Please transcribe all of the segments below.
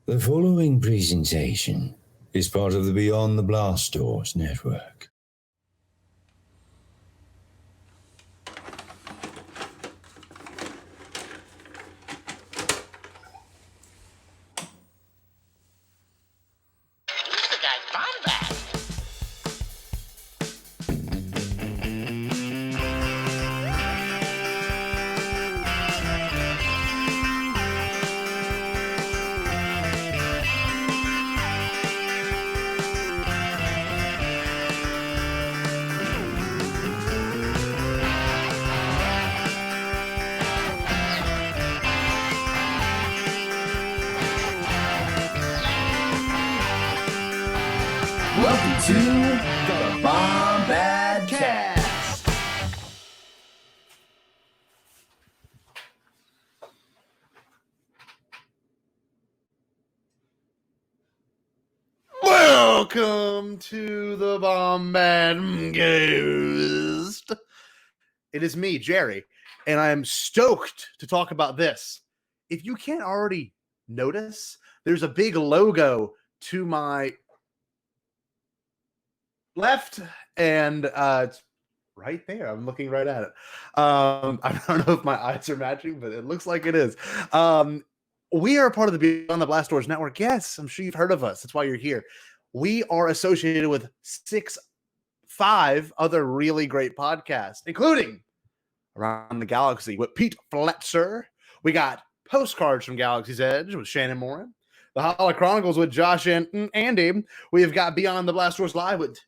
The following presentation is part of the Beyond the Blast Doors network. Welcome to the Bombadcast. Welcome to the Bombadcast. It is me, Jerry, and I am stoked to talk about this. If you can't already notice, there's a big logo to my left, and it's right there. I'm looking right at it. I don't know if my eyes are matching, but it looks like it is. We are a part of the Beyond the Blast Doors network. Yes, I'm sure you've heard of us. That's why you're here. We are associated with five other really great podcasts, including Around the Galaxy with Pete Fletcher. We got Postcards from Galaxy's Edge with Shannon Morin. The Holo Chronicles with Josh and Andy. We have got Beyond the Blast Doors Live with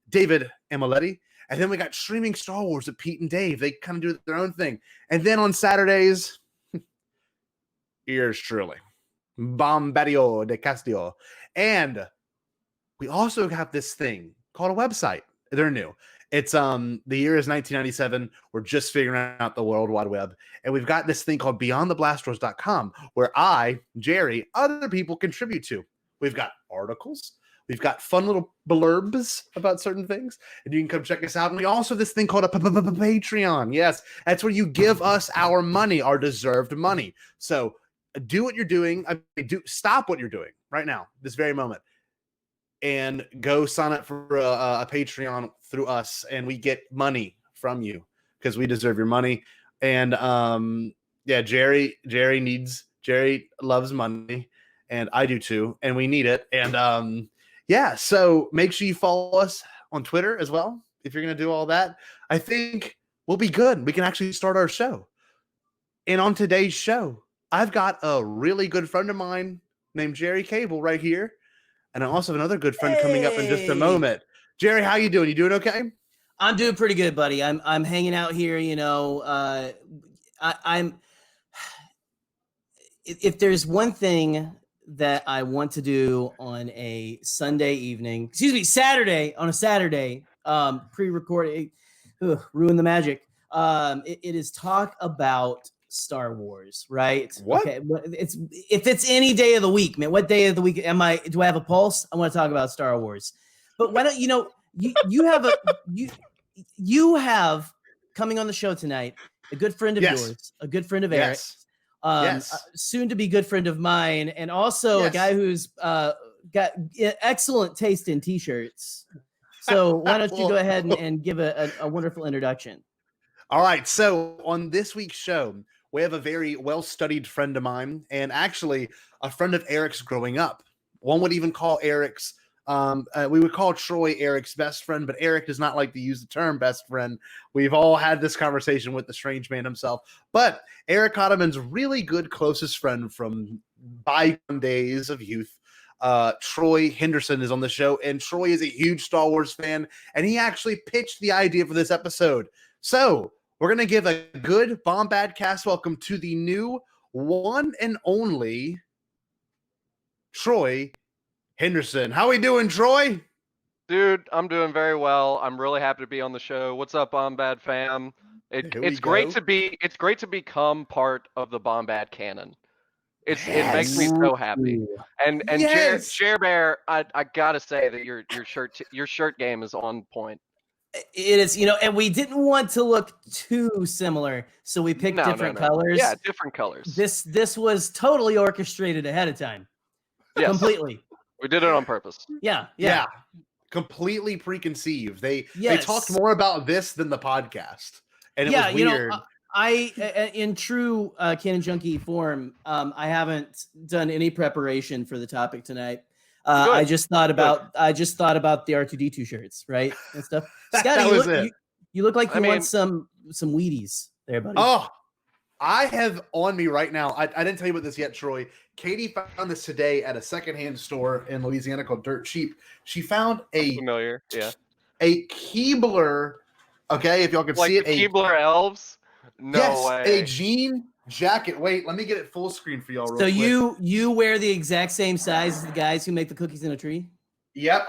David Amoletti. And then we got Streaming Star Wars with Pete and Dave. They kind of do their own thing. And then on Saturdays, yours truly, Bombadio de Castillo. And we also have this thing called a website. They're new. It's the year is 1997. We're just figuring out the World Wide Web. And we've got this thing called beyondtheblastdoors.com where I, Jerry, other people contribute to. We've got articles. We've got fun little blurbs about certain things, and you can come check us out. And we also have this thing called a Patreon. Yes, that's where you give us our money, our deserved money. So do what you're doing. Stop what you're doing right now, this very moment, and go sign up for a Patreon through us, and we get money from you because we deserve your money. And yeah, Jerry loves money, and I do too, and we need it. And yeah, so make sure you follow us on Twitter as well. If you're going to do all that, I think we'll be good. We can actually start our show. And on today's show, I've got a really good friend of mine named Jerry Cable right here. And I also have another good friend coming up in just a moment. Jerry, how you doing? You doing okay? I'm doing pretty good, buddy. I'm hanging out here, you know. I'm if there's one thing that I want to do on a Saturday, pre-recorded, ruin the magic. It is talk about Star Wars, right? What? Okay, if it's any day of the week, man. What day of the week do I have a pulse? I want to talk about Star Wars. But why don't you have coming on the show tonight a good friend of yours, a good friend of Eric's. Soon to be good friend of mine, and also a guy who's got excellent taste in t-shirts. So why don't you go ahead and give a wonderful introduction? All right. So on this week's show, we have a very well-studied friend of mine, and actually a friend of Eric's growing up. One would even call Eric's we would call Troy Eric's best friend, but Eric does not like to use the term best friend. We've all had this conversation with the strange man himself. But Eric Ottoman's really good closest friend from bygone days of youth, Troy Henderson, is on the show. And Troy is a huge Star Wars fan, and he actually pitched the idea for this episode. So we're going to give a good Bombadcast welcome to the new one and only Troy Henderson. How we doing, Troy? Dude, I'm doing very well. I'm really happy to be on the show. What's up, Bombad fam? It's great to become part of the Bombad canon. It makes me so happy. And yes. Jer Bear, I gotta say that your shirt game is on point. It is, and we didn't want to look too similar, so we picked different colors. Yeah, different colors. This was totally orchestrated ahead of time. Yes. Completely. We did it on purpose. Yeah. Completely preconceived. They Yes. talked more about this than the podcast, and it was weird. I in true Canon Junkie form, I haven't done any preparation for the topic tonight. I just thought about the R2D2 shirts, right, and stuff. Scotty, you look like you want some Wheaties there, buddy. Oh, I have on me right now. I didn't tell you about this yet, Troy. Katie found this today at a secondhand store in Louisiana called Dirt Cheap. She found a Keebler. Okay, if y'all can see it, Keebler elves. No way. A jean jacket. Wait, let me get it full screen for y'all. So you wear the exact same size as the guys who make the cookies in a tree? Yep,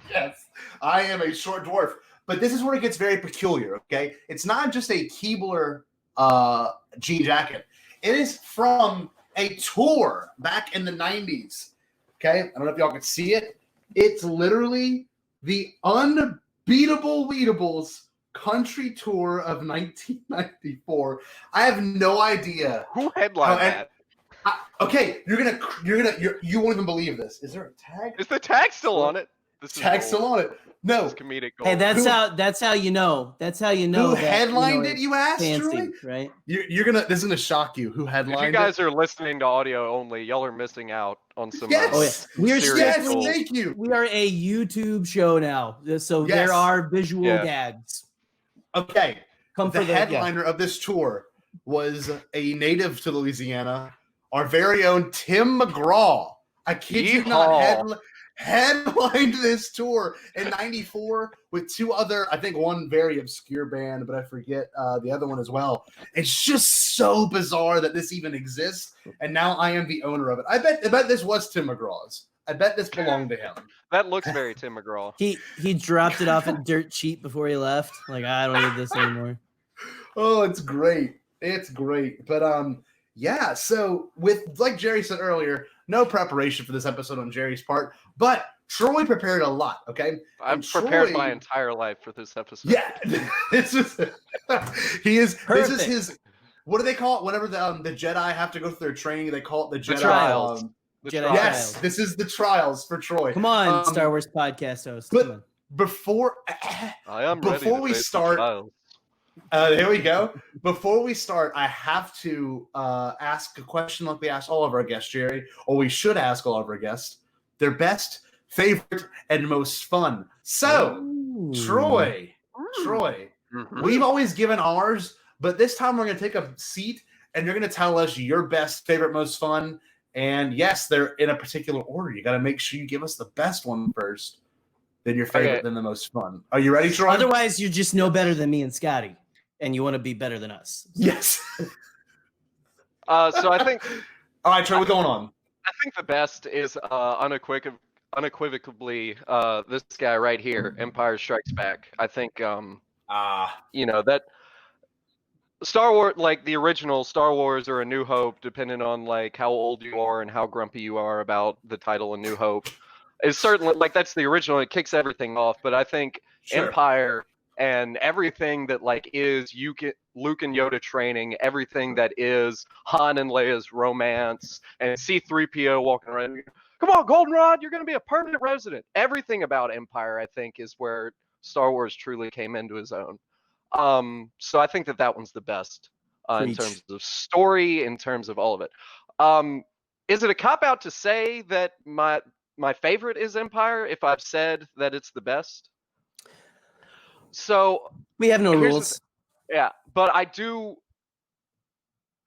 yes, I am a short dwarf. But this is where it gets very peculiar, okay? It's not just a Keebler jean jacket. It is from a tour back in the 90s, okay? I don't know if y'all can see it. It's literally the Unbeatable Weedables country tour of 1994. I have no idea. Who headlined that? Okay, you won't even believe this. Is there a tag? Is the tag still on it? Tag still on it. No. It's comedic gold. Hey, that's how you know. That's how you know. Who headlined it? You asked, fancy, right? You're this is gonna shock you. Who headlined it? If you guys are listening to audio only, y'all are missing out on some. Yes. Thank you. We are a YouTube show now, so there are visual gags. Okay. The headliner of this tour was a native to Louisiana, our very own Tim McGraw. I kid you not, headlined this tour in 94 with two other, I think one very obscure band, but I forget the other one as well. It's just so bizarre that this even exists, and now I am the owner of it. I bet this was Tim McGraw's. I bet this belonged to him. That looks very Tim McGraw. He dropped it off at Dirt Cheap before he left. Like, I don't need this anymore. Oh, it's great. It's great. But yeah, so with, like Jerry said earlier, no preparation for this episode on Jerry's part, but Troy prepared a lot, okay? I've prepared my entire life for this episode. Yeah. This is his, what do they call it? Whenever the Jedi have to go through their training, they call it the Jedi trials. Yes, this is the trials for Troy. Come on, Star Wars podcast host. But before we start, there we go. Before we start, I have to ask a question like we ask all of our guests, Jerry, or we should ask all of our guests, their best, favorite, and most fun. So, Troy, we've always given ours, but this time we're going to take a seat and you're going to tell us your best, favorite, most fun. And yes, they're in a particular order. You got to make sure you give us the best one first, then your favorite, then the most fun. Are you ready, Troy? Otherwise, you're just no better than me and Scotty, and you want to be better than us. Yes. So I think. All right, Troy, what's going on? I think the best is unequivocally this guy right here, Empire Strikes Back. I think that Star Wars, like the original Star Wars or A New Hope, depending on like how old you are and how grumpy you are about the title A New Hope, is certainly like that's the original. It kicks everything off, but I think Empire and everything that like is Luke and Yoda training, everything that is Han and Leia's romance, and C-3PO walking around, come on, Goldenrod, you're going to be a permanent resident. Everything about Empire, I think, is where Star Wars truly came into his own. So I think that one's the best in terms of story, in terms of all of it. Is it a cop-out to say that my favorite is Empire if I've said that it's the best? So we have no rules. Yeah, but I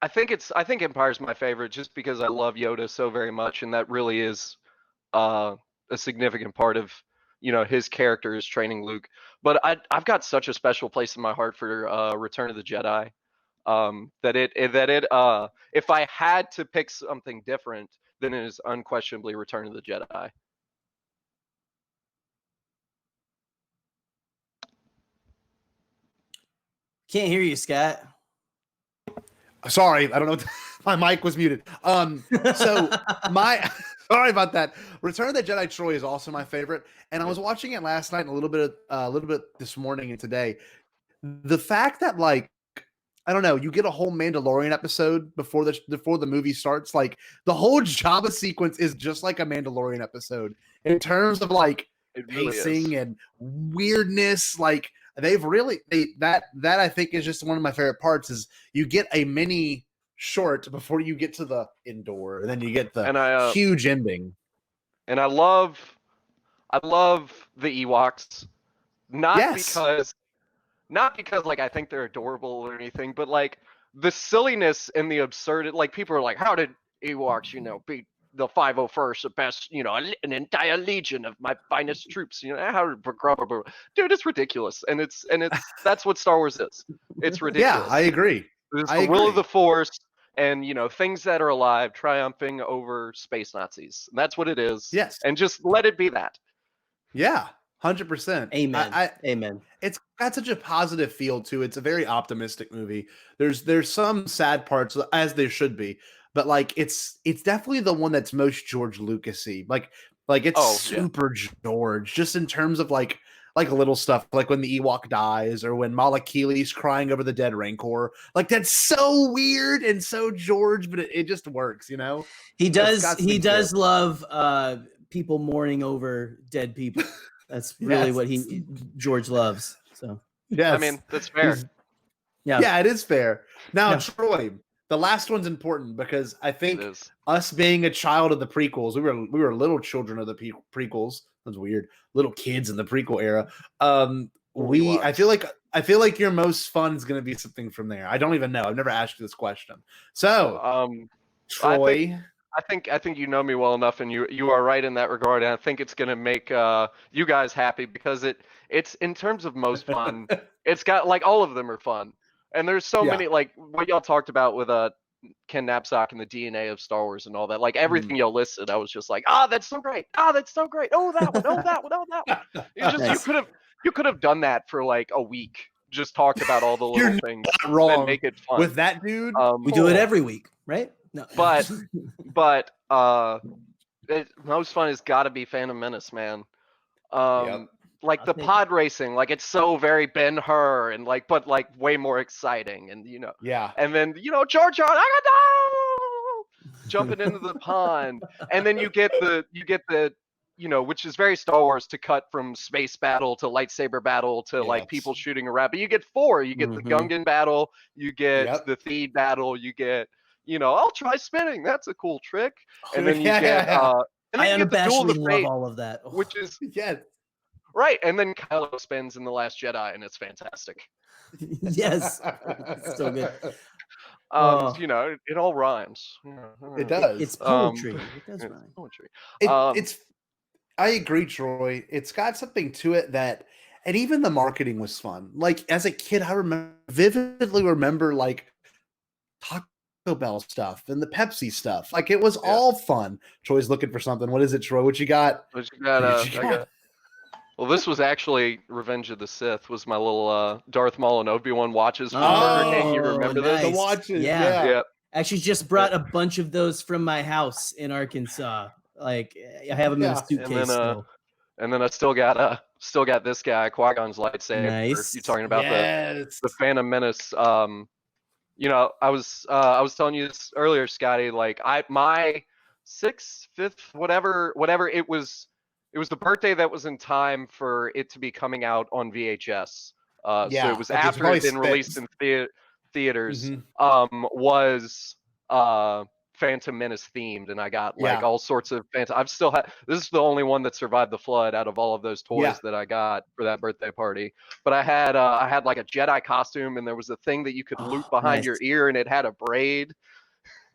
think Empire's my favorite just because I love Yoda so very much, and that really is a significant part of his character is training Luke. But I've got such a special place in my heart for Return of the Jedi that if I had to pick something different, then it is unquestionably Return of the Jedi. Can't hear you, Scott. Sorry, I don't know. My mic was muted. So sorry about that. Return of the Jedi, Troy, is also my favorite, and I was watching it last night and a little bit this morning and today. The fact that like I don't know, you get a whole Mandalorian episode before the movie starts. Like the whole Jabba sequence is just like a Mandalorian episode in terms of like pacing and weirdness. Like that I think is just one of my favorite parts is you get a mini short before you get to the Endor, and then you get the huge ending. And I love the Ewoks, not because like I think they're adorable or anything, but like the silliness and the absurd. Like people are like, how did Ewoks, beat the 501st, the best, an entire legion of my finest troops? How dude, it's ridiculous, and it's that's what Star Wars is. It's ridiculous. Yeah, I agree. It's the will of the Force, and things that are alive triumphing over space Nazis. And that's what it is. Yes, and just let it be that. Yeah, 100%. Amen. Amen. It's got such a positive feel to it. It's a very optimistic movie. There's some sad parts, as there should be, but like it's definitely the one that's most George Lucas-y. Like it's super George, just in terms of like little stuff, like when the Ewok dies or when Malakili's crying over the dead Rancor. Like that's so weird and so George, but it just works, He does love people mourning over dead people. That's really what George loves. So yes. I mean, that's fair. Yeah, it is fair. Now, Troy, the last one's important because I think us being a child of the prequels, we were little children of the prequels. That's weird. Little kids in the prequel era. I feel like your most fun is going to be something from there. I don't even know. I've never asked you this question. So, Troy, I think you know me well enough, and you are right in that regard. And I think it's going to make you guys happy because it's in terms of most fun. It's got like all of them are fun, and there's so many, like what y'all talked about with Ken Knapsack and the DNA of Star Wars and all that. Like everything y'all listed, I was just like, that's so great. That's so great. Oh, that one. Oh, that one. Oh, that one. You could have done that for like a week. Just talked about all the little things wrong. Make it fun with that dude. We do it every week, right? No. But most fun has got to be Phantom Menace, man. Like the pod racing, like it's so very Ben-Hur and but way more exciting, and and then Jar Jar, jumping into the pond, and then you get the which is very Star Wars, to cut from space battle to lightsaber battle to like people shooting around, but you get four. You get the Gungan battle, you get the Theed battle, you get I'll try spinning. That's a cool trick. And then you get and then I you get the Duel of the love Fate, all of that. which is right. And then Kylo spins in The Last Jedi, and it's fantastic. Yes, so good. It all rhymes. It does. It's poetry. It does rhyme. Poetry. I agree, Troy. It's got something to it and even the marketing was fun. Like as a kid, I vividly remember like Taco Bell stuff and the Pepsi stuff. Like it was all fun. Troy's looking for something. What is it, Troy? What you got? Well, this was actually Revenge of the Sith. Was my little Darth Maul and Obi-Wan watches from Burger King. You remember nice. this? The watches, yeah. Actually, just brought a bunch of those from my house in Arkansas. Like I have them in a suitcase. And then I still got this guy, Qui-Gon's lightsaber. Nice. You talking about the Phantom Menace? I was telling you this earlier, Scotty. Like my 6th, 5th, whatever it was. It was the birthday that was in time for it to be coming out on VHS. So it was after it had been released in theaters. Was Phantom Menace themed, and I got like all sorts of Phantom. This is the only one that survived the flood out of all of those toys that I got for that birthday party. But I had like a Jedi costume, and there was a thing that you could loop behind your ear, and it had a braid.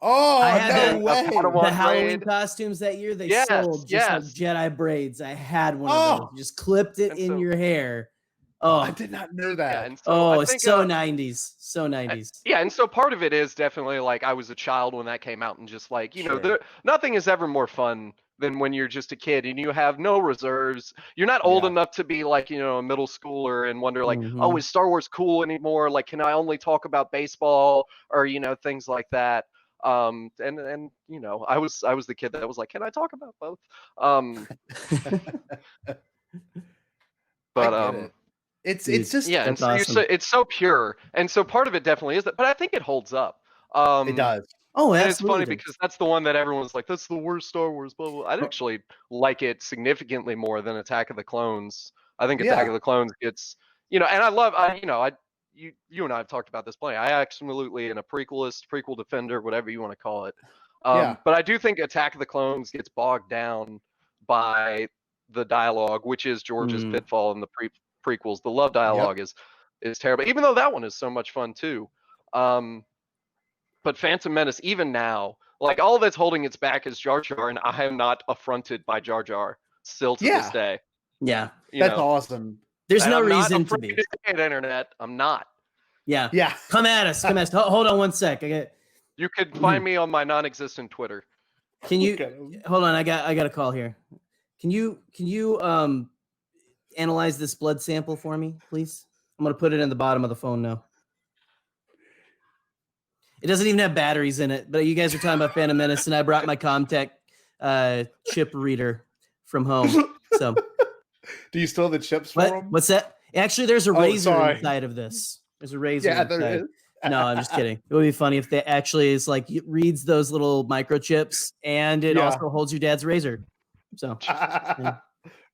Oh, I had no way. The Halloween costumes that year, they sold just like Jedi braids. I had one of those. You just clipped it in your hair. Oh, I did not know that. It's so 90s. So 90s. And so part of it is definitely like I was a child when that came out, and just like, nothing is ever more fun than when you're just a kid and you have no reserves. You're not old enough to be like, a middle schooler and wonder like, oh, is Star Wars cool anymore? Like, can I only talk about baseball or, things like that? And I was the kid that was like, can I talk about both? But It's just yeah, and so awesome. it's so pure, and so part of it definitely is that, but I think it holds up. It does. Oh, and absolutely. it's funny because that's the one that everyone's like, that's the worst Star Wars. Blah blah. I actually like it significantly more than Attack of the Clones. I think Attack of the Clones gets, and I love, you and I have talked about this plenty. I absolutely am a prequel defender, whatever you want to call it. But I do think Attack of the Clones gets bogged down by the dialogue, which is George's pitfall in the prequels. The love dialogue is terrible, even though that one is so much fun too. But Phantom Menace, even now, like all that's holding its back is Jar Jar, and I am not affronted by Jar Jar still to this day. Yeah, that's awesome. There's and no I'm reason not to be. Internet, I'm not. Yeah. Yeah. Come at us. Hold on one sec. You could find me on my non-existent Twitter. Can you hold on? I got a call here. Can you analyze this blood sample for me, please? I'm gonna put it in the bottom of the phone now. It doesn't even have batteries in it, but you guys are talking about Phantom Menace, and I brought my Comtech chip reader from home. So, do you still have the chips for them? What's that? Actually, there's a razor inside of this. There's a razor. Yeah, inside. there is. No, I'm just kidding. It would be funny if they actually is like it reads those little microchips, and it also holds your dad's razor. So,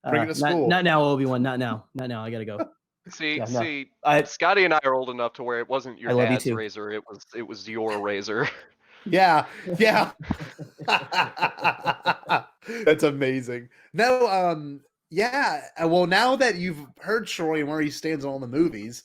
bring it to school. Not now, Obi-Wan. Not now. I gotta go. See, Scotty and I are old enough to where it wasn't your dad's razor; it was your razor. Yeah. That's amazing. No, well, now that you've heard Troy and where he stands on all the movies,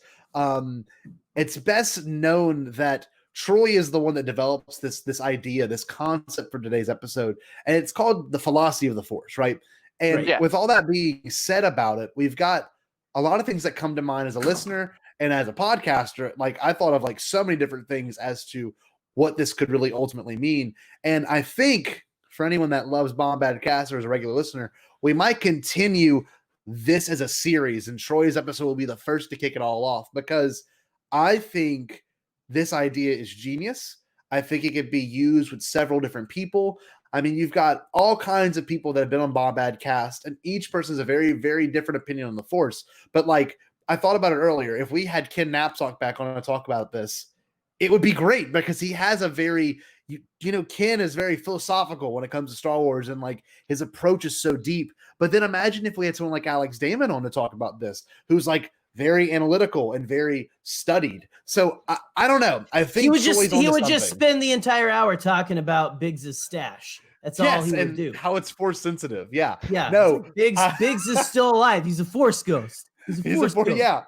it's best known that Troy is the one that develops this idea, this concept for today's episode, and it's called the philosophy of the Force, right? And with all that being said about it, we've got a lot of things that come to mind as a listener and as a podcaster. Like I thought of like so many different things as to what this could really ultimately mean. And I think for anyone that loves Bombadcast or is a regular listener, we might continue this as a series, and Troy's episode will be the first to kick it all off, because I think this idea is genius. I think it could be used with several different people. I mean, you've got all kinds of people that have been on Bombadcast, and each person has a very, very different opinion on the Force. But like, I thought about it earlier. If we had Ken Knapsack back on to talk about this, it would be great, because he has a very, Ken is very philosophical when it comes to Star Wars, and like his approach is so deep. But then imagine if we had someone like Alex Damon on to talk about this, who's like very analytical and very studied. So I don't know. I think he would just spend the entire hour talking about Biggs's stash. That's all he would do. How it's Force sensitive. Yeah. No, Biggs is still alive. He's a Force ghost. He's a Force ghost. Yeah.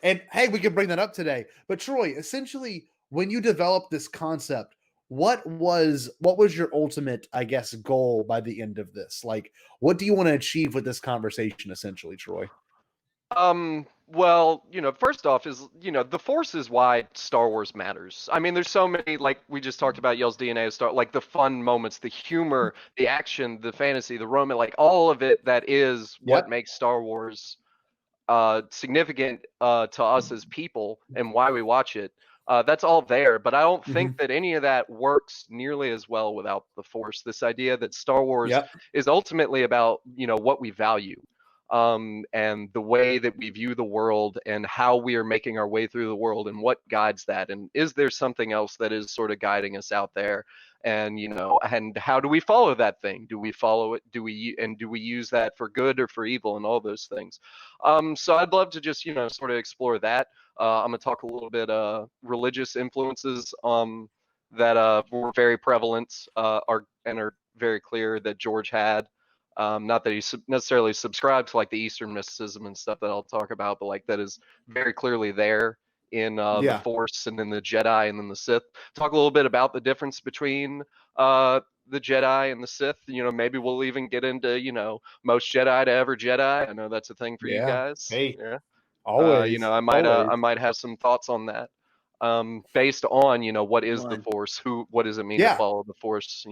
And hey, we can bring that up today. But Troy, essentially, when you developed this concept, what was your ultimate, I guess, goal by the end of this? Like, what do you want to achieve with this conversation, essentially, Troy? Well, first off is, the Force is why Star Wars matters. I mean, there's so many, like we just talked about Yell's DNA of Star, like the fun moments, the humor, the action, the fantasy, the romance, like all of it that is what makes Star Wars significant to us as people and why we watch it. That's all there, but I don't think that any of that works nearly as well without the Force. This idea that Star Wars is ultimately about, what we value. And the way that we view the world and how we are making our way through the world and what guides that. And is there something else that is sort of guiding us out there? And, and how do we follow that thing? Do we follow it? Do we use that for good or for evil and all those things? So I'd love to just, sort of explore that. I'm going to talk a little bit religious influences that were very prevalent are very clear that George had. Not that he necessarily subscribed to like the Eastern mysticism and stuff that I'll talk about, but like that is very clearly there in the Force and then the Jedi and then the Sith. Talk a little bit about the difference between the Jedi and the Sith. Maybe we'll even get into, most Jedi to ever Jedi. I know that's a thing for you guys. Hey, yeah. Always. I might have some thoughts on that. Based on, what is the Force? What does it mean to follow the Force,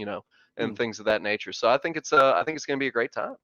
and things of that nature. So I think it's going to be a great time.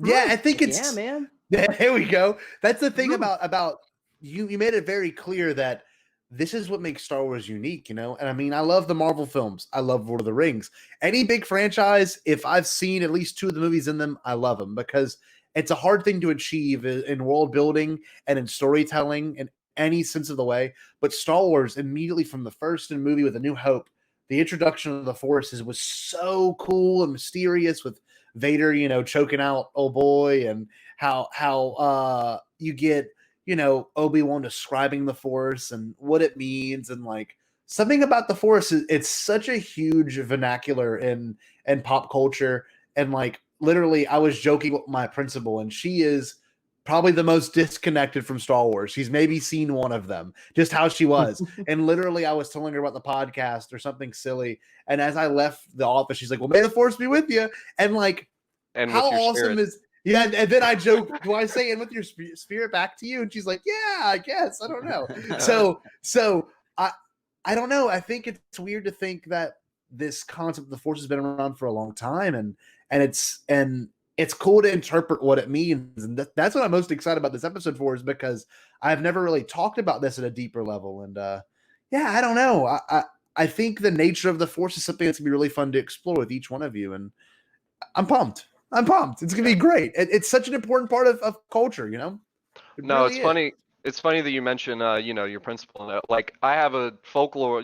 Yeah, I think it's man. Yeah, here we go. That's the thing about you made it very clear that this is what makes Star Wars unique, And I mean, I love the Marvel films. I love Lord of the Rings. Any big franchise, if I've seen at least 2 of the movies in them, I love them, because it's a hard thing to achieve in world building and in storytelling in any sense of the way. But Star Wars, immediately from the first movie with A New Hope, the introduction of the Force was so cool and mysterious, with Vader, choking out old boy, and how you get, Obi-Wan describing the Force and what it means, and like something about the Force. It's such a huge vernacular in pop culture. And like literally, I was joking with my principal, and she is probably the most disconnected from Star Wars. She's maybe seen one of them, just how she was. And literally, I was telling her about the podcast or something silly. And as I left the office, she's like, well, may the Force be with you. And like, and how awesome spirit. is, yeah. And then I joke, do I say, and with your spirit back to you? And she's like, yeah, I guess. I don't know. So I don't know. I think it's weird to think that this concept of the Force has been around for a long time. And it's cool to interpret what it means. And that's what I'm most excited about this episode for, is because I've never really talked about this at a deeper level. And yeah, I don't know. I think the nature of the Force is something that's gonna be really fun to explore with each one of you. And I'm pumped. It's gonna be great. It's such an important part of culture, No, really it's funny. It's funny that you mention, your principal. Like, I have a folklore,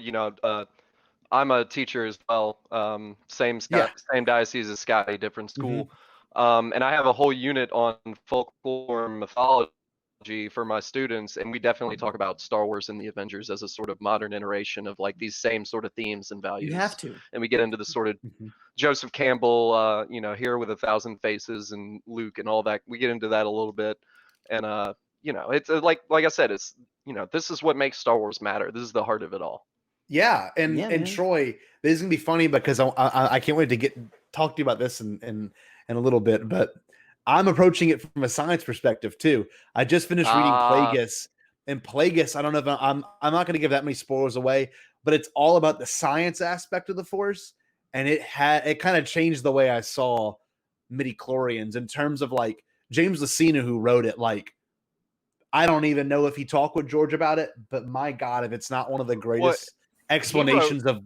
I'm a teacher as well. Same diocese as Scotty, different school. And I have a whole unit on folklore and mythology for my students, and we definitely talk about Star Wars and the Avengers as a sort of modern iteration of like these same sort of themes and values. You have to. And we get into the sort of Joseph Campbell, Here with a Thousand Faces, and Luke and all that. We get into that a little bit. And it's like I said, it's this is what makes Star Wars matter. This is the heart of it all. Yeah, and Troy, this is gonna be funny because I can't wait to talk to you about this in a little bit, but I'm approaching it from a science perspective too. I just finished reading Plagueis, and Plagueis, I don't know if I'm not going to give that many spoilers away, but it's all about the science aspect of the Force, and it kind of changed the way I saw midichlorians in terms of like James Lucena, who wrote it. Like, I don't even know if he talked with George about it, but my God, if it's not one of the greatest explanations of.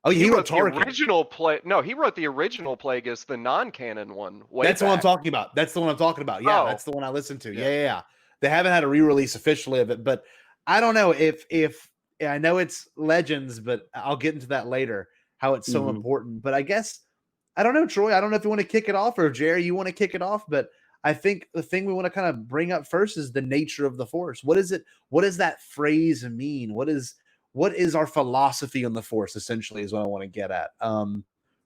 Oh, he wrote the original play. No, he wrote the original Plagueis, the non-canon one. That's the one I'm talking about. Yeah, that's the one I listened to. Yeah. They haven't had a re-release officially of it, but I don't know if I know it's Legends, but I'll get into that later. How it's so important. But I guess I don't know, Troy. I don't know if you want to kick it off, or if Jerry, you want to kick it off. But I think the thing we want to kind of bring up first is the nature of the Force. What is it? What does that phrase mean? What is our philosophy on the Force, essentially, is what I want to get at.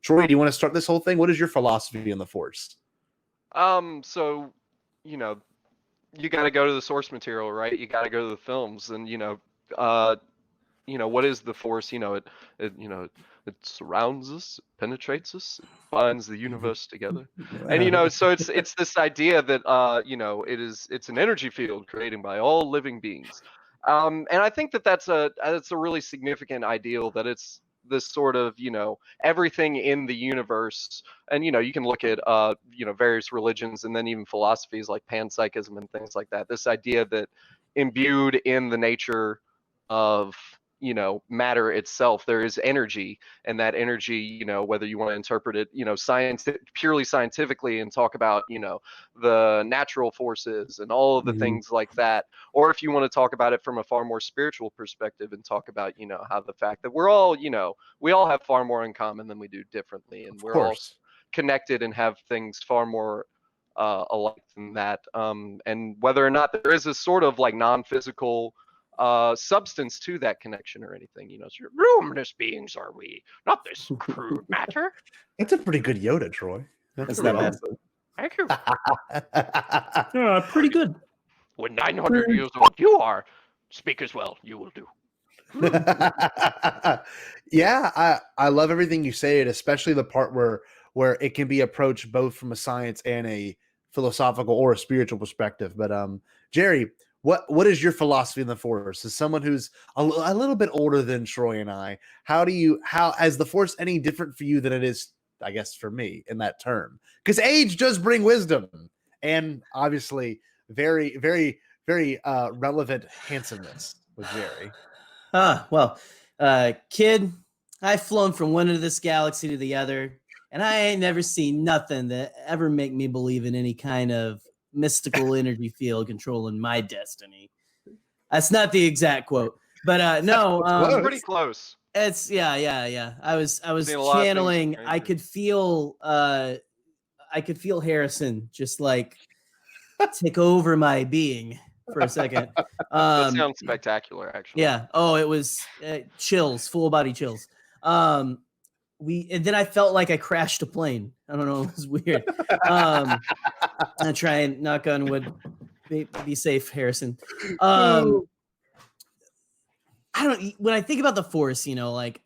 Troy, do you want to start this whole thing? What is your philosophy on the Force? So, you got to go to the source material, right? You got to go to the films, and what is the Force? It surrounds us, it penetrates us, it binds the universe together, and so it's this idea that it's an energy field created by all living beings. And I think that's a really significant ideal, that it's this sort of, everything in the universe. And, you can look at, various religions and then even philosophies like panpsychism and things like that. This idea that imbued in the nature of, matter itself, there is energy, and that energy, whether you want to interpret it, purely scientifically and talk about, the natural forces and all of the things like that, or if you want to talk about it from a far more spiritual perspective and talk about, how the fact that we're all, we all have far more in common than we do differently, and we're all connected and have things far more alike than that, and whether or not there is a sort of like non-physical substance to that connection or anything, so luminous beings are we, not this crude matter. That's a pretty good Yoda, Troy. That's not bad. Thank you. Pretty good. When 900 years old you are, speak as well you will do. Yeah, I love everything you say, especially the part where it can be approached both from a science and a philosophical or a spiritual perspective. But Jerry, what is your philosophy in the Force? As someone who's a little bit older than Troy and I, how is the Force any different for you than it is, I guess, for me in that term? Because age does bring wisdom, and obviously very, very, very relevant handsomeness with Jerry. Kid, I've flown from one end of this galaxy to the other. And I ain't never seen nothing that ever make me believe in any kind of mystical energy field controlling my destiny. That's not the exact quote, but no, pretty close. It's yeah. I was channeling. I could feel Harrison just like take over my being for a second. That sounds spectacular, actually. Yeah. Oh, it was chills, full body chills. And then I felt like I crashed a plane. I don't know. It was weird. I try and knock on wood. Be safe, Harrison. I don't. When I think about the Force, like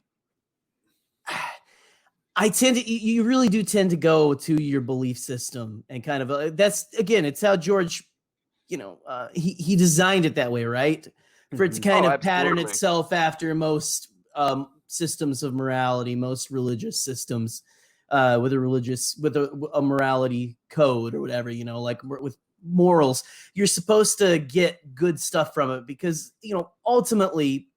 I tend to. You really do tend to go to your belief system and kind of. That's again. It's how George. He designed it that way, right? For it to kind of pattern itself after most systems of morality, most religious systems, with a morality code or whatever, like with morals, you're supposed to get good stuff from it because, ultimately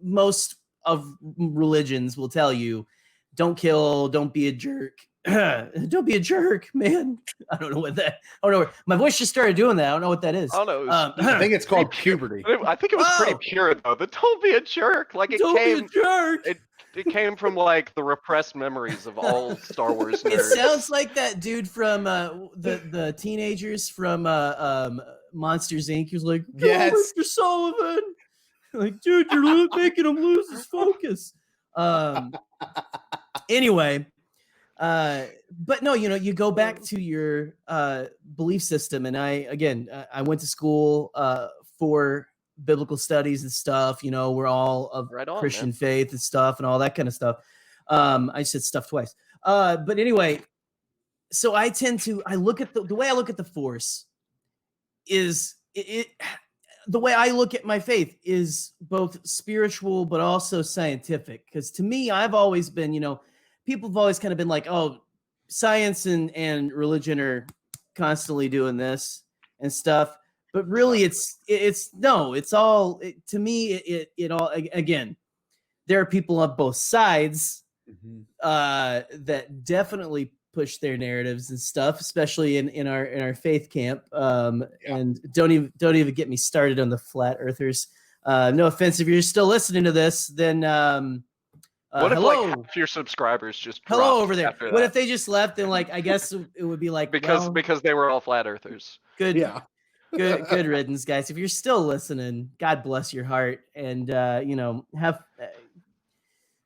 most of religions will tell you, don't kill, don't be a jerk. Don't be a jerk, man. I don't know what that. Oh no, my voice just started doing that. I don't know what that is. Oh no, I think it's called puberty. I think it was pretty pure though. The "don't be a jerk," like it don't came. Be a jerk. It came from like the repressed memories of all Star Wars nerds. It sounds like that dude from the teenagers from Monsters Inc. Who's like, yes, Mr. Sullivan. Like, dude, you're making him lose his focus. Anyway. But no, you go back to your belief system, and I went to school for biblical studies and stuff. We're all of Christian faith and stuff, and all that kind of stuff. I said stuff twice. But anyway, so I look at the way I look at the Force is the way I look at my faith is both spiritual but also scientific. Because to me, I've always been, people have always kind of been like, oh, science and religion are constantly doing this and stuff. But really it's all, to me, it all, again, there are people on both sides that definitely push their narratives and stuff, especially in our faith camp. And don't even get me started on the flat earthers. No offense, if you're still listening to this, then what if hello? like half your subscribers just hello over there? What if they just left? Then I guess it would be like because they were all flat earthers. Good, good riddance, guys. If you're still listening, God bless your heart, and have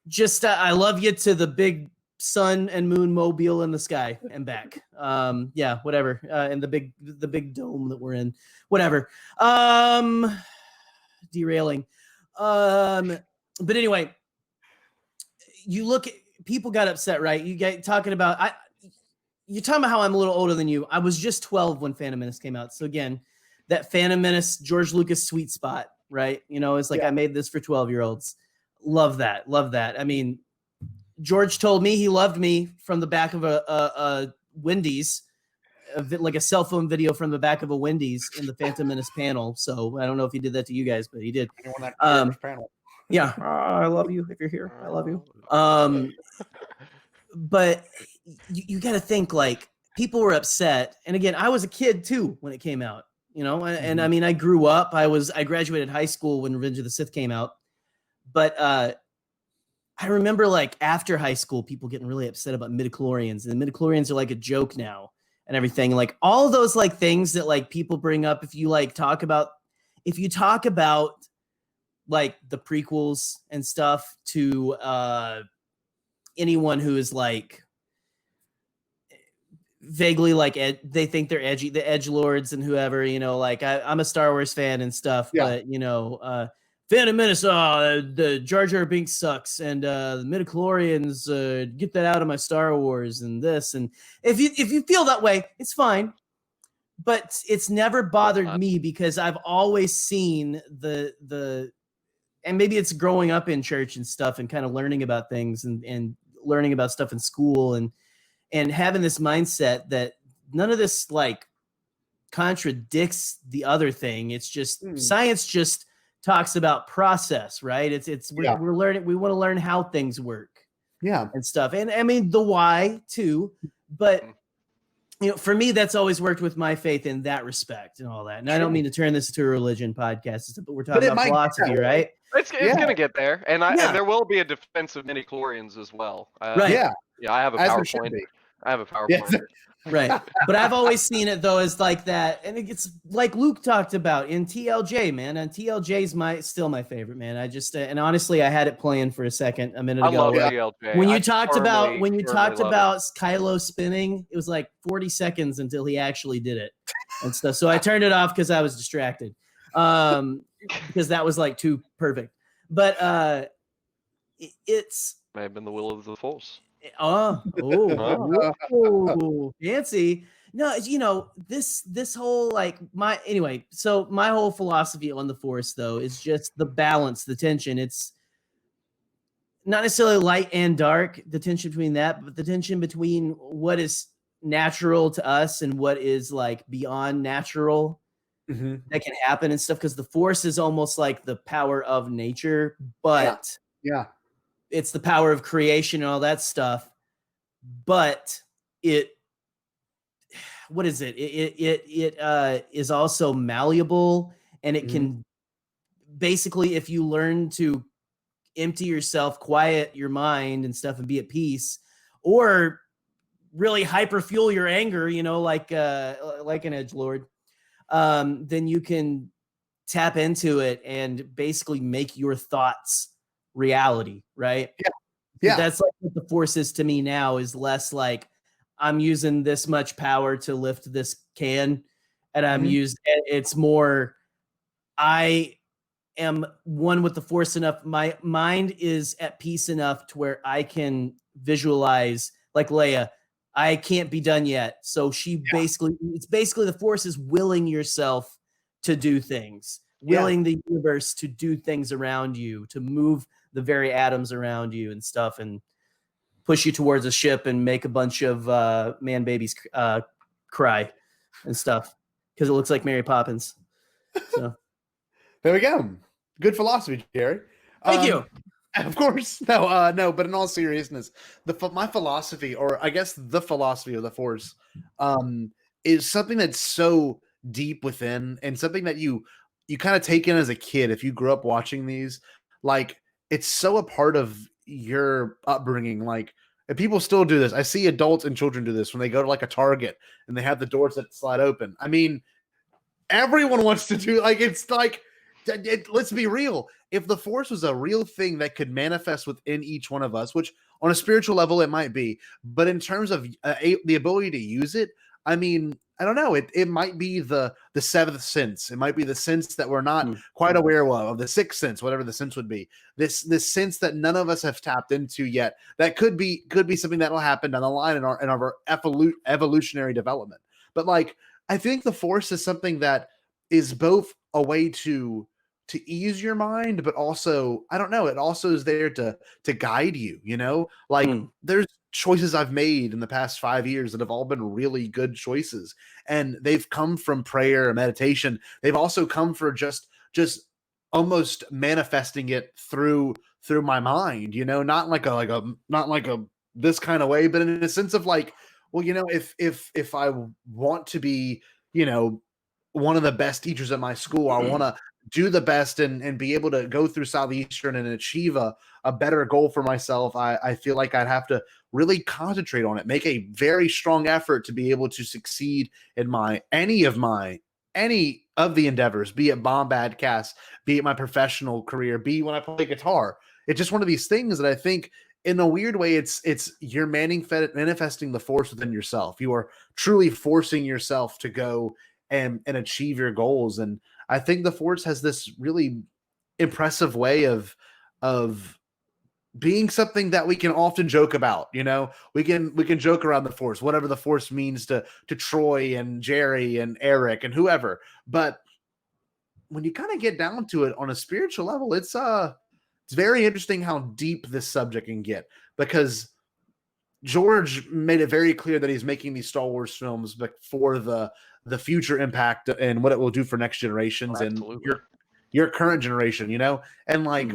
just I love you to the big sun and moon mobile in the sky and back. Whatever. And the big dome that we're in, whatever. Derailing. But anyway. You look at people got upset, right? You get talking about you're talking about how I'm a little older than you. I was just 12 when Phantom Menace came out. So again, that Phantom Menace, George Lucas sweet spot, right? It's like I made this for 12-year-olds. Love that. I mean, George told me he loved me from the back of a Wendy's, like a cell phone video from the back of a Wendy's in the Phantom Menace panel. So I don't know if he did that to you guys, but he did. Panel. Yeah, I love you if you're here. I love you. But you got to think like people were upset, and again, I was a kid too when it came out. And I mean, I grew up. I graduated high school when Revenge of the Sith came out, but I remember like after high school, people getting really upset about midichlorians, and midichlorians are like a joke now and everything. Like all those like things that like people bring up if you talk about like the prequels and stuff to anyone who is like vaguely like they think they're edgy, the edgelords and whoever, like I'm a Star Wars fan and stuff, but Phantom Menace, the Jar Jar Binks sucks, and the midichlorians, get that out of my Star Wars and this, and if you feel that way, it's fine. But it's never bothered me because I've always seen the and maybe it's growing up in church and stuff and kind of learning about things and learning about stuff in school and having this mindset that none of this like contradicts the other thing. It's just science just talks about process, right? We're learning. We want to learn how things work. and stuff. And I mean the why too, but for me, that's always worked with my faith in that respect and all that. And I don't mean to turn this into a religion podcast, but we're talking about philosophy, right? It's gonna get there, and there will be a defense of midi-chlorians as well. Right? Yeah, I have a PowerPoint. Yes. Right. But I've always seen it though as like that, and it's like Luke talked about in TLJ, man. And TLJ's still my favorite, man. I just and honestly, I had it playing for a minute ago. I love TLJ. When you talked about Kylo spinning, it was like 40 seconds until he actually did it and stuff. So I turned it off because I was distracted. Because that was like too perfect. But it's may have been the will of the Force. Fancy. No, this whole so my whole philosophy on the Force though is just the balance, the tension. It's not necessarily light and dark, the tension between that, but the tension between what is natural to us and what is like beyond natural that can happen and stuff. Because the Force is almost like the power of nature, but it's the power of creation and all that stuff, but it is also malleable, and it can basically, if you learn to empty yourself, quiet your mind and stuff, and be at peace, or really hyper fuel your anger, like an edgelord, then you can tap into it and basically make your thoughts reality, right? Yeah. That's like what the Force is to me now, is less like I'm using this much power to lift this can, and it's more I am one with the Force enough. My mind is at peace enough to where I can visualize, like Leia, I can't be done yet. So it's basically the Force is willing yourself to do things, willing the universe to do things around you, to move the very atoms around you and stuff, and push you towards a ship and make a bunch of man babies cry and stuff because it looks like Mary Poppins. So there we go. Good philosophy, Jerry. Thank you. Of course. No, but in all seriousness, my philosophy, or I guess the philosophy of the Force, is something that's so deep within, and something that you kind of take in as a kid. If you grew up watching these, like, it's so a part of your upbringing. Like, and people still do this. I see adults and children do this when they go to like a Target and they have the doors that slide open. I mean, everyone wants to do, like, it's like, let's be real. If the Force was a real thing that could manifest within each one of us, which on a spiritual level it might be, but in terms of the ability to use it, I mean, I don't know. It might be the seventh sense. It might be the sense that we're not quite aware of, the sixth sense, whatever the sense would be. This sense that none of us have tapped into yet. That could be something that will happen down the line in our evolutionary development. But like, I think the Force is something that is both a way to ease your mind, but also, I don't know, it also is there to guide you, like there's choices I've made in the past 5 years that have all been really good choices, and they've come from prayer and meditation. They've also come for just almost manifesting it through my mind, not like a this kind of way, but in a sense of like, well, if I want to be, one of the best teachers at my school, I want to do the best and be able to go through Southeastern and achieve a better goal for myself. I feel like I'd have to really concentrate on it, make a very strong effort to be able to succeed in any of the endeavors, be it Bombadcast, be it my professional career, be it when I play guitar. It's just one of these things that I think, in a weird way, it's you're manifesting the Force within yourself. You are truly forcing yourself to go and achieve your goals. And I think the Force has this really impressive way of being something that we can often joke about. We can joke around the Force, whatever the Force means to Troy and Jerry and Eric and whoever. But when you kind of get down to it on a spiritual level, it's very interesting how deep this subject can get, because George made it very clear that he's making these Star Wars films for the future impact and what it will do for next generations and your current generation, and like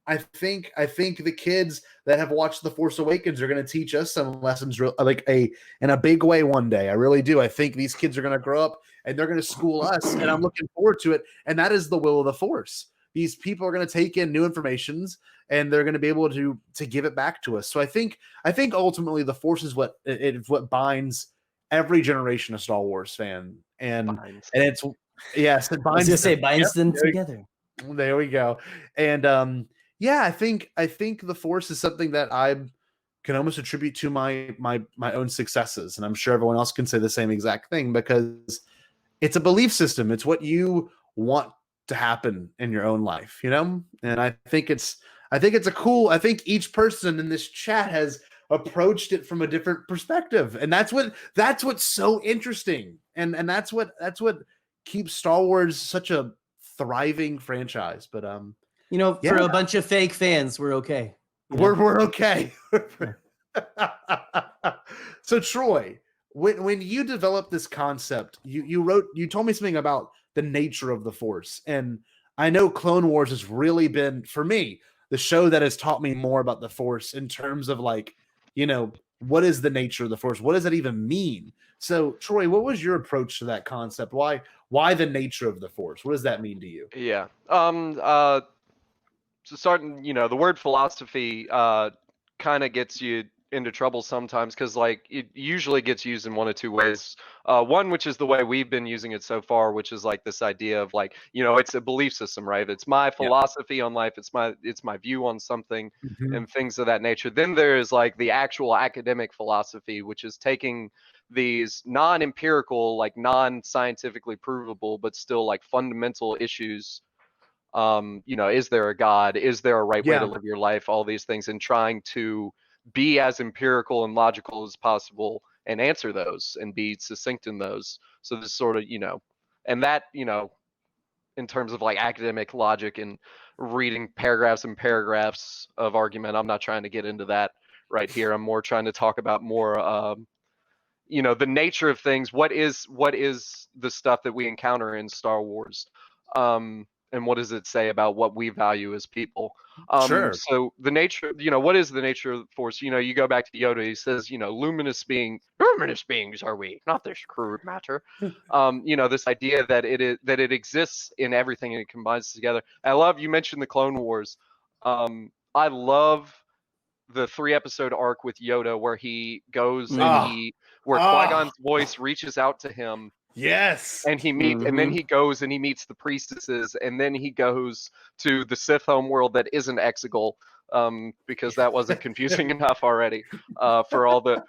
I think the kids that have watched The Force Awakens are going to teach us some lessons, in a big way one day. I really do. I think these kids are going to grow up and they're going to school us, and I'm looking forward to it. And that is the will of the Force. These people are going to take in new informations, and they're going to be able to give it back to us. So I think ultimately the Force is what binds every generation of Star Wars fan, and it's yes, it binds. I was going to say binds them together. There we go. And I think the Force is something that I can almost attribute to my own successes, and I'm sure everyone else can say the same exact thing, because it's a belief system. It's what you want to happen in your own life, and I think I think each person in this chat has approached it from a different perspective, and that's what's so interesting, and that's what keeps Star Wars such a thriving franchise. But for a bunch of fake fans, we're okay. We're okay. So Troy, when you developed this concept, you told me something about the nature of the Force, and I know Clone Wars has really been, for me, the show that has taught me more about the Force in terms of what is the nature of the Force? What does that even mean? So Troy, what was your approach to that concept? Why the nature of the Force? What does that mean to you? Yeah. So starting, the word philosophy kind of gets you into trouble sometimes, because it usually gets used in one of two ways. One, which is the way we've been using it so far, which is this idea of it's a belief system, right? It's my philosophy on life. It's my view on something, and things of that nature. Then there's the actual academic philosophy, which is taking these non-empirical, non-scientifically provable, but still fundamental issues. Is there a God? Is there a right way to live your life? All these things, and trying to be as empirical and logical as possible and answer those and be succinct in those. So this sort of, and that, in terms of academic logic and reading paragraphs and paragraphs of argument, I'm not trying to get into that right here. I'm more trying to talk about more, the nature of things. What is the stuff that we encounter in Star Wars? And what does it say about what we value as people? Sure. So the nature, what is the nature of the Force? You go back to Yoda. He says, luminous beings are we, not this crude matter. This idea that it exists in everything and it combines together. You mentioned the Clone Wars. I love the 3-episode arc with Yoda where he goes where Qui-Gon's voice reaches out to him. Yes. And he meets, and then he goes and he meets the priestesses, and then he goes to the Sith homeworld that isn't Exegol, because that wasn't confusing enough already. For all the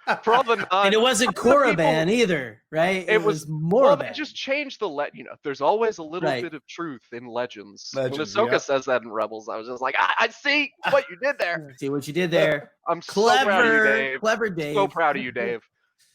and it wasn't Korriban either, right? It was more. Well, they just changed the there's always a little bit of truth in legends. When Ahsoka says that in Rebels, I was just like, I see what you did there. See what you did there. I'm clever, so proud of you, Dave. Clever Dave. So proud of you, Dave.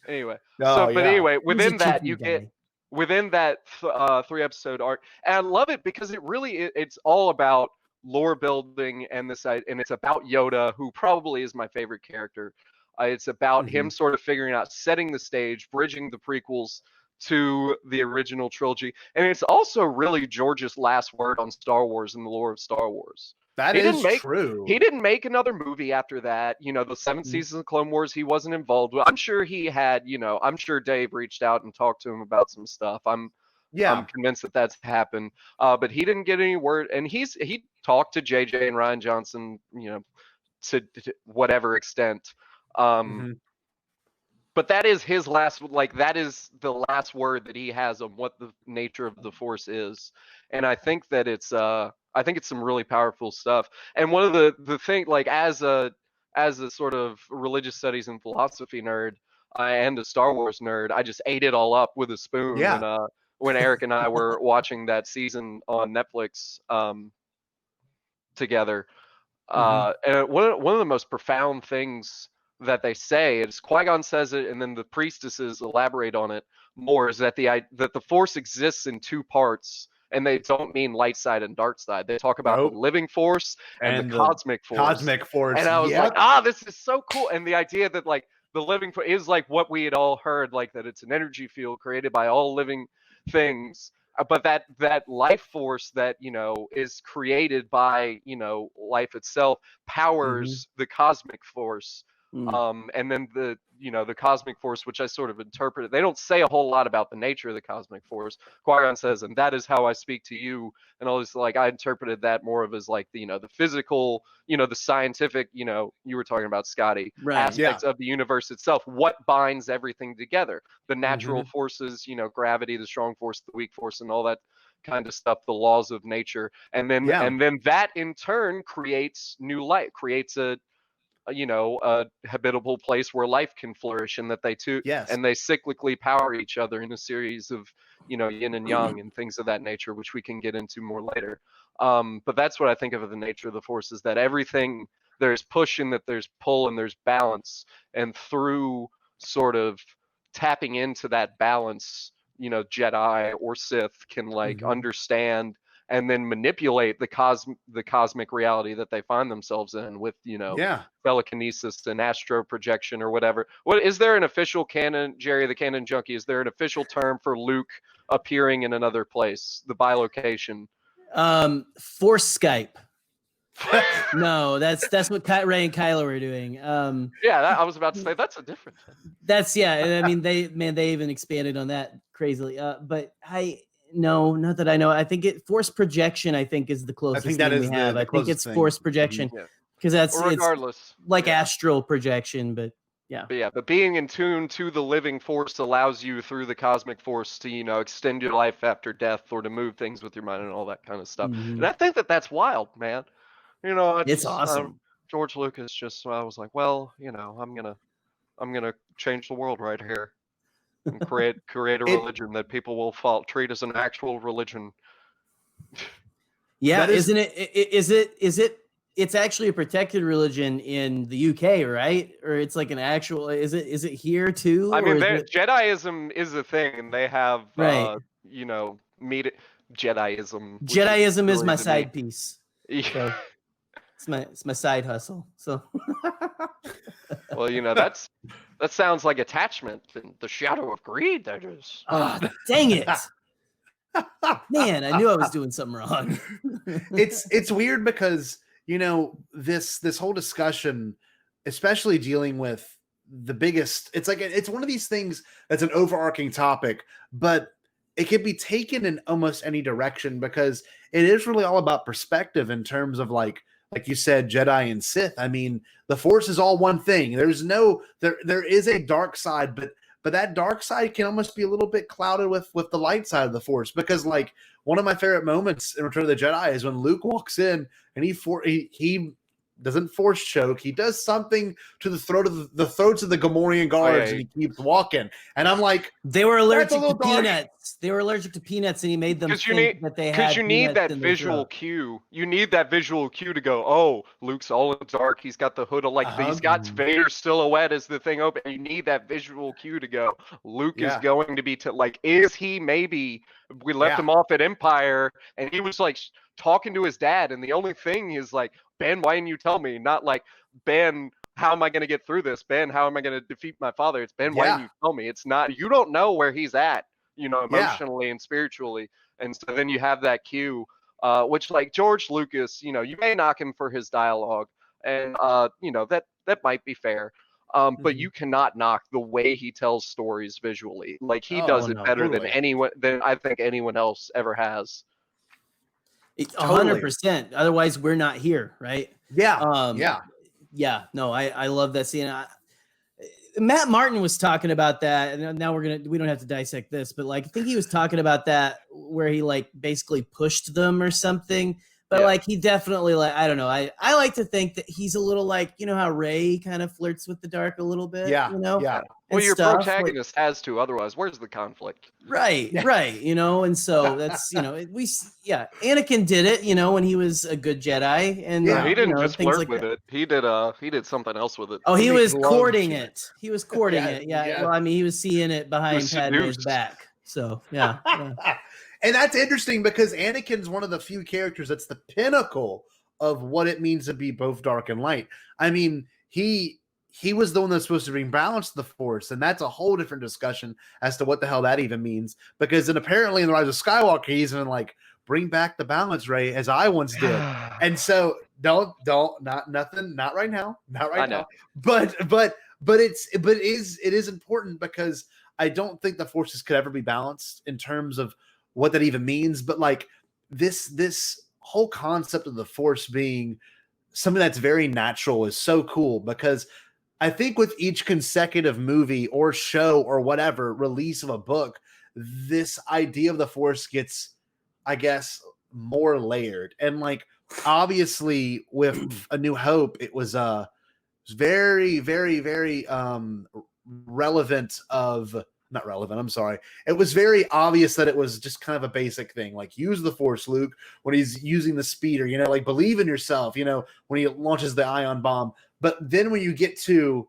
Anyway, anyway, within that you get. Within that 3-episode arc, and I love it because it's all about lore building and it's about Yoda, who probably is my favorite character. It's about him sort of figuring out, setting the stage, bridging the prequels to the original trilogy, and it's also really George's last word on Star Wars and the lore of Star Wars. That is true. He didn't make another movie after that. The 7 seasons of Clone Wars, he wasn't involved with. I'm sure he had, I'm sure Dave reached out and talked to him about some stuff. I'm convinced that that's happened. But he didn't get any word. And he talked to JJ and Rian Johnson, to whatever extent. But that is his last, that is the last word that he has on what the nature of the Force is. And I think that it's some really powerful stuff. And one of the thing, as a sort of religious studies and philosophy nerd and a Star Wars nerd, I just ate it all up with a spoon. Yeah. When Eric and I were watching that season on Netflix together. And one of the most profound things that they say, is Qui-Gon says it, and then the priestesses elaborate on it more, is that the Force exists in two parts. And they don't mean light side and dark side. They talk about the living force and the cosmic force. Cosmic force. And I was like, this is so cool. And the idea that the living force is what we had all heard, that it's an energy field created by all living things. but that life force that, is created by, life itself powers the cosmic force. And then the cosmic force, which I sort of interpreted, they don't say a whole lot about the nature of the cosmic force. Qui-Gon says, and that is how I speak to you. And all this, like, I interpreted that more of as like the physical, the scientific, you were talking about, Scotty, aspects of the universe itself. What binds everything together? The natural forces, gravity, the strong force, the weak force, and all that kind of stuff, the laws of nature. And then that in turn creates new life, creates a habitable place where life can flourish, and that they and they cyclically power each other in a series of, yin and yang and things of that nature, which we can get into more later. But that's what I think of the nature of the force, is that everything, there's push and that there's pull and there's balance, and through sort of tapping into that balance, Jedi or Sith can understand and then manipulate the cosmic reality that they find themselves in with, telekinesis and astro projection or whatever. What is there an official canon, Jerry, the canon junkie? Is there an official term for Luke appearing in another place? The bilocation. Force Skype. No, that's what Rey and Kylo were doing. I was about to say that's a different thing. That's I mean, they even expanded on that crazily. But no, not that I know. I think force projection, I think, is the closest thing we have. I think it's force projection, because regardless, it's like astral projection, but yeah. But being in tune to the living force allows you, through the cosmic force, to extend your life after death, or to move things with your mind and all that kind of stuff. And I think that's wild, man. It's awesome. George Lucas I was like, well, I'm gonna change the world right here. And create a religion that people will treat as an actual religion. Yeah, isn't it? Is it? It's actually a protected religion in the UK, right? Or it's like an actual? Is it here too? I mean, Jediism is a thing, and they have Jediism. Jediism is my side piece. So it's my side hustle. So. Well, that sounds like attachment and the shadow of greed. That is. Oh, dang it. Man, I knew I was doing something wrong. It's weird because, this whole discussion, especially dealing with the biggest, it's one of these things that's an overarching topic, but it can be taken in almost any direction, because it is really all about perspective in terms of like you said, Jedi and Sith. I mean, the Force is all one thing. There is a dark side, but that dark side can almost be a little bit clouded with the light side of the Force, because like one of my favorite moments in Return of the Jedi is when Luke walks in and he doesn't force choke. He does something to the throats of the Gamorrean guards, and he keeps walking. And I'm like, they were allergic to peanuts. They were allergic to peanuts, and he made them think that they had. Because you need that visual cue. You need that visual cue to go, oh, Luke's all in the dark. He's got the hood, he's got Vader's silhouette as the thing open. You need that visual cue to go, Luke is going to be is he maybe? We left him off at Empire, and he was like talking to his dad, and the only thing is like, Ben, why didn't you tell me? Not like, Ben, how am I going to get through this? Ben, how am I going to defeat my father? It's Ben, why didn't you tell me? It's not, you don't know where he's at, emotionally and spiritually. And so then you have that cue, which like George Lucas, you may knock him for his dialogue, and, that might be fair. But you cannot knock the way he tells stories visually. Like he does it better than I think anyone else ever has. 100%. Otherwise, we're not here, right? Yeah. Yeah. No, I love that scene. Matt Martin was talking about that, and now we don't have to dissect this, but like I think he was talking about that where he like basically pushed them or something. But like he definitely I don't know. I like to think that he's a little like, how Rey kind of flirts with the dark a little bit. Yeah. Well, your protagonist has to, otherwise where's the conflict? Right. And so that's, Anakin did it, when he was a good Jedi, and he didn't just flirt with it. He did something else with it. Oh, he was courting it. He was courting it. Yeah. Well, I mean, he was seeing it behind Padme's back. So, yeah. And that's interesting because Anakin's one of the few characters that's the pinnacle of what it means to be both dark and light. I mean, he he was the one that's supposed to bring balance to the Force, and that's a whole different discussion as to what the hell that even means. Because then apparently in the Rise of Skywalker, he's even like, bring back the balance, Rey, as I once did. And so not right now, not right now. But it is important, because I don't think the Forces could ever be balanced in terms of what that even means. But like this whole concept of the Force being something that's very natural is so cool, because I think with each consecutive movie or show or whatever release of a book, this idea of the Force gets, I guess, more layered. And like, obviously with A New Hope, it was very, very, very relevant of not relevant. I'm sorry. It was very obvious that it was just kind of a basic thing. Like, use the Force, Luke, when he's using the speeder, you know, like believe in yourself, you know, when he launches the ion bomb. But then when you get to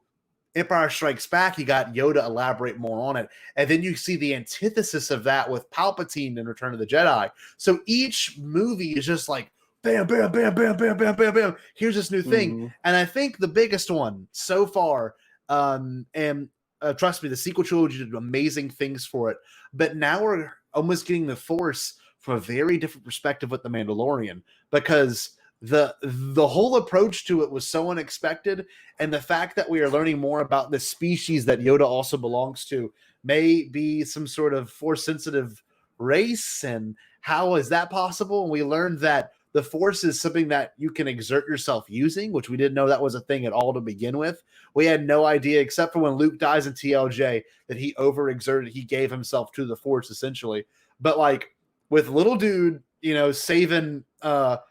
Empire Strikes Back, you got Yoda elaborate more on it. And then you see the antithesis of that with Palpatine in Return of the Jedi. So each movie is just like, bam, bam, bam, bam, bam, bam, bam, bam. Here's this new thing. Mm-hmm. And I think the biggest one so far, and trust me, the sequel trilogy did amazing things for it. But now we're almost getting the Force from a very different perspective with The Mandalorian, because the whole approach to it was so unexpected, and the fact that we are learning more about this species that Yoda also belongs to may be some sort of Force-sensitive race, and how is that possible? And we learned that the Force is something that you can exert yourself using, which we didn't know that was a thing at all to begin with. We had no idea, except for when Luke dies in TLJ, that he overexerted, he gave himself to the Force, essentially. But like, with little dude, you know, saving Mandalorian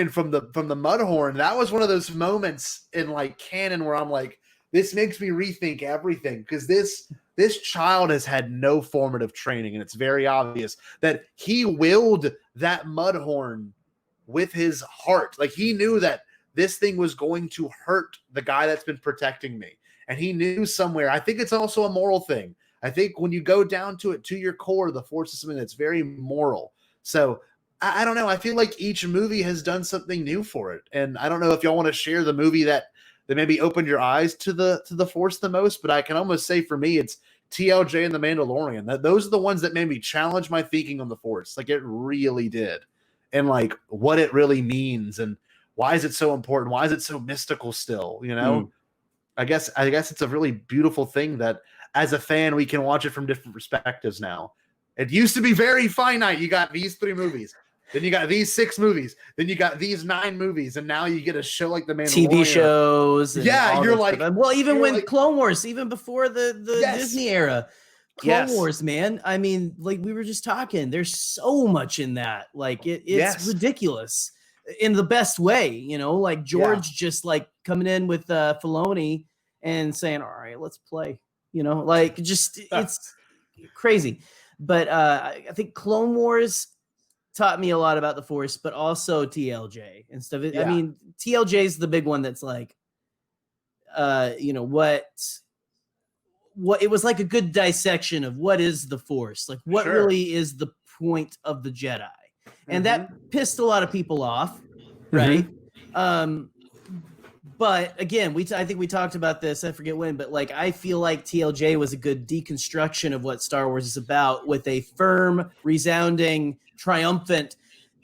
from the Mudhorn, that was one of those moments in like canon where I'm like, this makes me rethink everything, because this child has had no formative training, and it's very obvious that he willed that Mudhorn with his heart. Like, he knew that this thing was going to hurt the guy that's been protecting me, and he knew somewhere. I think it's also a moral thing. I think when you go down to it, to your core, the Force is something that's very moral. So I don't know. I feel like each movie has done something new for it. And I don't know if y'all want to share the movie that maybe opened your eyes to the Force the most, but I can almost say for me, it's TLJ and The Mandalorian. Those are the ones that made me challenge my thinking on the Force. Like, it really did. And like, what it really means, and why is it so important? Why is it so mystical still? You know, I guess it's a really beautiful thing that as a fan, we can watch it from different perspectives now. It used to be very finite. You got these 3 movies. Then you got these 6 movies. Then you got these 9 movies, and now you get a show like The Mandalorian. TV shows. And yeah, you're like, stuff. Well, even when like, Clone Wars, even before the yes. Disney era, Clone Wars, man. I mean, like we were just talking, there's so much in that. Like it's ridiculous in the best way, you know. Like George just like coming in with Filoni and saying, "All right, let's play." You know, like just it's crazy. But I think Clone Wars taught me a lot about the Force, but also TLJ and stuff. I mean, TLJ is the big one that's like, you know, what it was like a good dissection of what is the Force, like what really is the point of the Jedi, and that pissed a lot of people off, right? But again, I think we talked about this. I forget when, but like I feel like TLJ was a good deconstruction of what Star Wars is about, with a firm, resounding, triumphant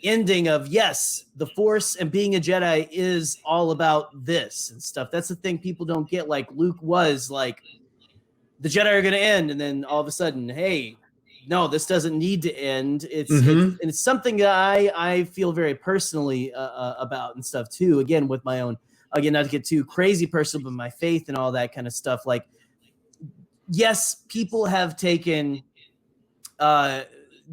ending of yes, the Force and being a Jedi is all about this and stuff. That's the thing people don't get. Like Luke was like, the Jedi are going to end, and then all of a sudden, hey, no, this doesn't need to end. It's something that I feel very personally about and stuff too. Again, with my own. Again, not to get too crazy personal, but my faith and all that kind of stuff. Like, yes, people have taken, the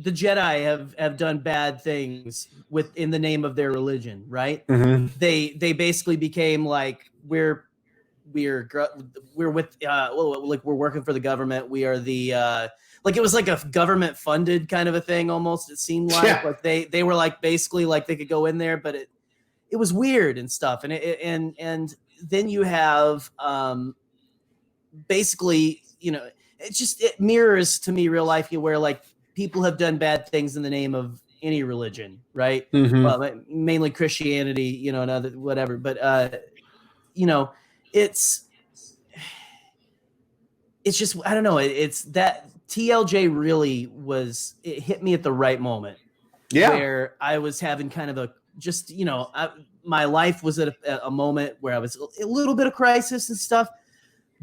Jedi have done bad things in the name of their religion, right? They basically became like, we're with, like we're working for the government. We are the, like it was like a government funded kind of a thing almost. It seemed like, like they were like basically like they could go in there, but it was weird and stuff. And then you have basically, you know, it mirrors to me real life where like people have done bad things in the name of any religion, right? Well, mainly Christianity, you know, and other whatever. But you know, it's just, I don't know. It's that TLJ really was, it hit me at the right moment. Yeah. Where I was having kind of a, just, my life was at a moment where I was a little bit of crisis and stuff,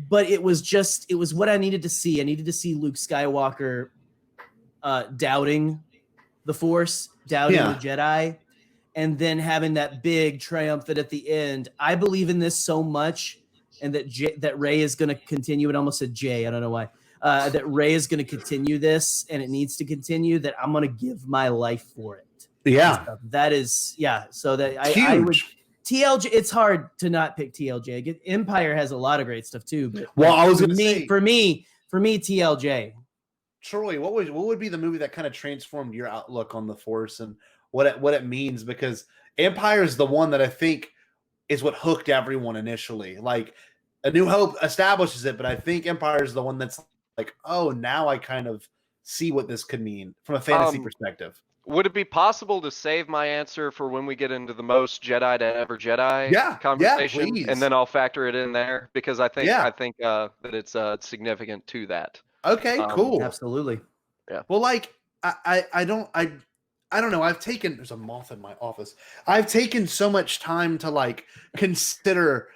but it was what I needed to see. I needed to see Luke Skywalker doubting the Force, doubting the Jedi, and then having that big triumphant at the end. I believe in this so much, and that Rey is going to continue. It almost said Jay. I don't know why. That Rey is going to continue this, and it needs to continue. That I'm going to give my life for it. Yeah, that is So that I would TLJ. It's hard to not pick TLJ. Empire has a lot of great stuff too. But I was going to say, for me, TLJ. Troy, what would be the movie that kind of transformed your outlook on the Force and what it means? Because Empire is the one that I think is what hooked everyone initially. Like, A New Hope establishes it, but I think Empire is the one that's like, oh, now I kind of see what this could mean from a fantasy perspective. Would it be possible to save my answer for when we get into the most Jedi to ever Jedi conversation, and then I'll factor it in there, because I think that it's significant to that. Okay, cool, absolutely. Yeah. Well, like I don't know. There's a moth in my office. I've taken so much time to like consider,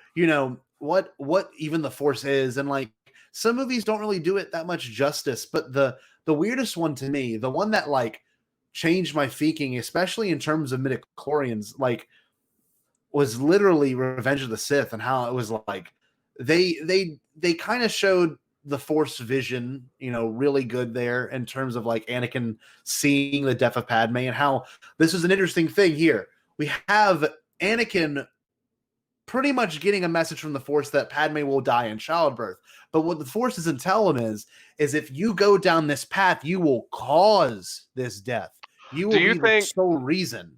what even the Force is, and like some movies don't really do it that much justice. But the weirdest one to me, the one that like changed my thinking, especially in terms of midichlorians, like, was literally Revenge of the Sith, and how it was like they kind of showed the Force vision, really good there in terms of like Anakin seeing the death of Padme, and how this is an interesting thing here. We have Anakin pretty much getting a message from the Force that Padme will die in childbirth. But what the Force doesn't tell him is if you go down this path, you will cause this death. You will be the sole reason.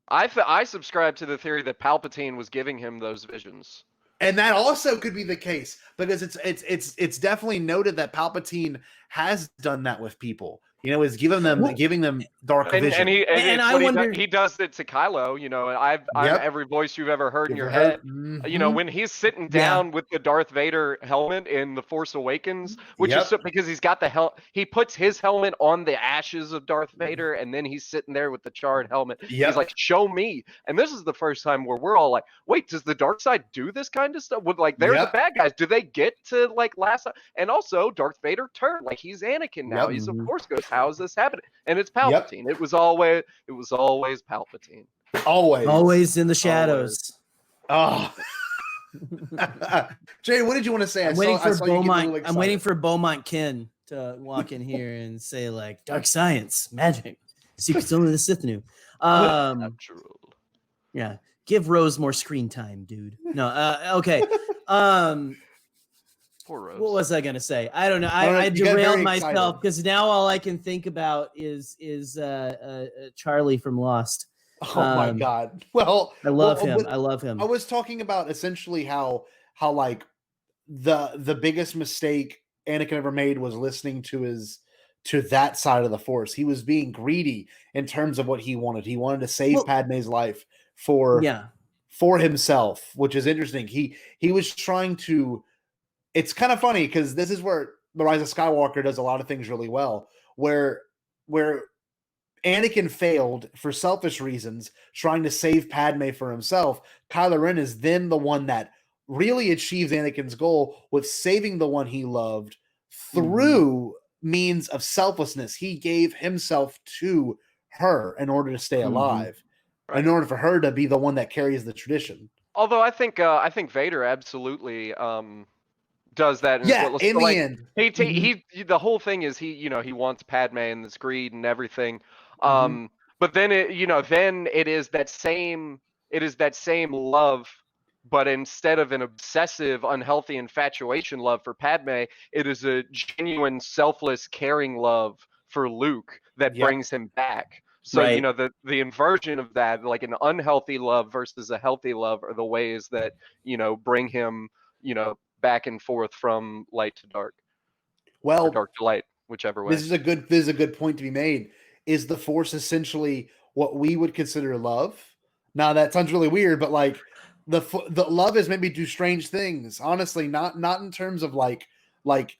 I subscribe to the theory that Palpatine was giving him those visions. And that also could be the case, because it's definitely noted that Palpatine has done that with people. Is giving them dark vision. And I wonder, he does it to Kylo. I'm every voice you've ever heard in your head. Mm-hmm. When he's sitting down with the Darth Vader helmet in The Force Awakens, which is because he's got he puts his helmet on the ashes of Darth Vader, and then he's sitting there with the charred helmet. He's like, "Show me." And this is the first time where we're all like, "Wait, does the dark side do this kind of stuff?" With like, they're the bad guys. Do they get to like last? And also, Darth Vader turned, like, he's Anakin now. He's of course goes, how is this happening? And it's Palpatine. It was always Palpatine. Always in the shadows. Oh. Jay, what did you want to say? I'm waiting for Beaumont Ken to walk in here and say, like, dark science, magic, secrets only the Sith knew. Natural. Yeah. Give Rose more screen time, dude. No, okay. Poor Rose. What was I gonna say? I don't know. I derailed myself, because now all I can think about is Charlie from Lost. Oh my God! Well, I love him. I love him. I was talking about essentially how like the biggest mistake Anakin ever made was listening to that side of the Force. He was being greedy in terms of what he wanted. He wanted to save Padme's life for himself, which is interesting. He was trying to. It's kind of funny, because this is where The Rise of Skywalker does a lot of things really well, where Anakin failed for selfish reasons, trying to save Padme for himself. Kylo Ren is then the one that really achieves Anakin's goal with saving the one he loved through means of selflessness. He gave himself to her in order to stay alive, in order for her to be the one that carries the tradition. Although I think Vader absolutely does that. In the end. The whole thing is he wants Padme and this greed and everything. But then it is that same love, but instead of an obsessive, unhealthy infatuation love for Padme, it is a genuine, selfless, caring love for Luke that brings him back. So, the inversion of that, like an unhealthy love versus a healthy love, are the ways that, bring him, back and forth from light to dark. Well, or dark to light, whichever way. This is a good point to be made. Is the Force essentially what we would consider love? Now that sounds really weird, but like the love is maybe do strange things. Honestly, not in terms of like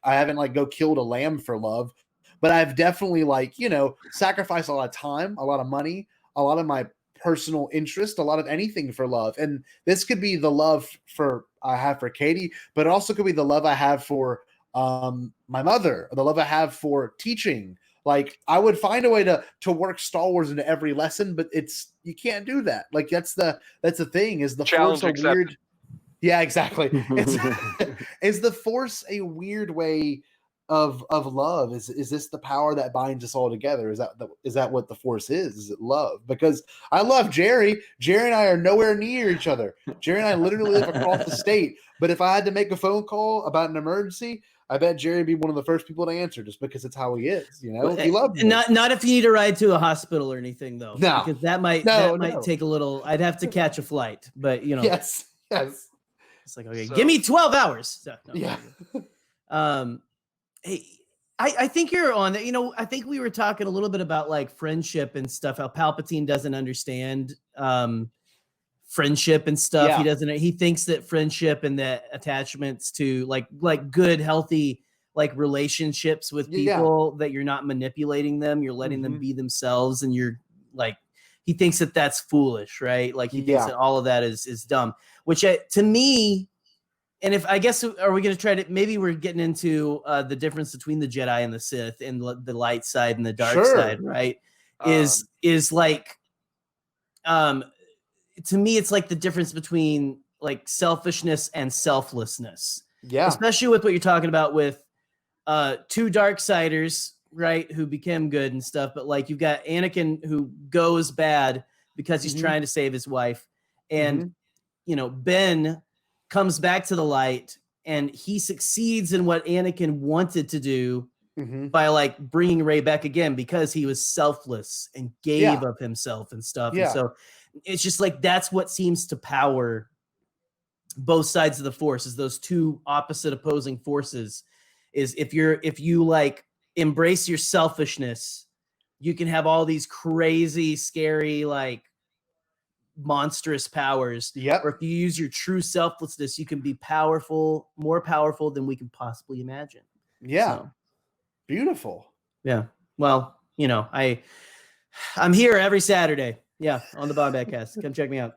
I haven't like go killed a lamb for love, but I've definitely like, you know, sacrificed a lot of time, a lot of money, a lot of my personal interest, a lot of anything for love. And this could be the love I have for Katie, but it also could be the love I have for my mother, or the love I have for teaching. Like I would find a way to work Star Wars into every lesson, but you can't do that. Like that's the thing, is the Challenge Force a accepted. weird. Yeah, exactly. Is the Force a weird way of love? Is this the power that binds us all together? Is that what the Force is? Is it love? Because I love Jerry. Jerry and I are nowhere near each other. Jerry and I literally live across the state. But if I had to make a phone call about an emergency, I bet Jerry would be one of the first people to answer, just because it's how he is. You know, he loves me. Not if you need a ride to a hospital or anything, though. No, because that might take a little. I'd have to catch a flight, but you know. Yes. It's like, okay, give me 12 hours. So, no, yeah. Hey, I think you're on that. You know, I think we were talking a little bit about like friendship and stuff. How Palpatine doesn't understand friendship and stuff. Yeah. He thinks that friendship and that attachments to like good, healthy like relationships with people, that you're not manipulating them, you're letting them be themselves, and you're like, he thinks that that's foolish, right? Like he thinks that all of that is dumb, which to me, and if I guess, are we going to try to, maybe we're getting into the difference between the Jedi and the Sith, and the light side and the dark side, right? Is like, to me, it's like the difference between like selfishness and selflessness. Yeah. Especially with what you're talking about with two Darksiders, right, who became good and stuff, but like you've got Anakin who goes bad because he's trying to save his wife, and you know, Ben comes back to the light and he succeeds in what Anakin wanted to do by like bringing Rey back again, because he was selfless and gave of himself and stuff. And so it's just like, that's what seems to power both sides of the Force, is those two opposite opposing forces. Is if you like embrace your selfishness, you can have all these crazy, scary, like monstrous powers. Or if you use your true selflessness, you can be powerful, more powerful than we can possibly imagine. So, beautiful. Yeah. Well, you know, I'm here every Saturday. Yeah, on the Bombadcast. Come check me out.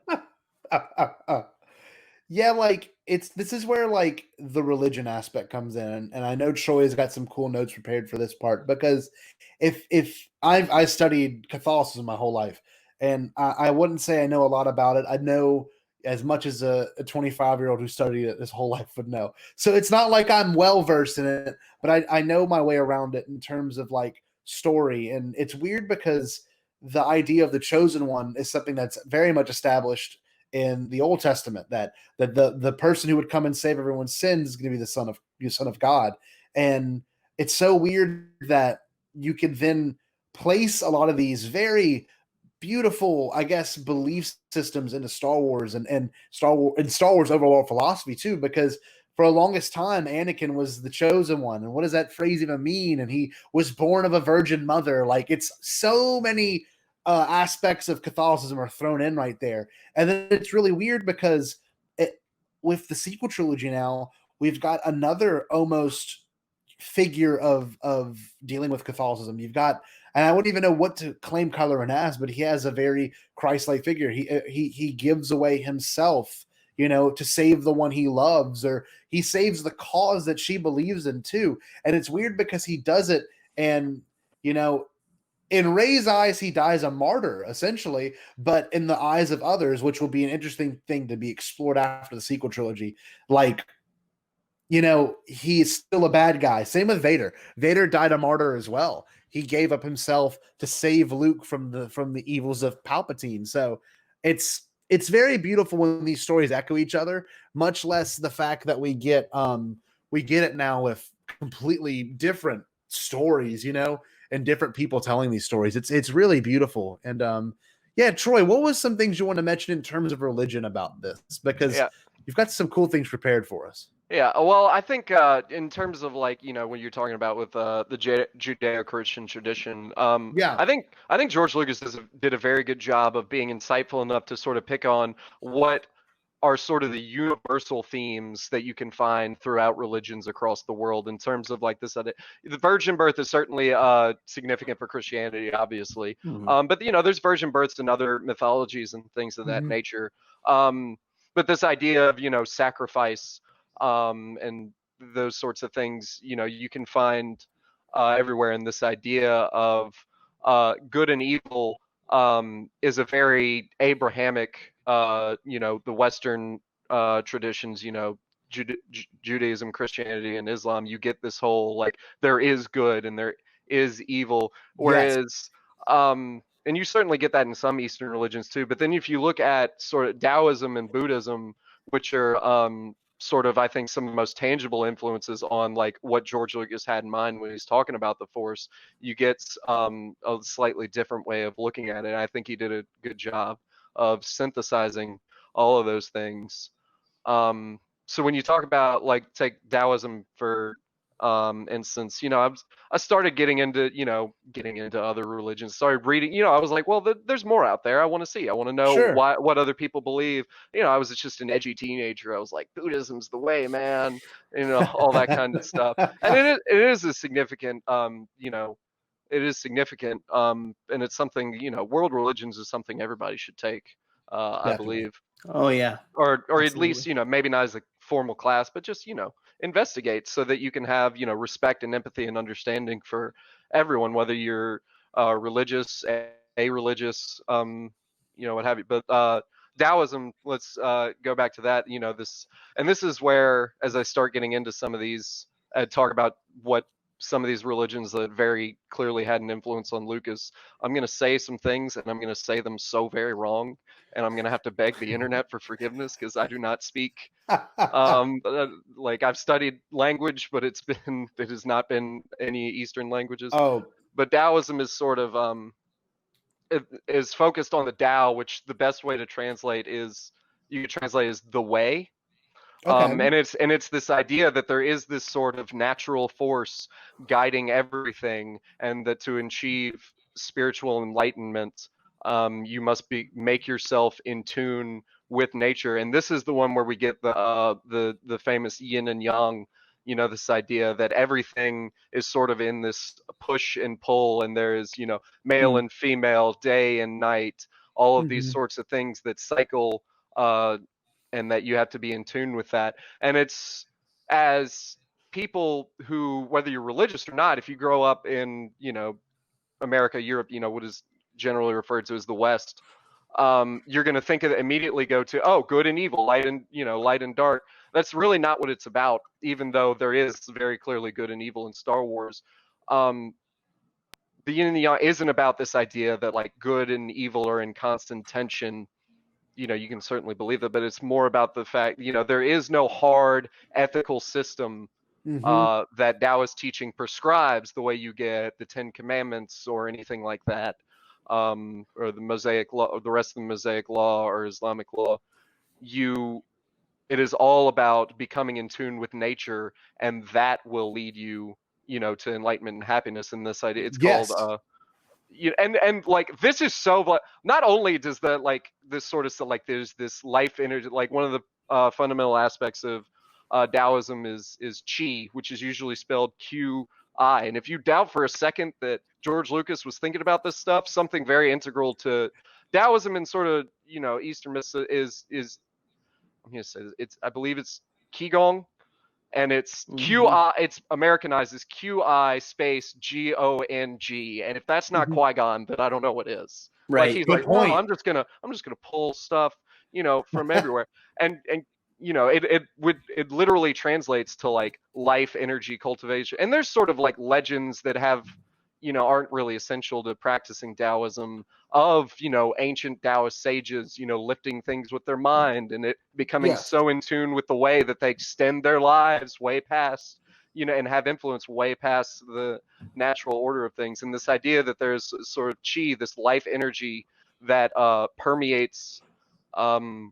Yeah, like this is where like the religion aspect comes in, and I know Troy's got some cool notes prepared for this part, because if I studied Catholicism my whole life, and I wouldn't say I know a lot about it. I know as much as a 25-year-old who studied it his whole life would know. So it's not like I'm well versed in it, but I know my way around it in terms of like story. And it's weird because the idea of the chosen one is something that's very much established in the Old Testament, that the person who would come and save everyone's sins is going to be the son of God. And it's so weird that you could then place a lot of these very beautiful, I guess, belief systems into Star Wars and Star Wars overall philosophy too, because for the longest time, Anakin was the chosen one. And what does that phrase even mean? And he was born of a virgin mother. Like, it's so many aspects of Catholicism are thrown in right there. And then it's really weird because with the sequel trilogy now, we've got another almost figure of dealing with Catholicism. You've got, and I wouldn't even know what to claim Kylo Ren as, but he has a very Christ-like figure. He gives away himself, you know, to save the one he loves, or he saves the cause that she believes in too. And it's weird because he does it, and you know, in Rey's eyes, he dies a martyr, essentially, but in the eyes of others, which will be an interesting thing to be explored after the sequel trilogy, like, you know, he's still a bad guy. Same with Vader. Vader died a martyr as well. He gave up himself to save Luke from the evils of Palpatine. So it's very beautiful when these stories echo each other, much less the fact that we get it now with completely different stories, you know, and different people telling these stories. It's really beautiful. And yeah, Troy, what was some things you want to mention in terms of religion about this? Because you've got some cool things prepared for us. Yeah, well, I think in terms of, like, you know, when you're talking about with the Judeo-Christian tradition, I think George Lucas did a very good job of being insightful enough to sort of pick on what are sort of the universal themes that you can find throughout religions across the world in terms of like this other. The virgin birth is certainly significant for Christianity, obviously. But there's virgin births in other mythologies and things of that nature. But this idea of, sacrifice and those sorts of things, you can find everywhere. And this idea of good and evil is a very Abrahamic, the Western traditions, Judaism, Christianity, and Islam. You get this whole like there is good and there is evil, whereas and you certainly get that in some Eastern religions too. But then if you look at sort of Taoism and Buddhism, which are sort of, I think, some of the most tangible influences on like what George Lucas had in mind when he's talking about the Force, you get a slightly different way of looking at it. I think he did a good job of synthesizing all of those things. So when you talk about like take Taoism for instance, I started getting into other religions, started reading, I was like, well, there's more out there. I want to see, I want to know what other people believe. I was just an edgy teenager. I was like, Buddhism's the way, man, all that kind of stuff. And it is a significant, it is significant. And it's something, world religions is something everybody should take, I believe. Oh yeah. Or Absolutely. at least, maybe not as a formal class, but just, investigate so that you can have, respect and empathy and understanding for everyone, whether you're religious, a-religious, what have you. But Taoism, let's go back to that, this is where, as I start getting into some of these, talk about what some of these religions that very clearly had an influence on Lucas, I'm going to say some things and I'm going to say them so very wrong. And I'm going to have to beg the internet for forgiveness because I do not speak. Like I've studied language, but it has not been any Eastern languages. But Taoism is sort of, it is focused on the Tao, which the best way to translate is, you could translate as the way. And it's this idea that there is this sort of natural force guiding everything, and that to achieve spiritual enlightenment, you must make yourself in tune with nature. And this is the one where we get the famous yin and yang, this idea that everything is sort of in this push and pull, and there is, male and female, day and night, all of these sorts of things that cycle, and that you have to be in tune with that. And it's, as people who, whether you're religious or not, if you grow up in, America, Europe, what is generally referred to as the West, you're going to think of immediately go to, good and evil, light and dark. That's really not what it's about, even though there is very clearly good and evil in Star Wars. The yin and the yang isn't about this idea that like good and evil are in constant tension. You can certainly believe that, but it's more about the fact, there is no hard ethical system that Taoist teaching prescribes the way you get the 10 Commandments or anything like that, or the Mosaic law, or the rest of the Mosaic law or Islamic law. It is all about becoming in tune with nature, and that will lead you, to enlightenment and happiness. And this idea, it's called and like this is so, not only does that like this sort of like there's this life energy, like one of the fundamental aspects of Taoism is qi, which is usually spelled Q-I. And if you doubt for a second that George Lucas was thinking about this stuff, something very integral to Taoism and sort of Eastern mysticism is I'm gonna say this, I believe it's Qigong. And it's Q-I, it's Americanized as Q-I space G-O-N-G. And if that's not Qui-Gon, then I don't know what is. Right. Like he's like, no, I'm just gonna pull stuff, from everywhere. And it literally translates to like life energy cultivation. And there's sort of like legends that have, aren't really essential to practicing Taoism, of, ancient Taoist sages, lifting things with their mind and it becoming so in tune with the way that they extend their lives way past, and have influence way past the natural order of things. And this idea that there's sort of qi, this life energy that permeates the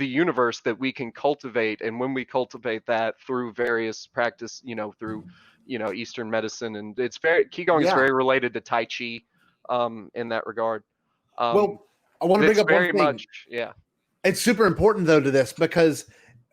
universe that we can cultivate. And when we cultivate that through various practice, through Eastern medicine, and it's very, Qigong is very related to Tai Chi in that regard. Well, I want to bring up one thing. It's super important though to this because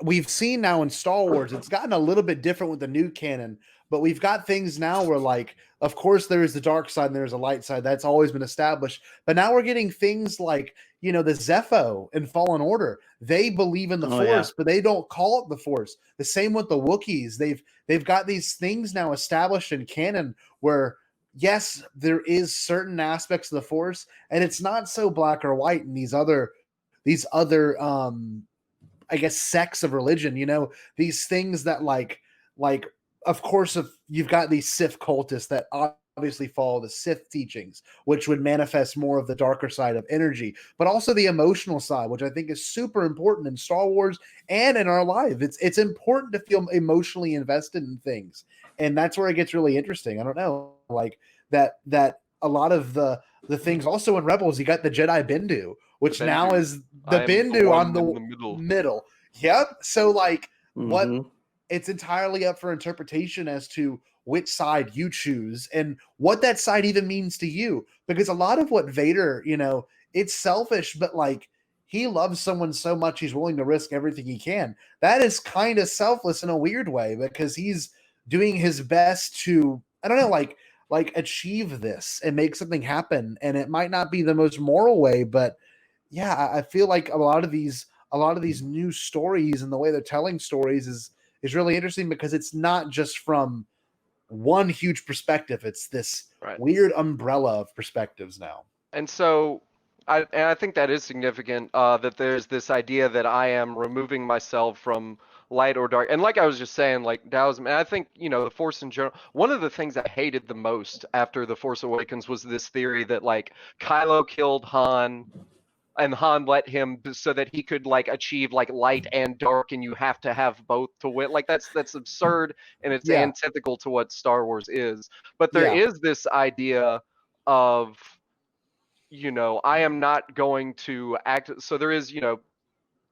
we've seen now in Star Wars, it's gotten a little bit different with the new canon, but we've got things now where like, of course there is the dark side and there's a light side. That's always been established. But now we're getting things like, you know, the Zepho in Fallen Order. They believe in the Force, but they don't call it the Force. The same with the Wookiees. They've got these things now established in canon where yes, there is certain aspects of the Force, and it's not so black or white in these other I guess sects of religion, you know, these things that like of course if you've got these Sith cultists that obviously follow the Sith teachings, which would manifest more of the darker side of energy, but also the emotional side, which I think is super important in Star Wars and in our life. It's important to feel emotionally invested in things. And that's where it gets really interesting. I don't know, like that a lot of the things also in Rebels, you got the Jedi Bendu, which now is the Bendu on the middle. Yep. So like what it's entirely up for interpretation as to which side you choose and what that side even means to you. Because a lot of what Vader, you know, it's selfish, but like he loves someone so much he's willing to risk everything he can. That is kind of selfless in a weird way because he's doing his best to, I don't know, like achieve this and make something happen. And it might not be the most moral way, but yeah, I feel like a lot of these new stories and the way they're telling stories is really interesting because it's not just from one huge perspective. It's this weird umbrella of perspectives now. And so I think that is significant, that there's this idea that I am removing myself from light or dark. And like I was just saying, like Taoism, and I think, you know, the Force in general, one of the things I hated the most after The Force Awakens was this theory that like Kylo killed Han and Han let him so that he could like achieve like light and dark, and you have to have both to win. Like that's absurd, and it's antithetical to what Star Wars is. But there is this idea of, you know, I am not going to act. So there is, you know,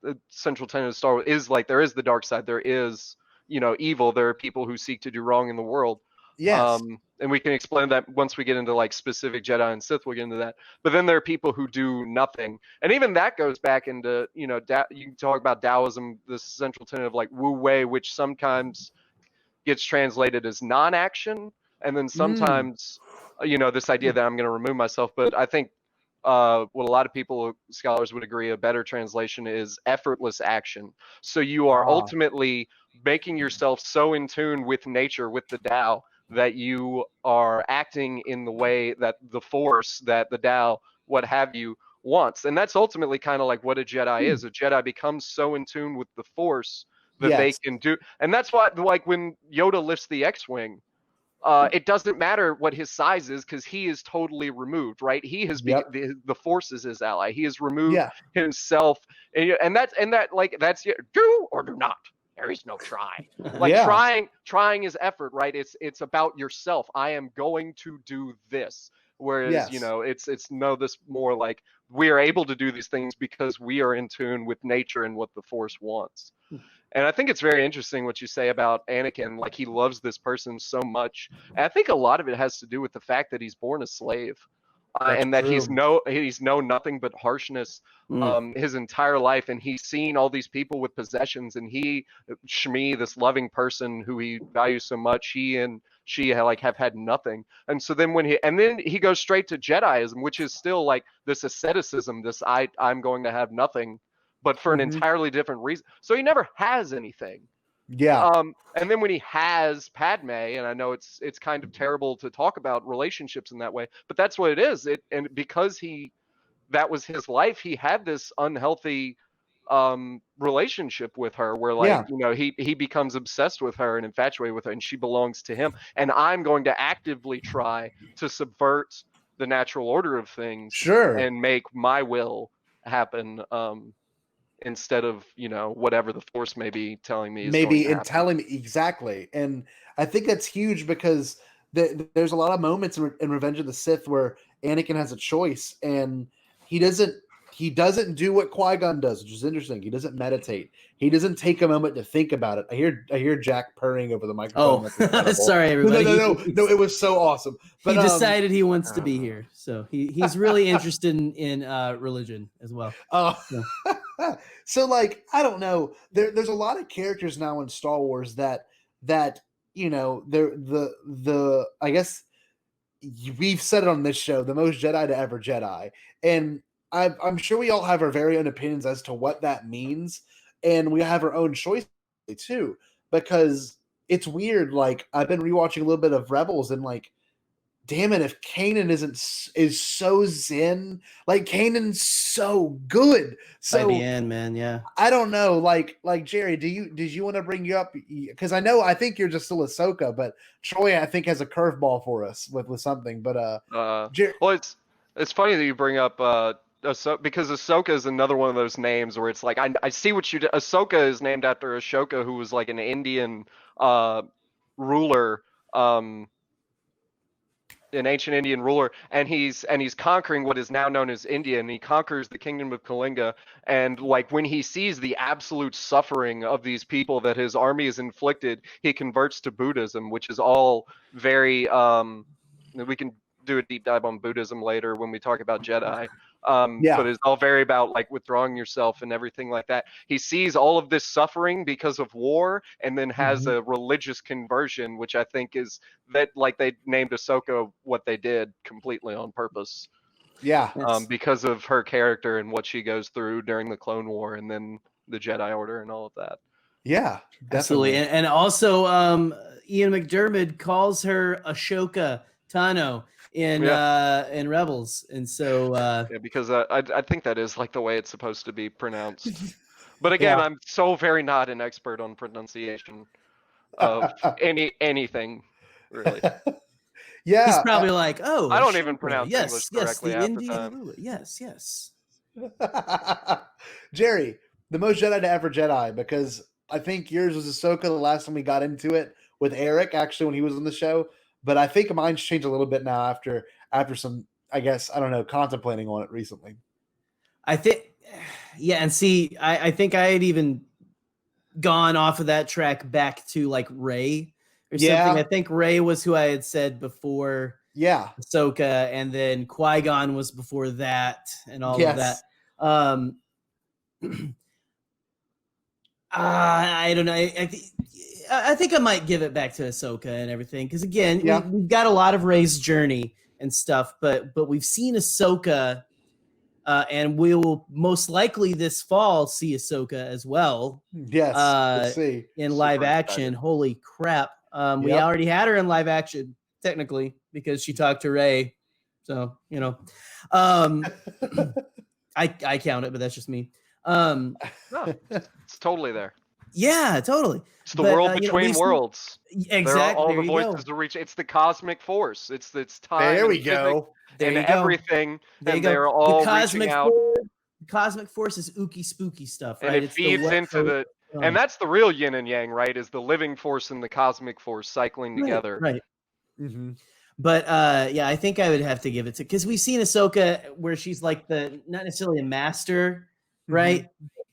the central tenet of Star Wars is like there is the dark side, there is, you know, evil, there are people who seek to do wrong in the world. Yes. And we can explain that once we get into like specific Jedi and Sith, we'll get into that. But then there are people who do nothing. And even that goes back into, you know, you can talk about Taoism, the central tenet of like Wu Wei, which sometimes gets translated as non-action. And then sometimes, you know, this idea that I'm going to remove myself. But I think what a lot of people, scholars would agree, a better translation is effortless action. So you are ultimately making yourself so in tune with nature, with the Tao, that you are acting in the way that the Force, that the Tao, what have you, wants. And that's ultimately kind of like what a Jedi is. A Jedi becomes so in tune with the Force that they can do. And that's why, like when Yoda lifts the X-Wing, it doesn't matter what his size is because he is totally removed, right? He has the Force is his ally. He has removed himself, and that's do or do not. There is no try. Like trying is effort, right? It's about yourself. I am going to do this. Whereas you know, it's this more like we are able to do these things because we are in tune with nature and what the Force wants. And I think it's very interesting what you say about Anakin, like he loves this person so much. And I think a lot of it has to do with the fact that he's born a slave, and that he's known nothing but harshness his entire life. And he's seen all these people with possessions, and Shmi, this loving person who he values so much, he and she have had nothing. And so then then he goes straight to Jediism, which is still like this asceticism, this I'm going to have nothing, but for an entirely different reason. So he never has anything. Yeah. And then when he has Padme, and I know it's kind of terrible to talk about relationships in that way, but that's what it is. And because that was his life, he had this unhealthy relationship with her where you know, he becomes obsessed with her and infatuated with her, and she belongs to him. And I'm going to actively try to subvert the natural order of things and make my will happen. Instead of, you know, whatever the Force may be telling me telling me exactly. And I think that's huge because there's a lot of moments in Revenge of the Sith where Anakin has a choice, and he doesn't do what Qui-Gon does, which is interesting. He doesn't meditate. He doesn't take a moment to think about it. I hear Jack purring over the microphone. Oh, sorry, everybody. No, it was so awesome. But he decided he wants to be here, so he's really interested in religion as well. So like, I don't know. There's a lot of characters now in Star Wars that you know, they're the I guess we've said it on this show, the most Jedi to ever Jedi, and I'm sure we all have our very own opinions as to what that means, and we have our own choice too, because it's weird. Like, I've been rewatching a little bit of Rebels, and like, damn it, if Kanan is so zen, like Kanan's so good. So by the end, man, yeah. I don't know, like Jerry, did you want to bring you up? Because I think you're just still Ahsoka, but Troy, I think, has a curveball for us with something. But well, it's funny that you bring up Ahsoka, because Ahsoka is another one of those names where it's like, I see what you did. Ahsoka is named after Ashoka, who was like an Indian ruler, an ancient Indian ruler, and he's conquering what is now known as India, and he conquers the kingdom of Kalinga. And like, when he sees the absolute suffering of these people that his army has inflicted, he converts to Buddhism, which is all very we can do a deep dive on Buddhism later when we talk about Jedi. But it's all very about like withdrawing yourself and everything like that. He sees all of this suffering because of war, and then has a religious conversion, which I think is that, like, they named Ahsoka what they did completely on purpose. Yeah. Because of her character and what she goes through during the Clone War and then the Jedi Order and all of that. Yeah, definitely. Absolutely. And also Ian McDiarmid calls her Ashoka Tano in Rebels, and so because I think that is like the way it's supposed to be pronounced. But again, I'm so very not an expert on pronunciation of anything really. Yeah, he's probably like, oh, I don't even pronounce English correctly half the time. Ruler. Yes. Jerry, the most Jedi to ever Jedi, because I think yours was Ahsoka the last time we got into it with Eric, actually, when he was on the show. But I think mine's changed a little bit now after some, I guess, I don't know, contemplating on it recently. I think, and see, I think I had even gone off of that track back to like Rey or something. I think Rey was who I had said before. Yeah. Ahsoka, and then Qui-Gon was before that, and all of that. I don't know. I think I might give it back to Ahsoka and everything, because again, we've got a lot of Rey's journey and stuff, but we've seen Ahsoka, and we will most likely this fall see Ahsoka as well. Yes, we'll see in live action. Holy crap! We already had her in live action technically because she talked to Rey, so you know, I count it, but that's just me. No, it's totally there. Yeah, totally. It's the world between worlds. Exactly. There are all the voices to reach. It's the cosmic force. It's time. There we go. There and everything. And they're all reaching out. The cosmic force is ooky spooky stuff, right? And it feeds into the. And that's the real yin and yang, right? Is the living force and the cosmic force cycling together. Right. Mm-hmm. But I think I would have to give it to, because we've seen Ahsoka where she's like not necessarily a master, right?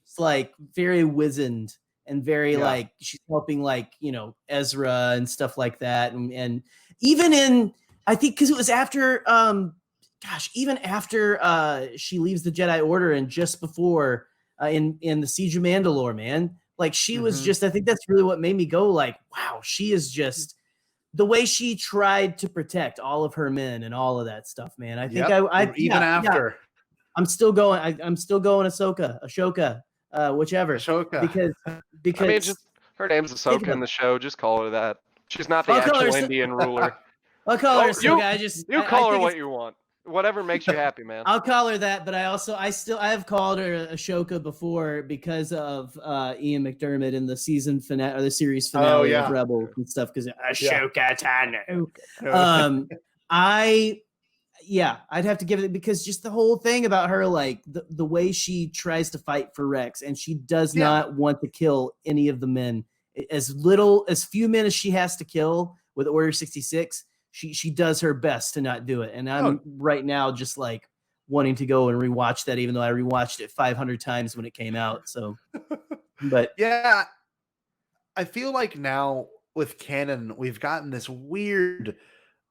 It's like very wizened and very like she's helping, like, you know, Ezra and stuff like that, and even in, I think, because it was after even after she leaves the Jedi Order and just before in the Siege of Mandalore, man, like she was just, I think that's really what made me go like, wow, she is just the way she tried to protect all of her men and all of that stuff, man. I think after I'm still going Ashoka, whichever. Ashoka. Because I mean, just her name's Ahsoka in the show. Just call her that. She's not the actual Indian ruler. I'll call her Ahsoka. You call her what you want. Whatever makes you happy, man. I'll call her that, but I have called her Ashoka before because of Ian McDiarmid in the season finale or the series finale of Rebels and stuff. Because Ashoka Tano. I'd have to give it, because just the whole thing about her, like the way she tries to fight for Rex, and she does not want to kill any of the men. As few men as she has to kill with Order 66, she does her best to not do it. And I'm right now just like wanting to go and rewatch that, even though I rewatched it 500 times when it came out. So, but yeah, I feel like now with canon, we've gotten this weird,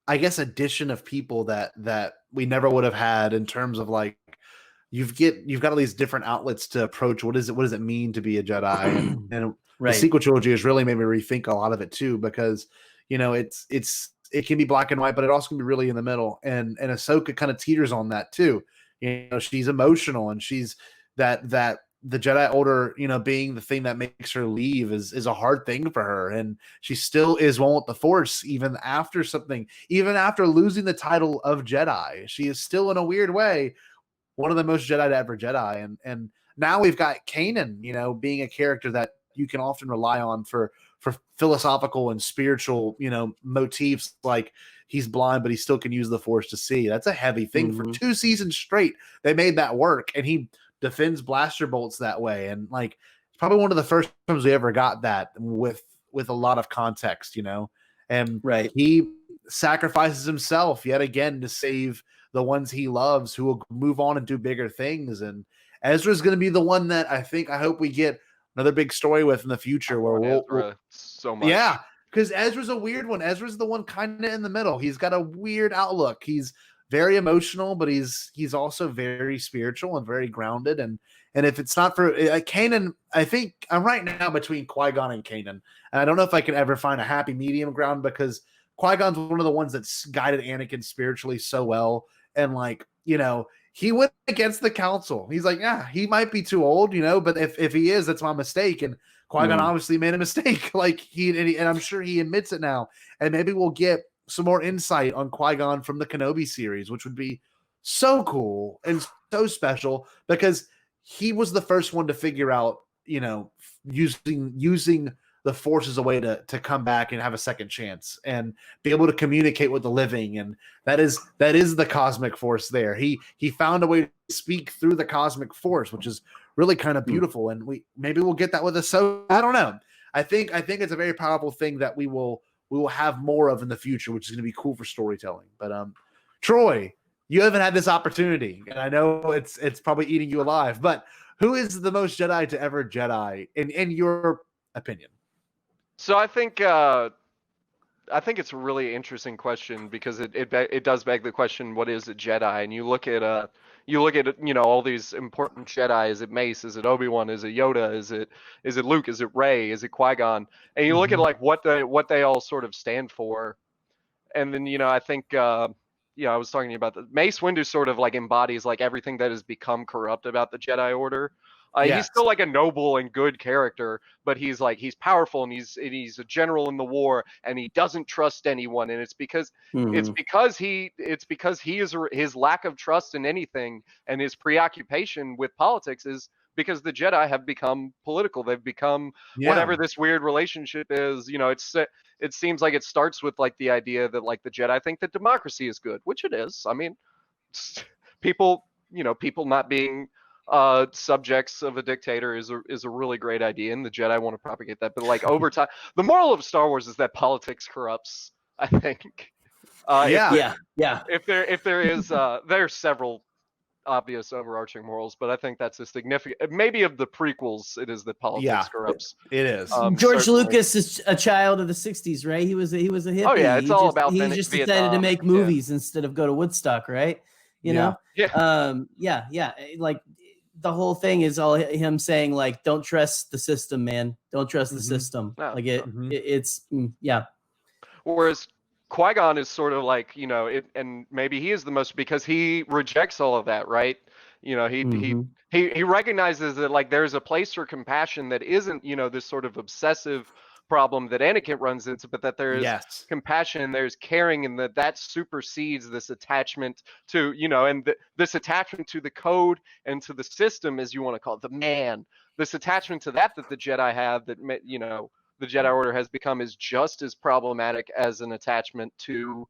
I guess, addition of people that we never would have had in terms of like you've got all these different outlets to approach what does it mean to be a Jedi, and Right. the sequel trilogy has really made me rethink a lot of it too, because it can be black and white, but it also can be really in the middle, and Ahsoka kind of teeters on that too. She's emotional, and she's that the Jedi Order, being the thing that makes her leave is a hard thing for her. And she still is one with the Force, even after losing the title of Jedi. She is still, in a weird way, one of the most Jedi to ever Jedi. And now we've got Kanan, being a character that you can often rely on for philosophical and spiritual, motifs, like he's blind, but he still can use the Force to see. That's a heavy thing. For 2 seasons straight, they made that work, and he defends blaster bolts that way. And like, it's probably one of the first times we ever got that with a lot of context, and right. He sacrifices himself yet again to save the ones he loves, who will move on and do bigger things. And Ezra's going to be the one that I hope we get another big story with in the future, where we'll so much. Yeah, because Ezra's a weird one. Ezra's the one kind of in the middle. He's got a weird outlook. He's very emotional, but he's also very spiritual and very grounded. And if it's not for Kanan, I think I'm right now between Qui-Gon and Kanan. And I don't know if I can ever find a happy medium ground, because Qui-Gon's one of the ones that's guided Anakin spiritually so well. And he went against the council. He's like, yeah, he might be too old, but if he is, that's my mistake. And Qui-Gon obviously made a mistake. Like and I'm sure he admits it now. And maybe we'll get some more insight on Qui-Gon from the Kenobi series, which would be so cool and so special, because he was the first one to figure out, using the Force as a way to come back and have a second chance and be able to communicate with the living. And that is the cosmic Force there. He found a way to speak through the cosmic Force, which is really kind of beautiful. And maybe we'll get that with us. So I don't know. I think it's a very powerful thing that we will have more of in the future, which is going to be cool for storytelling. But Troy, you haven't had this opportunity, and I know it's probably eating you alive, but who is the most Jedi to ever Jedi in your opinion? So I think it's a really interesting question, because it does beg the question, what is a Jedi? And you look at all these important Jedi. Is it Mace? Is it Obi-Wan? Is it Yoda? Is it Luke? Is it Rey? Is it Qui-Gon? And you look at like what they all sort of stand for. And then I think I was talking to you about the Mace Windu sort of like embodies like everything that has become corrupt about the Jedi Order. Yes. He's still like a noble and good character, but he's powerful, and he's a general in the war, and he doesn't trust anyone. And it's because his lack of trust in anything and his preoccupation with politics is because the Jedi have become political. They've become whatever this weird relationship is. It seems like it starts with like the idea that like the Jedi think that democracy is good, which it is. I mean, people not being subjects of a dictator is a really great idea, and the Jedi want to propagate that. But like over time, the moral of Star Wars is that politics corrupts, I think. If there is there are several obvious overarching morals, but I think that's a significant, maybe of the prequels, it is that politics corrupts. It is. George certainly. Lucas is a child of the 60s, right? He was a hippie. Oh yeah, it's all about he just decided to make movies instead of go to Woodstock, right? Like the whole thing is all him saying like, don't trust the system, man. Don't trust the system. No, like it's. Whereas Qui-Gon is sort of like, and maybe he is the most, because he rejects all of that, right? He recognizes that like there's a place for compassion that isn't, this sort of obsessive problem that Anakin runs into, but that there is compassion and there's caring, and that supersedes this attachment to, this attachment to the code and to the system, as you want to call it, the man. This attachment to that the Jedi have, that the Jedi Order has become, is just as problematic as an attachment to,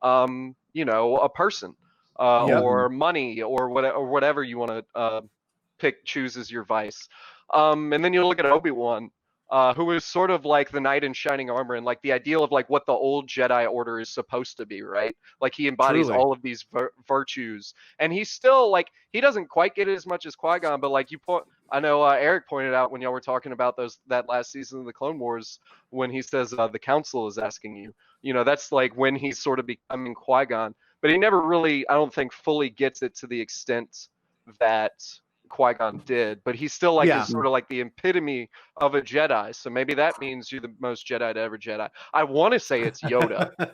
a person or money or whatever you want to choose as your vice. And then you look at Obi-Wan, who is sort of like the knight in shining armor, and like the ideal of like what the old Jedi Order is supposed to be, right? Like he embodies all of these virtues, and he's still like, he doesn't quite get it as much as Qui-Gon, but like I know Eric pointed out when y'all were talking about that last season of the Clone Wars, when he says the council is asking you, that's like when he's sort of becoming Qui-Gon, but he never really, I don't think, fully gets it to the extent that Qui-Gon did, but he's still like is sort of like the epitome of a Jedi. So maybe that means you're the most Jedi to ever Jedi. I want to say it's Yoda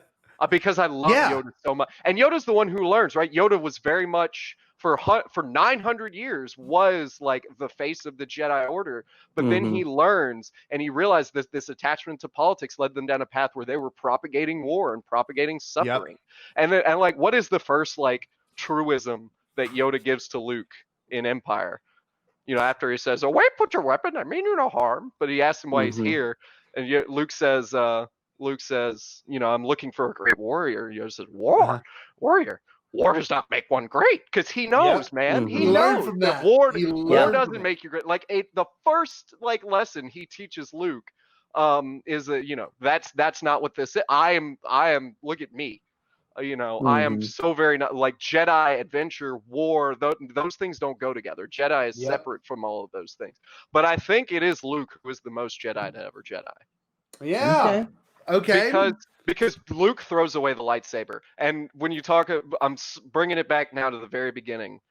because I love Yoda so much, and Yoda's the one who learns, right? Yoda was very much for 900 years was like the face of the Jedi Order, but then he learns and he realized that this attachment to politics led them down a path where they were propagating war and propagating suffering. And like, what is the first like truism that Yoda gives to Luke in Empire? You know, after he says, "Away, put your weapon. I mean you no harm," but he asks him why he's here, and Luke says, you know, "I'm looking for a great warrior." Yoda says, "Warrior. War does not make one great," because he knows, man. He knows that war doesn't make you great. Like the first like lesson he teaches Luke is that, you know, that's not what this is. I am. Look at me. You know, I am so very not like Jedi, adventure, war. Those things don't go together. Jedi is separate from all of those things. But I think it is Luke who is the most Jedi to ever Jedi. Yeah. Okay. Because Luke throws away the lightsaber, and when you talk, I'm bringing it back now to the very beginning.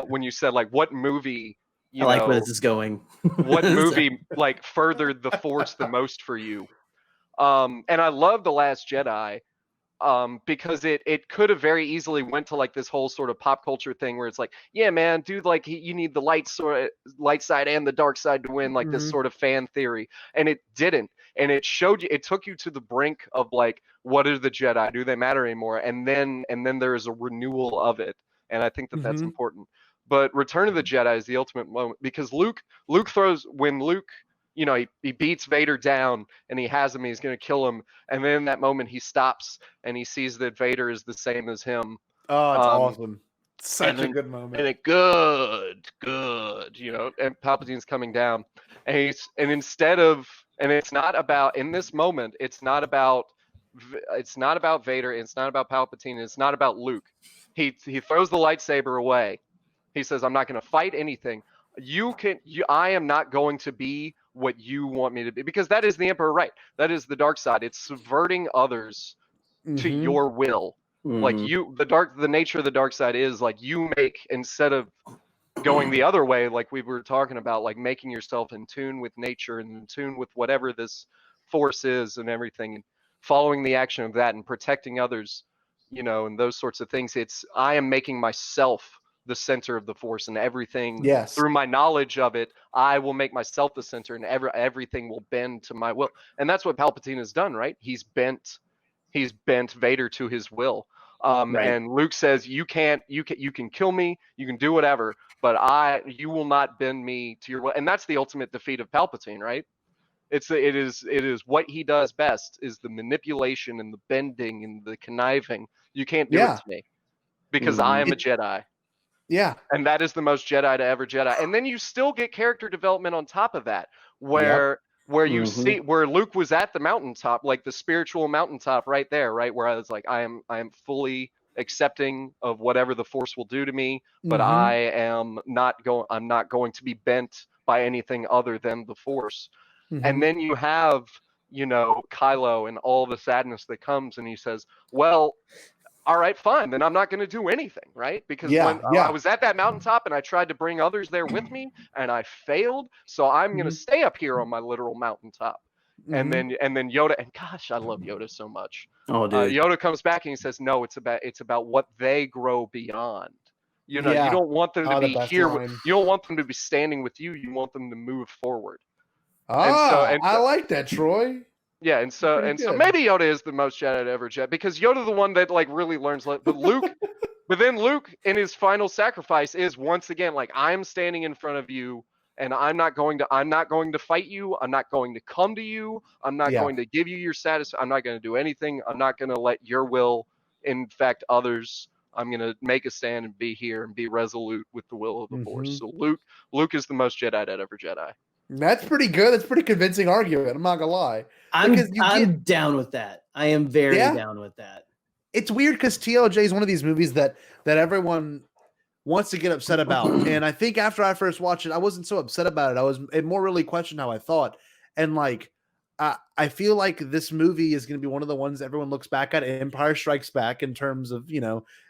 When you said like, what movie? I like where this is going. What movie like furthered the Force the most for you? And I love The Last Jedi. Because it could have very easily went to like this whole sort of pop culture thing where it's like, yeah, man, dude, like you need the light side and the dark side to win, like this sort of fan theory, and it didn't. And it showed you, it took you to the brink of like, what are the Jedi? Do they matter anymore? And then there is a renewal of it, and I think that that's important. But Return of the Jedi is the ultimate moment because Luke throws when Luke. You know, he beats Vader down and he has him, he's going to kill him. And then in that moment he stops and he sees that Vader is the same as him. Oh, it's awesome. Such a good moment. And good, you know, and Palpatine's coming down. And it's not about, in this moment, it's not about Vader, it's not about Palpatine, it's not about Luke. He throws the lightsaber away. He says, I'm not going to fight anything. I am not going to be what you want me to be, because that is the Emperor, right? That is the dark side. It's subverting others to your will. Like the nature of the dark side is like you make, instead of going the other way, like we were talking about, like making yourself in tune with nature and in tune with whatever this force is and everything, and following the action of that and protecting others, you know, and those sorts of things. I am making myself the center of the force, and everything through my knowledge of it, I will make myself the center, and everything will bend to my will. And that's what Palpatine has done, right? He's bent Vader to his will. And Luke says, you can kill me, you can do whatever, but you will not bend me to your will. And that's the ultimate defeat of Palpatine, right? It is what he does best, is the manipulation and the bending and the conniving. You can't do it to me because I am a Jedi. Yeah. And that is the most Jedi to ever Jedi. And then you still get character development on top of that, where you see where Luke was at the mountaintop, like the spiritual mountaintop right there, right? Where I was like, I am fully accepting of whatever the Force will do to me, but I'm not going to be bent by anything other than the Force. And then you have, you know, Kylo and all the sadness that comes, and he says, well, all right, fine, then I'm not going to do anything, right? Because I was at that mountaintop and I tried to bring others there with me and I failed, so I'm going to stay up here on my literal mountaintop. And then Yoda, and gosh, I love Yoda so much. Oh, dude. Yoda comes back and he says, no, it's about what they grow beyond. You know, you don't want them to be here. You don't want them to be standing with you. You want them to move forward. I like that, Troy. Yeah, and so maybe Yoda is the most Jedi to ever Jedi, because Yoda's the one that like really learns. But Luke, but then Luke in his final sacrifice is once again like, I'm standing in front of you, and I'm not going to fight you. I'm not going to come to you. I'm not going to give you your status. I'm not going to do anything. I'm not going to let your will infect others. I'm going to make a stand and be here and be resolute with the will of the Force. So Luke is the most Jedi to ever Jedi. That's pretty good. That's a pretty convincing argument. I'm not gonna lie. I'm down with that. I am very down with that. It's weird because TLJ is one of these movies that everyone wants to get upset about. And I think after I first watched it, I wasn't so upset about it. It more really questioned how I thought. And like, I feel like this movie is going to be one of the ones everyone looks back at, Empire Strikes Back, in terms of,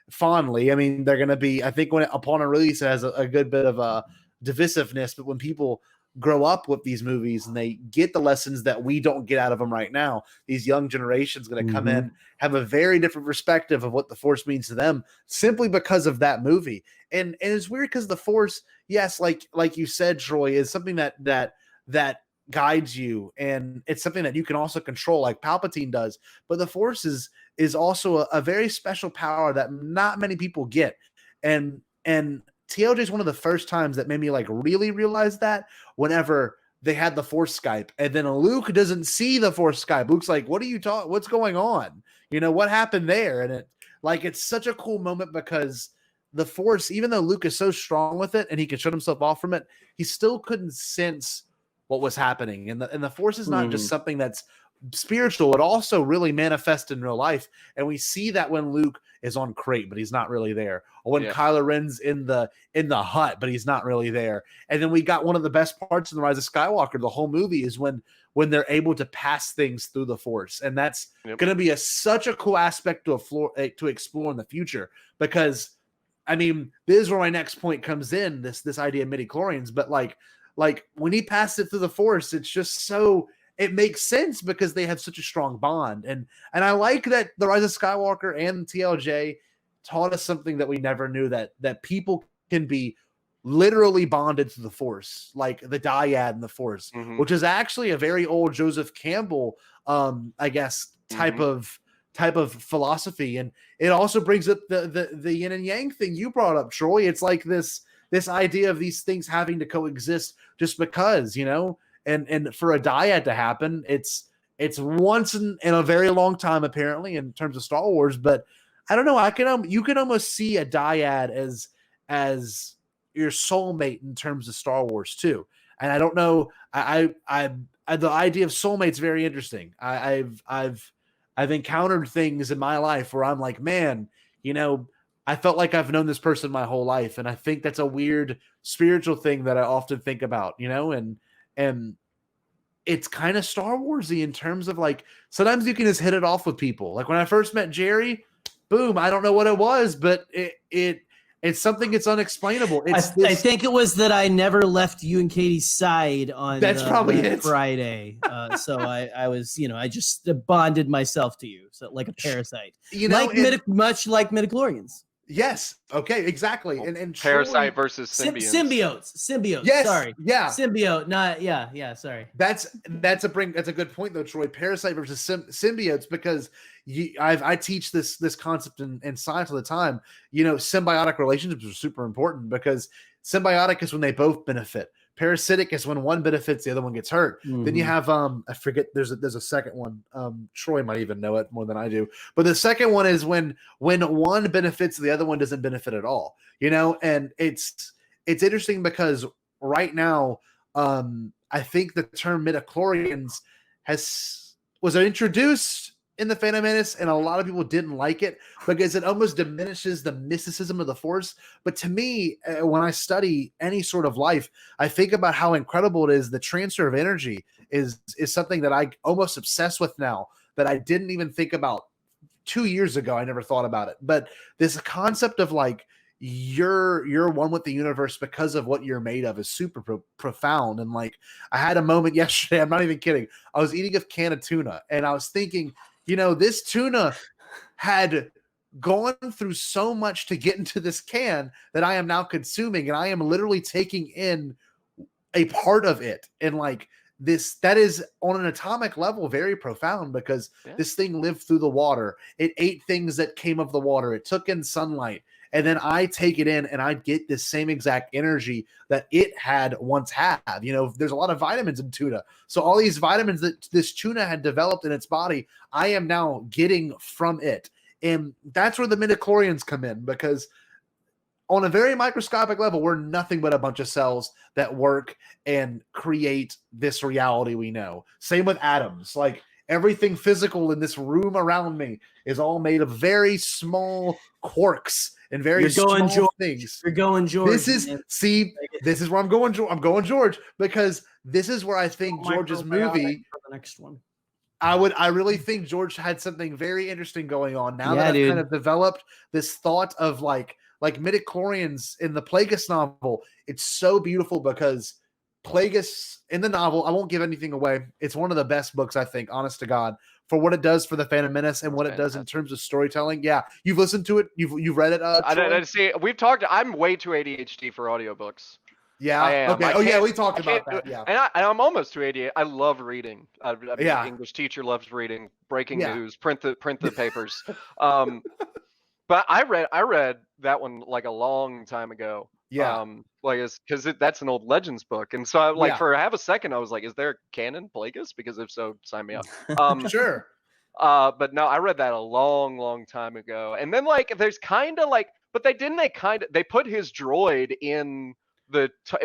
fondly. I mean, they're going to be, I think upon a release, it has a good bit of divisiveness, but when people grow up with these movies and they get the lessons that we don't get out of them right now, these young generations going to come in, have a very different perspective of what the Force means to them simply because of that movie. And it's weird because the Force, yes, like you said, Troy, is something that guides you, and it's something that you can also control like Palpatine does. But the Force is also a very special power that not many people get. And TLJ is one of the first times that made me like really realize that, whenever they had the Force Skype, and then Luke doesn't see the Force Skype. Luke's like, what are you talking? What's going on? What happened there? And it's such a cool moment, because the Force, even though Luke is so strong with it and he can shut himself off from it, he still couldn't sense what was happening. And the Force is not just something that's spiritual, it also really manifests in real life. And we see that when Luke is on Crate, but he's not really there, or when Kylo Ren's in the hut, but he's not really there. And then we got one of the best parts in The Rise of Skywalker, the whole movie, is when they're able to pass things through the Force. And that's going to be such a cool aspect to explore in the future, because I mean, this is where my next point comes in, this idea of midichlorians. But like when he passed it through the Force, it's just so, it makes sense because they have such a strong bond. And I like that The Rise of Skywalker and TLJ taught us something that we never knew, that people can be literally bonded to the Force, like the dyad in the Force, which is actually a very old Joseph Campbell, I guess, type of philosophy. And it also brings up the yin and yang thing you brought up, Troy. It's like this idea of these things having to coexist just because, and for a dyad to happen, it's once in a very long time, apparently, in terms of Star Wars. But I don't know, you can almost see a dyad as your soulmate in terms of Star Wars too. And I don't know, I the idea of soulmate's very interesting. I've encountered things in my life where I'm like, man, I felt like I've known this person my whole life. And I think that's a weird spiritual thing that I often think about, and it's kind of Star Warsy in terms of like, sometimes you can just hit it off with people. Like when I first met Jerry, boom, I don't know what it was, but it's something that's unexplainable. I think it was that I never left you and Katie's side on that's probably it. Friday. So I was, I just bonded myself to you. So like a parasite, much like midichlorians. Yes. Okay. Exactly. And parasite versus symbiotes. Symbiotes. Yes. Sorry. Yeah. Symbiote. Not. Yeah. Sorry. That's a good point though, Troy. Parasite versus symbiotes, because I teach this concept in science all the time. Symbiotic relationships are super important, because symbiotic is when they both benefit. Parasitic is when one benefits, the other one gets hurt. Then you have I forget, there's a second one. Troy might even know it more than I do. But the second one is when one benefits, the other one doesn't benefit at all. And it's interesting because right now, I think the term midichlorians was introduced in the Phantom Menace, and a lot of people didn't like it because it almost diminishes the mysticism of the Force. But to me, when I study any sort of life, I think about how incredible it is. The transfer of energy is something that I almost obsess with now, that I didn't even think about 2 years ago. I never thought about it. But this concept of like, you're one with the universe because of what you're made of is super profound. And like, I had a moment yesterday, I'm not even kidding, I was eating a can of tuna and I was thinking, this tuna had gone through so much to get into this can that I am now consuming, and I am literally taking in a part of it. And like that is on an atomic level very profound, because this thing lived through the water. It ate things that came of the water. It took in sunlight. And then I take it in and I get this same exact energy that it had once had. There's a lot of vitamins in tuna. So all these vitamins that this tuna had developed in its body, I am now getting from it. And that's where the midichlorians come in, because on a very microscopic level, we're nothing but a bunch of cells that work and create this reality we know. Same with atoms. Like, everything physical in this room around me is all made of very small quarks and very small things. You're going George. This is where I'm going. I'm going George because this is where I think George's movie for the next one. I really think George had something very interesting going on. Now that I've kind of developed this thought of like midichlorians in the Plagueis novel, it's so beautiful because Plagueis in the novel, I won't give anything away. It's one of the best books, I think, honest to God, for what it does for the Phantom Menace and what it does in terms of storytelling. Yeah, you've listened to it. You've read it. I see. We've talked. I'm way too ADHD for audiobooks. Yeah. I am. Okay. We talked about that. Yeah. And I'm almost too ADHD. I love reading. My English teacher loves reading. Breaking news. Print the papers. But I read that one like a long time ago. Yeah. Because that's an old Legends book, and so for half a second I was like, "Is there canon Plagueis? Because if so, sign me up." Sure. But no, I read that a long time ago, and then there's kind of but they put his droid in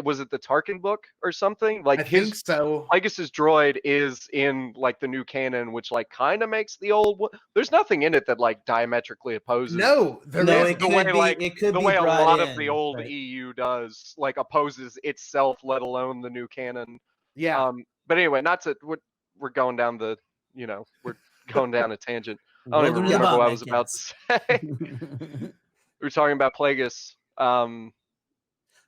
was it the Tarkin book or something? I think so. Plagueis' droid is in the new canon, which kind of makes the old one. There's nothing in it that diametrically opposes. No, the way a lot of the old EU does opposes itself, let alone the new canon. Yeah. But anyway, we're going down we're going down a tangent. I don't even remember what I was about to say. We were talking about Plagueis.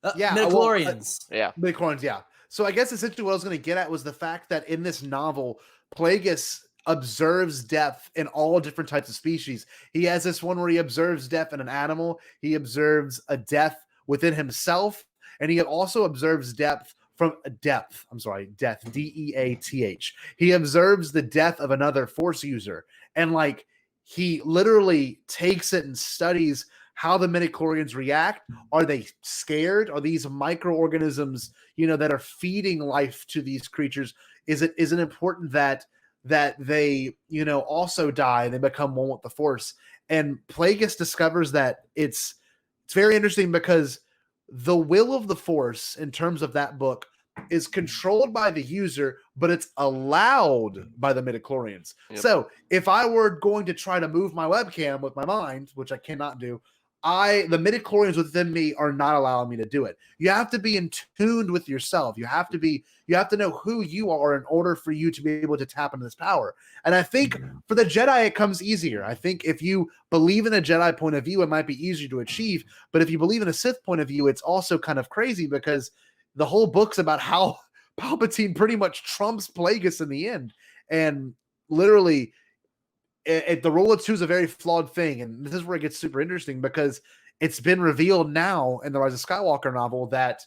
Midichlorians. Midichlorians, yeah. So I guess essentially what I was going to get at was the fact that in this novel, Plagueis observes death in all different types of species. He has this one where he observes death in an animal. He observes a death within himself. And he also observes death, death, D-E-A-T-H. He observes the death of another Force user. And he literally takes it and studies how the midichlorians react. Are they scared? Are these microorganisms, that are feeding life to these creatures? Is it important that they, also die and they become one with the Force? And Plagueis discovers that it's very interesting because the will of the Force, in terms of that book, is controlled by the user, but it's allowed by the midichlorians. Yep. So if I were going to try to move my webcam with my mind, which I cannot do, the midichlorians within me are not allowing me to do it. You have to be in tune with yourself. You have to know who you are in order for you to be able to tap into this power. And I think for the Jedi, it comes easier. I think if you believe in a Jedi point of view, it might be easier to achieve. But if you believe in a Sith point of view, it's also kind of crazy because the whole book's about how Palpatine pretty much trumps Plagueis in the end. And literally, the rule of two is a very flawed thing. And this is where it gets super interesting because it's been revealed now in the Rise of Skywalker novel that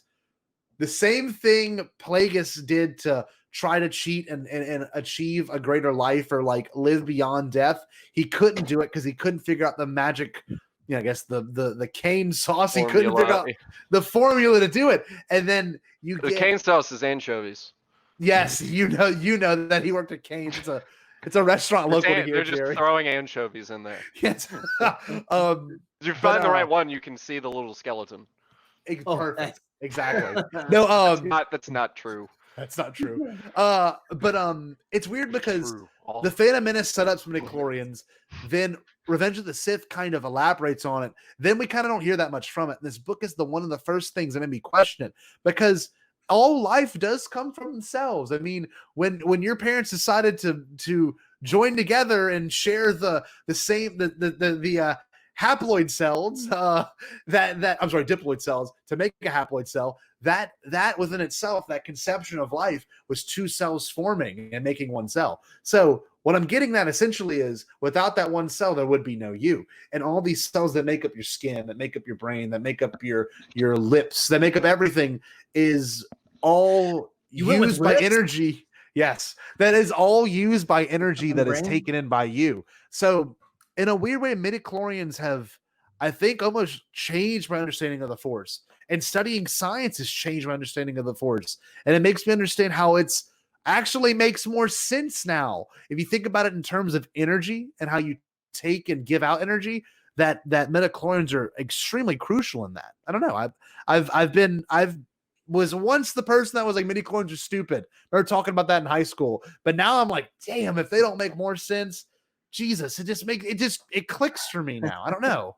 the same thing Plagueis did to try to cheat and achieve a greater life or live beyond death, he couldn't do it because he couldn't figure out the magic, I guess the cane sauce. He couldn't figure out the formula to do it. And then the cane sauce is anchovies. Yes, you know that he worked at Cane's. It's a restaurant local to here. They're just throwing anchovies in there. Yes. If you find the right one, you can see the little skeleton. Perfect. Exactly. No, that's not true. That's not true. But it's weird because the Phantom Menace set up some midichlorians, then Revenge of the Sith kind of elaborates on it. Then we kind of don't hear that much from it. And this book is one of the first things that made me question it because all life does come from themselves. I mean, when your parents decided to join together and share the same haploid cells, diploid cells to make a haploid cell, that within itself, that conception of life was two cells forming and making one cell. So what I'm getting at essentially is without that one cell, there would be no you. And all these cells that make up your skin, that make up your brain, that make up your lips, that make up everything is all used by energy. Yes, that is all used by energy that is taken in by you. So in a weird way, midichlorians have, I think, almost changed my understanding of the Force. And studying science has changed my understanding of the Force. And it makes me understand how it's actually makes more sense now. If you think about it in terms of energy and how you take and give out energy, that midichlorians are extremely crucial in that. I don't know. I've was once the person that was like midichlorians are stupid. They're talking about that in high school, but now I'm like, damn, if they don't make more sense, Jesus, it clicks for me now. I don't know.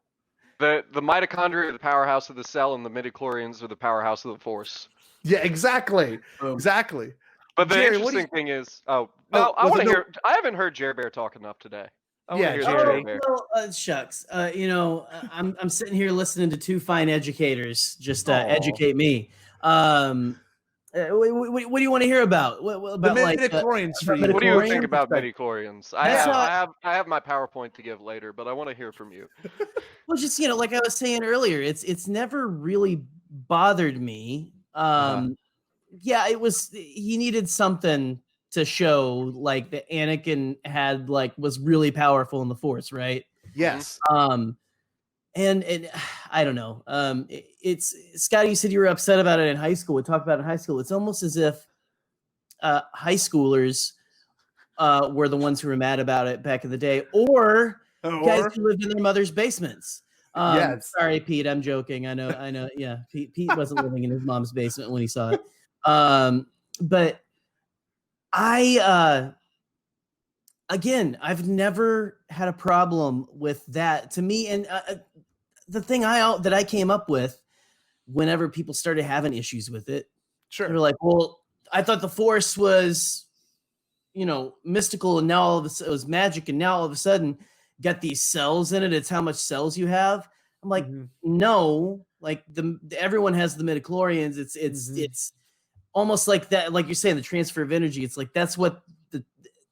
The mitochondria are the powerhouse of the cell, and the midichlorians are the powerhouse of the Force. Yeah, exactly. Exactly. But the Jerry, interesting thing is, I want to hear. I haven't heard Jerry Bear talk enough today. Shucks. I'm sitting here listening to two fine educators just educate me. What do you want to hear about? What about the midichlorians for you? What do you think about midichlorians? I have my PowerPoint to give later, but I want to hear from you. Well, just like I was saying earlier, it's never really bothered me. Yeah, it was. He needed something to show like that Anakin was really powerful in the Force, right? Yes. And I don't know. It's Scott. You said you were upset about it in high school. We talked about it in high school. It's almost as if high schoolers were the ones who were mad about it back in the day, or guys who lived in their mother's basements. Sorry, Pete. I'm joking. I know. Yeah, Pete wasn't living in his mom's basement when he saw it. But I've never had a problem with that. To me, and the thing that I came up with whenever people started having issues with it, sure, they're like, well, I thought the Force was, mystical, and now it was magic, and now all of a sudden got these cells in it. It's how much cells you have. I'm like, no, like everyone has the midichlorians. It's almost like that, like you're saying, the transfer of energy. It's like that's what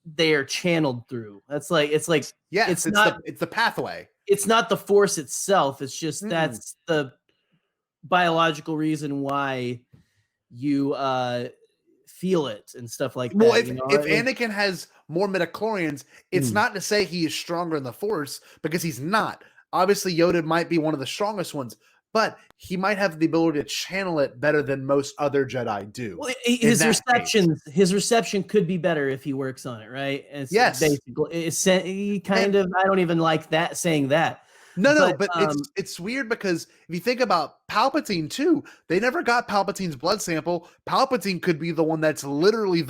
they are channeled through. It's the pathway. It's not the Force itself. It's just that's the biological reason why you feel it and stuff like that. Well, if Anakin has more midichlorians, it's not to say he is stronger in the Force, because he's not. Obviously, Yoda might be one of the strongest ones, but he might have the ability to channel it better than most other Jedi do. Well, his reception could be better if he works on it, right? Yes. Basically, I don't even like that saying that. No, but it's weird because if you think about Palpatine too, they never got Palpatine's blood sample. Palpatine could be the one that's literally has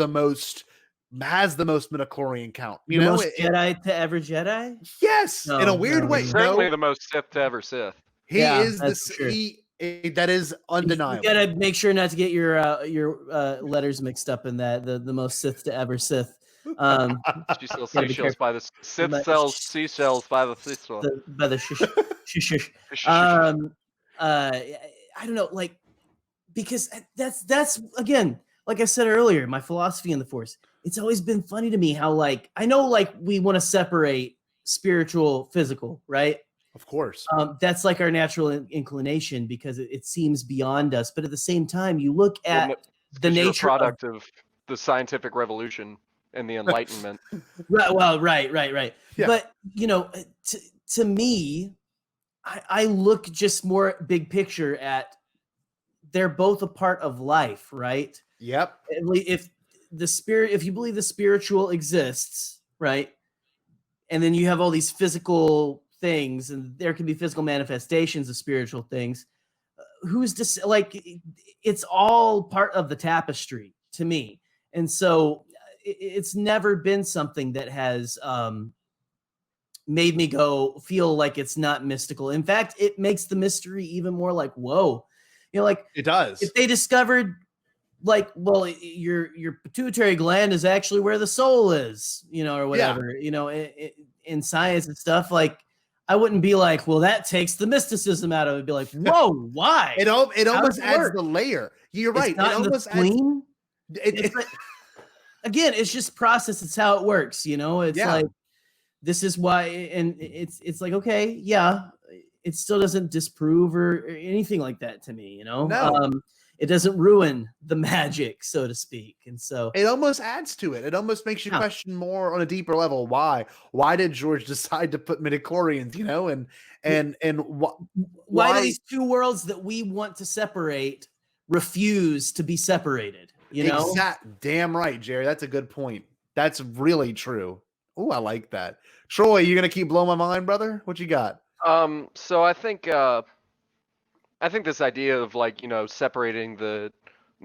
the most midichlorian count. Most Jedi to ever Jedi? Yes, in a weird way. Certainly the most Sith to ever Sith. That is undeniable. You gotta make sure not to get your letters mixed up in that. The most Sith to ever Sith. She sells seashells by the Sith sells seashells by the seashell. By the shish. I don't know, like, because that's again, like I said earlier, my philosophy in the Force. It's always been funny to me how, like, I know, like, we want to separate spiritual, physical, right? Of course. That's like our natural inclination because it seems beyond us. But at the same time, you look at the nature product of the scientific revolution and the Enlightenment. Right. Well, right. Yeah. But, to me, I look just more big picture at they're both a part of life, right? Yep. If you believe the spiritual exists, right? And then you have all these physical things, and there can be physical manifestations of spiritual things. It's all part of the tapestry to me. And so it's never been something that has made me feel like it's not mystical. In fact, it makes the mystery even more like, whoa, like it does. If they discovered your pituitary gland is actually where the soul is, or whatever, in science and stuff, like, I wouldn't be like, well, that takes the mysticism out of it. It'd be like, whoa, why? It almost adds the layer. You're right. It's not in the spleen. Again, it's just process. It's how it works. It's like, this is why, and it's like, okay, yeah, it still doesn't disprove or anything like that to me. No. It doesn't ruin the magic, so to speak. And so it almost adds to it. It almost makes you question more on a deeper level. Why did George decide to put midichlorians, and why do these two worlds that we want to separate refuse to be separated? Damn right, Jerry. That's a good point. That's really true. Oh, I like that. Troy, you going to keep blowing my mind, brother? What you got? So I think this idea of, like, separating the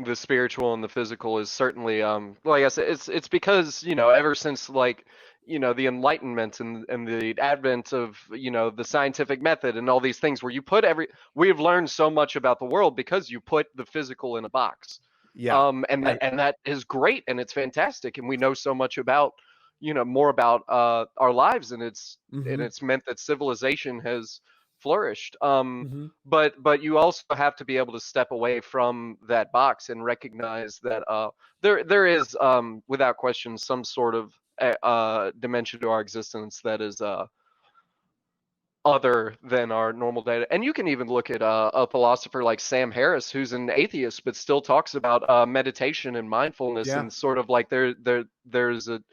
the spiritual and the physical is certainly like I said, it's because, you know, ever since like, you know, the Enlightenment and the advent of, you know, the scientific method and all these things where you put we've learned so much about the world because you put the physical in a box. Yeah. And that is great and it's fantastic, and we know so much about, you know, more about our lives, and it's meant that civilization has flourished. But you also have to be able to step away from that box and recognize that there is without question some sort of dimension to our existence that is other than our normal data. And you can even look at a philosopher like Sam Harris, who's an atheist but still talks about meditation and mindfulness, and sort of like there's a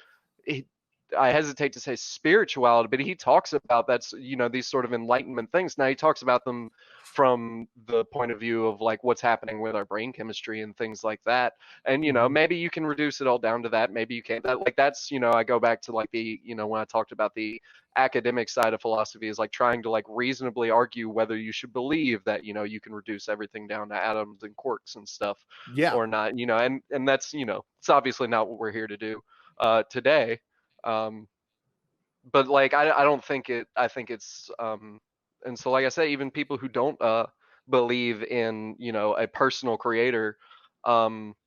I hesitate to say spirituality, but he talks about that's, you know, these sort of enlightenment things. Now he talks about them from the point of view of like what's happening with our brain chemistry and things like that. And, you know, maybe you can reduce it all down to that. Maybe you can't. That's, you know, I go back to like the, you know, when I talked about the academic side of philosophy is like trying to like reasonably argue whether you should believe that, you know, you can reduce everything down to atoms and quarks and stuff or not, you know, and that's, you know, it's obviously not what we're here to do today. But like I don't think it. I think it's and so like I say, even people who don't believe in, you know, a personal creator,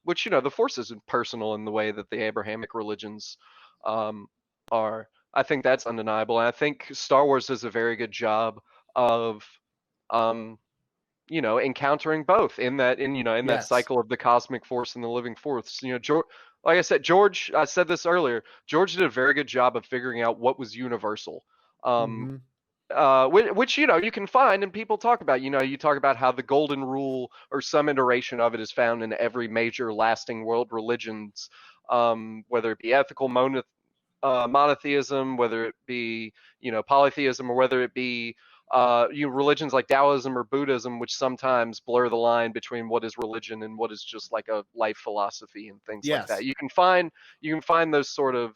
which, you know, the Force isn't personal in the way that the Abrahamic religions are. I think that's undeniable, and I think Star Wars does a very good job of you know, encountering both in that that cycle of the cosmic force and the living force. You know, like I said, George, I said this earlier, George did a very good job of figuring out what was universal. Which, you know, you can find and people talk about. You know, you talk about how the golden rule or some iteration of it is found in every major lasting world religions, whether it be ethical monotheism, whether it be, you know, polytheism, or whether it be religions like Taoism or Buddhism, which sometimes blur the line between what is religion and what is just like a life philosophy and things like that. You can find those sort of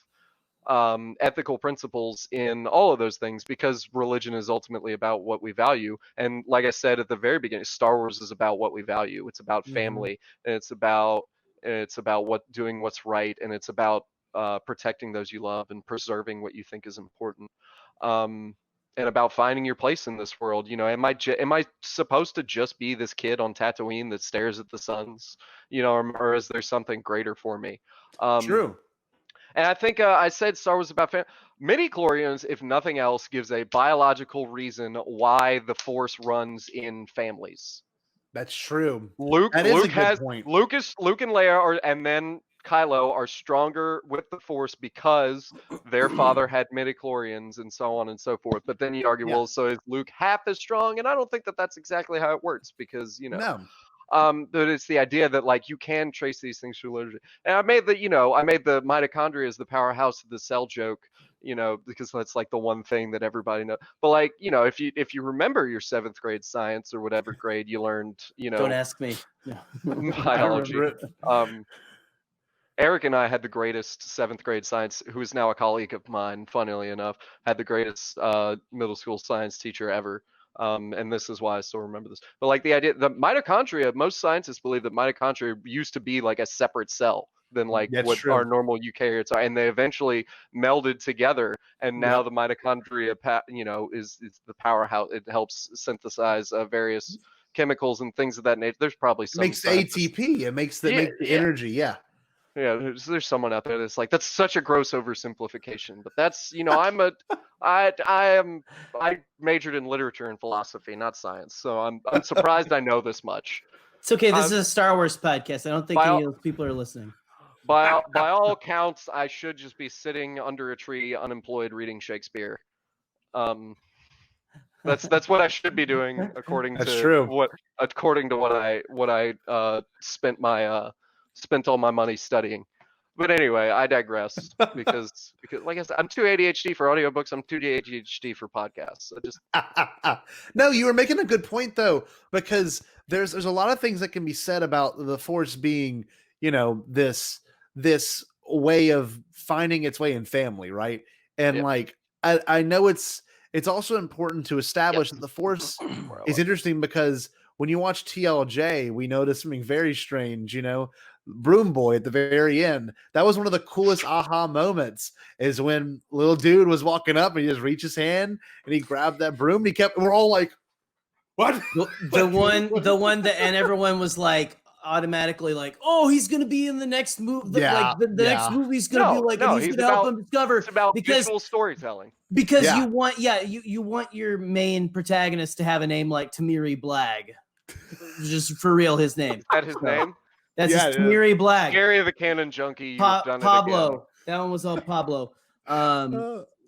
ethical principles in all of those things, because religion is ultimately about what we value. And like I said at the very beginning, Star Wars is about what we value. It's about family, and it's about doing what's right, and it's about protecting those you love and preserving what you think is important. And about finding your place in this world. You know, am I supposed to just be this kid on Tatooine that stares at the suns, you know, or is there something greater for me? True. And I think I said Star Wars about midi-chlorians, if nothing else, gives a biological reason why the Force runs in families. That's true. Luke and Leia and then Kylo are stronger with the Force because their father had midi-chlorians and so on and so forth. But then you argue, well, so is Luke half as strong? And I don't think that that's exactly how it works, because, you know, but it's the idea that like you can trace these things through literature. And I made the mitochondria as the powerhouse of the cell joke, you know, because that's like the one thing that everybody knows. But like, you know, if you remember your 7th grade science or whatever grade you learned, you know, don't ask me. Biology. Eric and I had the greatest 7th grade science, who is now a colleague of mine, funnily enough, had the greatest middle school science teacher ever. And this is why I still remember this. But like the idea, the mitochondria, most scientists believe that mitochondria used to be like a separate cell than like our normal eukaryotes are, and they eventually melded together, and now the mitochondria, you know, is the powerhouse. It helps synthesize various chemicals and things of that nature. There's probably some makes ATP. It makes the energy. Yeah, there's someone out there that's like, that's such a gross oversimplification, but that's, you know, I majored in literature and philosophy, not science, so I'm surprised I know this much. It's okay. This is a Star Wars podcast. I don't think any of those people are listening. By all accounts, I should just be sitting under a tree, unemployed, reading Shakespeare. That's what I should be doing, according to what I spent all my money studying. But anyway, I digress, because like I said, I'm too ADHD for audiobooks. I'm too ADHD for podcasts. No, you were making a good point though, because there's a lot of things that can be said about the Force being, you know, this way of finding its way in family, right? And like I know it's also important to establish that the Force is interesting, because when you watch TLJ, we noticed something very strange, Broom Boy at the very end. That was one of the coolest aha moments, is when little dude was walking up and he just reached his hand and he grabbed that broom and we're all like, what? The one that, and everyone was like automatically like, oh, he's gonna be in the next movie. The next movie's gonna be like, and he's gonna help him discover. It's about visual storytelling. Because you want your main protagonist to have a name like Tamiri Blag. Just for real, his name. Is that his name? That's his Tamiri Blag. Gary the Canon Junkie. You've done Pablo. That one was all Pablo.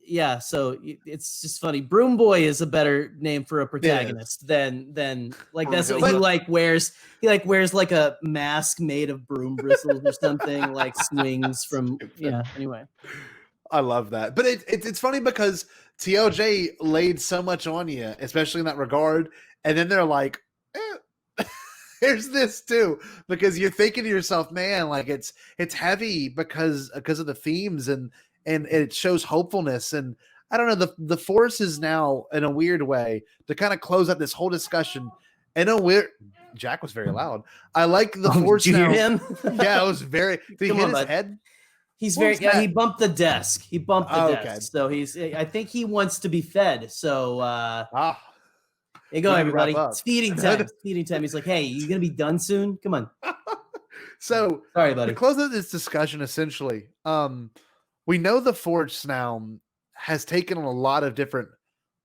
Yeah, so it's just funny. Broom Boy is a better name for a protagonist than like that's what he wears. He wears like a mask made of broom bristles or something, like swings from anyway. I love that. But it's funny because TLJ laid so much on you, especially in that regard, and then they're like, here's this too, because you're thinking to yourself, man, like it's heavy because of the themes and it shows hopefulness. And I don't know, the Force is now, in a weird way, to kind of close up this whole discussion. Jack was very loud. I like the Force. Did you hear him? Yeah, it was very. Did he hit his head? He's he bumped the desk. He bumped the desk. So I think he wants to be fed. So here you go, everybody. It's feeding time. It's feeding time. He's like, hey, you gonna be done soon? Come on. So sorry, buddy. To close out this discussion, essentially, we know the Force now has taken on a lot of different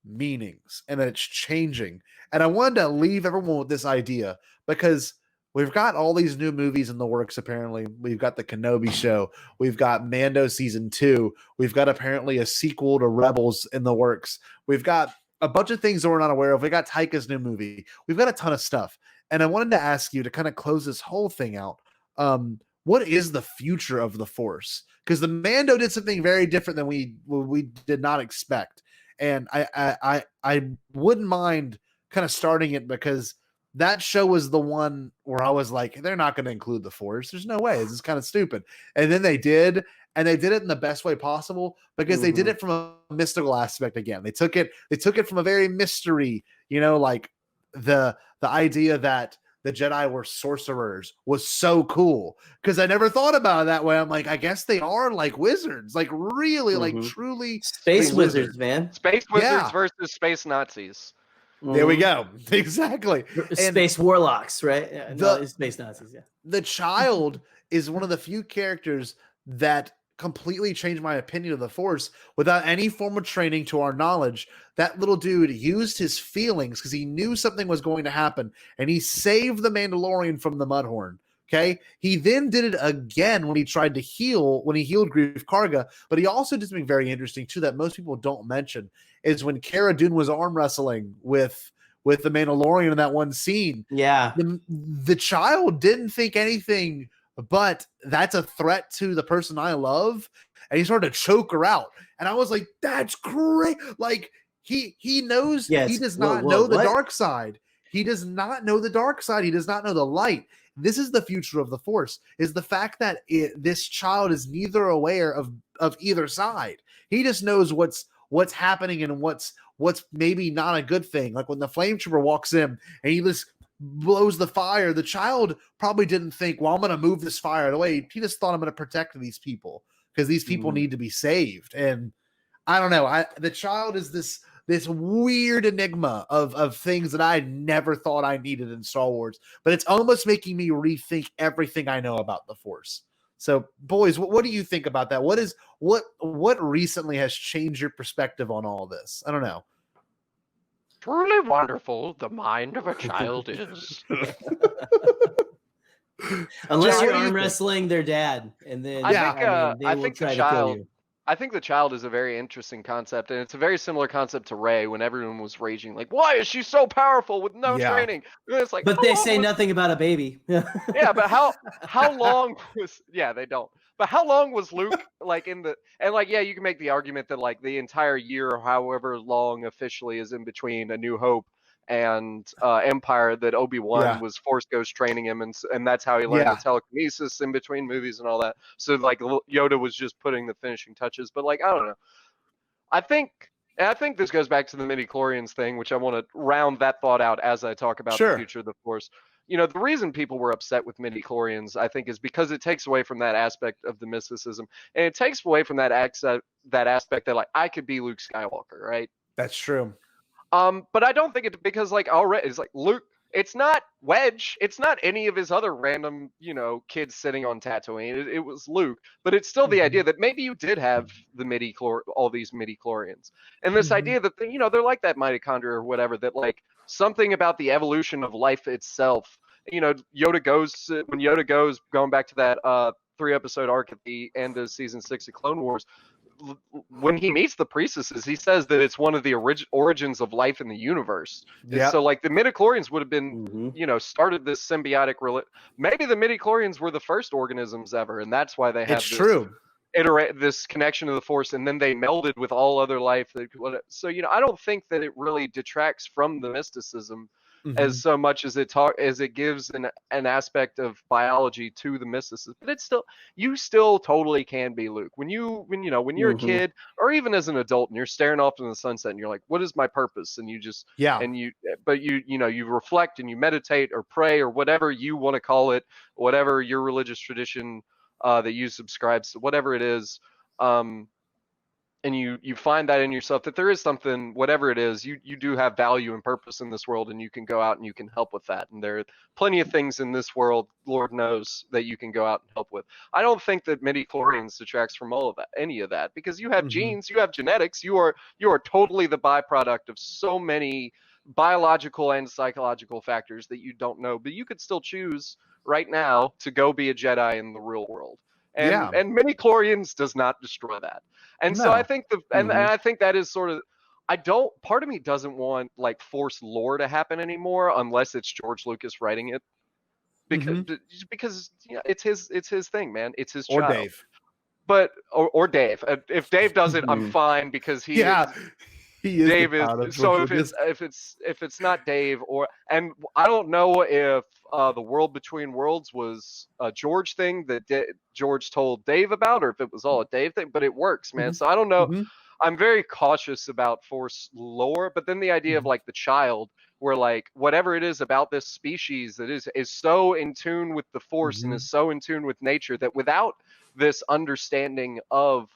meanings and that it's changing. And I wanted to leave everyone with this idea because we've got all these new movies in the works, apparently. We've got the Kenobi show. We've got Mando season 2. We've got apparently a sequel to Rebels in the works. We've got a bunch of things that we're not aware of. We got Taika's new movie. We've got a ton of stuff. And I wanted to ask you to kind of close this whole thing out. What is the future of the Force? Because the Mando did something very different than we did not expect. And I wouldn't mind kind of starting it because that show was the one where I was like, they're not going to include the Force. There's no way. This is kind of stupid. And then they did, and they did it in the best way possible because they did it from a mystical aspect again. They took it from a very mystery, like the idea that the Jedi were sorcerers was so cool because I never thought about it that way. I'm like, I guess they are like wizards, like really, like truly space wizards, man. Space wizards versus space Nazis. There we go. Exactly. Space warlocks, right? Yeah, space Nazis. Yeah. The child is one of the few characters that completely changed my opinion of the Force without any form of training to our knowledge. That little dude used his feelings because he knew something was going to happen and he saved the Mandalorian from the Mudhorn. Okay. He then did it again when he tried to healed Grief Karga, but he also did something very interesting too that most people don't mention is when Cara Dune was arm wrestling with the Mandalorian in that one scene. Yeah. The child didn't think anything but that's a threat to the person I love. And he started to choke her out. And I was like, that's great. Like he knows he does not know the dark side. He does not know the dark side. He does not know the light. This is the future of the Force, is the fact that this child is neither aware of either side. He just knows what's happening and what's maybe not a good thing. Like when the flame trooper walks in and he just blows the fire, the child probably didn't think, well, I'm going to move this fire out of the way. He just thought I'm going to protect these people because these people need to be saved. And I don't know. The child is this weird enigma of things that I never thought I needed in Star Wars, but it's almost making me rethink everything I know about the Force. So, boys, what do you think about that? What recently has changed your perspective on all this? I don't know. Truly wonderful, the mind of a child is. Unless you're arm wrestling their dad, and then they will try to kill you. I think the child is a very interesting concept, and it's a very similar concept to Rey when everyone was raging, like, why is she so powerful with no training? And it's like, but they say nothing about a baby. Yeah, but how long was they don't. But how long was Luke like in the you can make the argument that like the entire year or however long officially is in between A New Hope and Empire that Obi-Wan was Force Ghost training him, and that's how he learned the telekinesis in between movies and all that. So like Yoda was just putting the finishing touches, but like I don't know. I think And I think this goes back to the midichlorians thing, which I want to round that thought out as I talk about the future of the Force. The reason people were upset with midichlorians, I think, is because it takes away from that aspect of the mysticism, and it takes away from that aspect that like I could be Luke Skywalker, right? That's true. But I don't think it, because like already it's like Luke. It's not Wedge. It's not any of his other random, kids sitting on Tatooine. It was Luke. But it's still the idea that maybe you did have all these midichlorians. And this idea that, they're like that mitochondria or whatever, that like something about the evolution of life itself. Yoda goes, going back to that 3-episode arc at the end of season 6 of Clone Wars, when he meets the priestesses, he says that it's one of the origins of life in the universe. Yeah. So like the midichlorians would have been, started this symbiotic maybe the midichlorians were the first organisms ever, and that's why they have this connection to the Force, and then they melded with all other life. So I don't think that it really detracts from the mysticism as so much as it gives an aspect of biology to the mysticism. But it's still, you still totally can be Luke when you're a kid, or even as an adult, and you're staring off into the sunset and you're like, what is my purpose? And you just you reflect and you meditate or pray or whatever you want to call it, whatever your religious tradition that you subscribe to, whatever it is, and you find that in yourself, that there is something, whatever it is, you do have value and purpose in this world, and you can go out and you can help with that. And there are plenty of things in this world, Lord knows, that you can go out and help with. I don't think that midichlorians detracts from all of that, any of that, because you have genes, you have genetics, you are totally the byproduct of so many biological and psychological factors that you don't know, but you could still choose right now to go be a Jedi in the real world. And midichlorians does not destroy that. And so I think and I think that is sort of, part of me doesn't want like Force lore to happen anymore unless it's George Lucas writing it. Because it's his thing, man. It's his child. Or Dave. But or Dave. If Dave does it, I'm fine, because he is Dave is. So if it's not Dave, and I don't know if the World Between Worlds was a George thing that George told Dave about, or if it was all a Dave thing, but it works, man. So I don't know. I'm very cautious about Force lore, but then the idea of like the child, where like whatever it is about this species that is so in tune with the Force and is so in tune with nature, that without this understanding of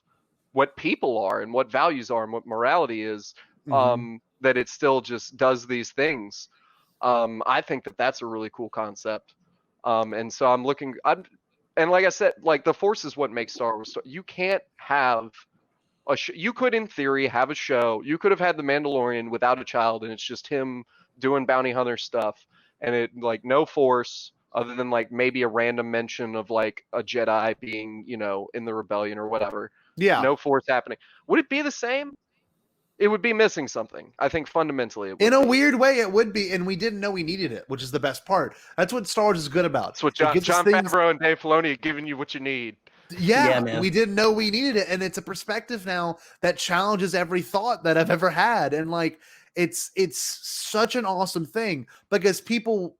what people are and what values are and what morality is, that it still just does these things. I think that that's a really cool concept. And so and like I said, like the Force is what makes Star Wars. You can't have you could, in theory, have a show. You could have had The Mandalorian without a child, and it's just him doing bounty hunter stuff, and it like no Force, other than like maybe a random mention of like a Jedi being, in the rebellion or whatever. Yeah. No Force happening. Would it be the same? It would be missing something. I think fundamentally it would. In a weird way, it would be, and we didn't know we needed it, which is the best part. That's what Star Wars is good about. That's what John Favreau and Dave Filoni are giving you what you need. Yeah, we didn't know we needed it, and it's a perspective now that challenges every thought that I've ever had, and like it's such an awesome thing, because people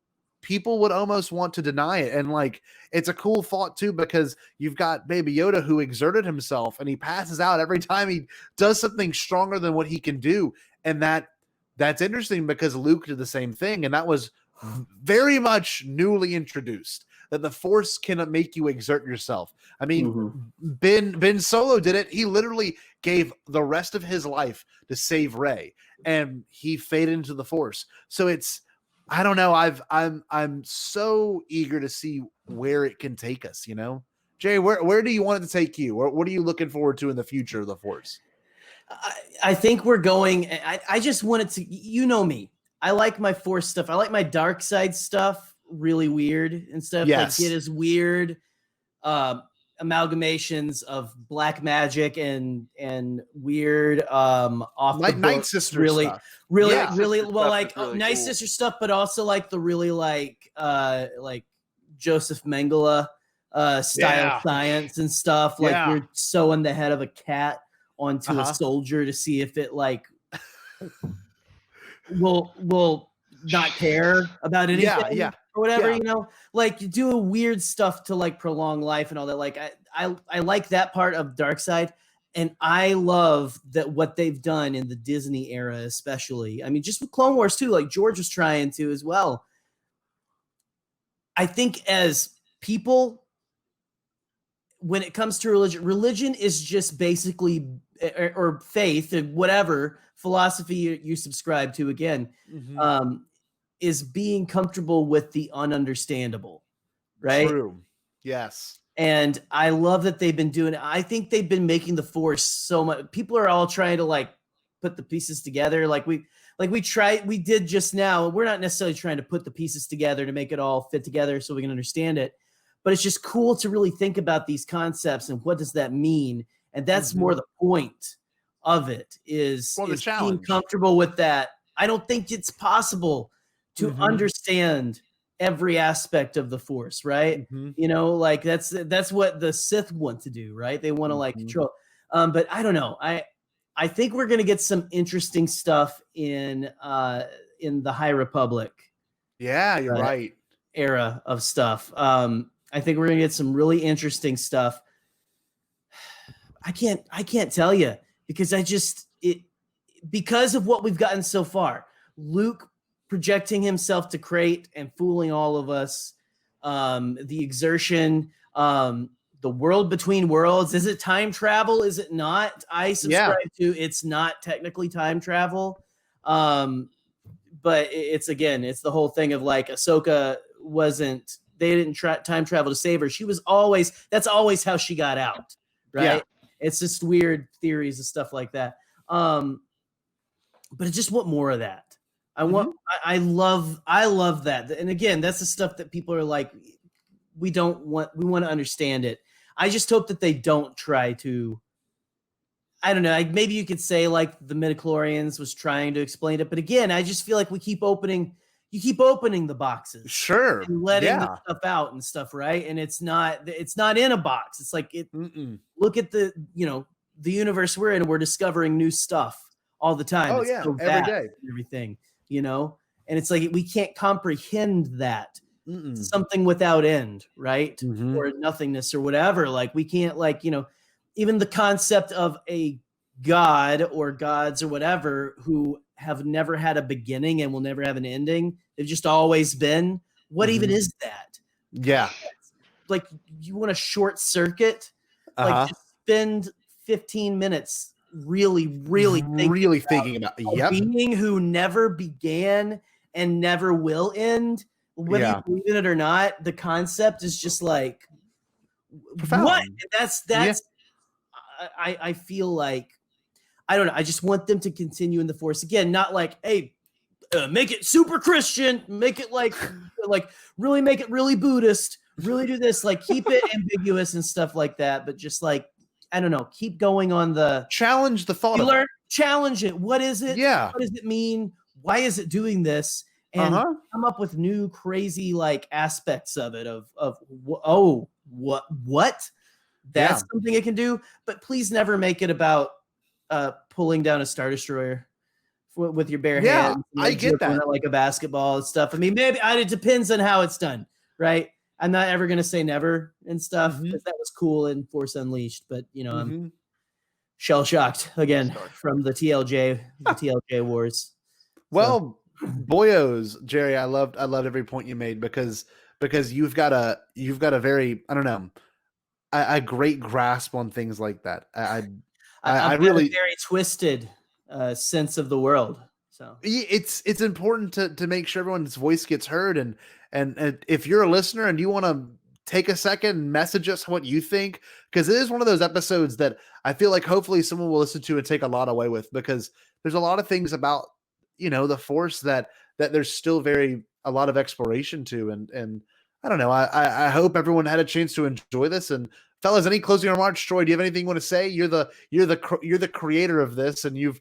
would almost want to deny it, and like it's a cool thought too, because you've got Baby Yoda who exerted himself and he passes out every time he does something stronger than what he can do, and that's interesting because Luke did the same thing, and that was very much newly introduced, that the Force cannot make you exert yourself. I mean, Ben Solo did it. He literally gave the rest of his life to save Rey, and he faded into the Force. So I don't know. I'm so eager to see where it can take us. Jay, where do you want it to take you? What are you looking forward to in the future of the Force? I think we're going. I just want it to. Me. I like my Force stuff. I like my dark side stuff. Really weird and stuff. Yes. Like it is weird amalgamations of black magic and weird off like the Night Sister really stuff. really yeah. really well, like really Night cool. Sister stuff, but also like the really like Joseph Mengele style science and stuff, like you're sewing the head of a cat onto a soldier to see if it like will not care about anything or whatever, like you do weird stuff to like prolong life and all that. Like I like that part of dark side. And I love that what they've done in the Disney era, especially. I mean, just with Clone Wars too, like George was trying to as well. I think as people, when it comes to religion is just basically, or faith, whatever philosophy you subscribe to, again, is being comfortable with the ununderstandable, right? True. Yes. And I love that they've been doing it. I think they've been making the Force so much. People are all trying to like put the pieces together. We did just now. We're not necessarily trying to put the pieces together to make it all fit together so we can understand it. But it's just cool to really think about these concepts and what does that mean? And that's more the point of it is being comfortable with that. I don't think it's possible to understand every aspect of the Force, right? You know, like that's what the Sith want to do, right? They want to like control. But I don't know. I think we're gonna get some interesting stuff in the High Republic. Yeah, you're right. Era of stuff. I think we're gonna get some really interesting stuff. I can't tell you because because of what we've gotten so far. Luke projecting himself to Crate and fooling all of us. The exertion, the world between worlds. Is it time travel? Is it not? I subscribe to it's not technically time travel. But it's the whole thing of like Ahsoka they didn't time travel to save her. That's always how she got out. Right. Yeah. It's just weird theories and stuff like that. But I just want more of that. I love that. And again, that's the stuff that people are like, we want to understand it. I just hope that they don't try to, I don't know, maybe you could say like the midichlorians was trying to explain it. But again, I just feel like you keep opening the boxes. Sure. And letting the stuff out and stuff. Right. And it's not in a box. It's like, look at the universe we're in, we're discovering new stuff all the time. Oh, yeah. Every day. Everything. And it's like we can't comprehend that. Something without end, right? Or nothingness or whatever. Like we can't even the concept of a god or gods or whatever who have never had a beginning and will never have an ending. They've just always been. What even is that? Yeah. Like you want to short circuit, like just spend 15 minutes really thinking about a being who never began and never will end, whether you believe in it or not. The concept is just like profound. What? That's I feel like I don't know. I just want them to continue in the Force again, not like, hey, make it super Christian, make it like really make it really Buddhist, really do this, like keep it ambiguous and stuff like that, but just like I don't know, keep going on the challenge the thought. Challenge it. What is it? Yeah. What does it mean? Why is it doing this? And come up with new crazy like aspects of it. What? That's something it can do. But please never make it about pulling down a Star Destroyer with your bare hands. I get that. Like a basketball and stuff. I mean, maybe it depends on how it's done, right? I'm not ever going to say never and stuff because that was cool in Force Unleashed, but I'm shell shocked again from the TLJ wars. Well, boyos, Jerry, I loved every point you made because you've got a very, I don't know, a great grasp on things like that. I really very twisted sense of the world. So it's important to make sure everyone's voice gets heard. And if you're a listener and you want to take a second and message us what you think, because it is one of those episodes that I feel like hopefully someone will listen to and take a lot away with, because there's a lot of things about, the Force that there's still a lot of exploration to. And I don't know, I hope everyone had a chance to enjoy this. And fellas, any closing remarks? Troy, do you have anything you want to say? You're the creator of this, and you've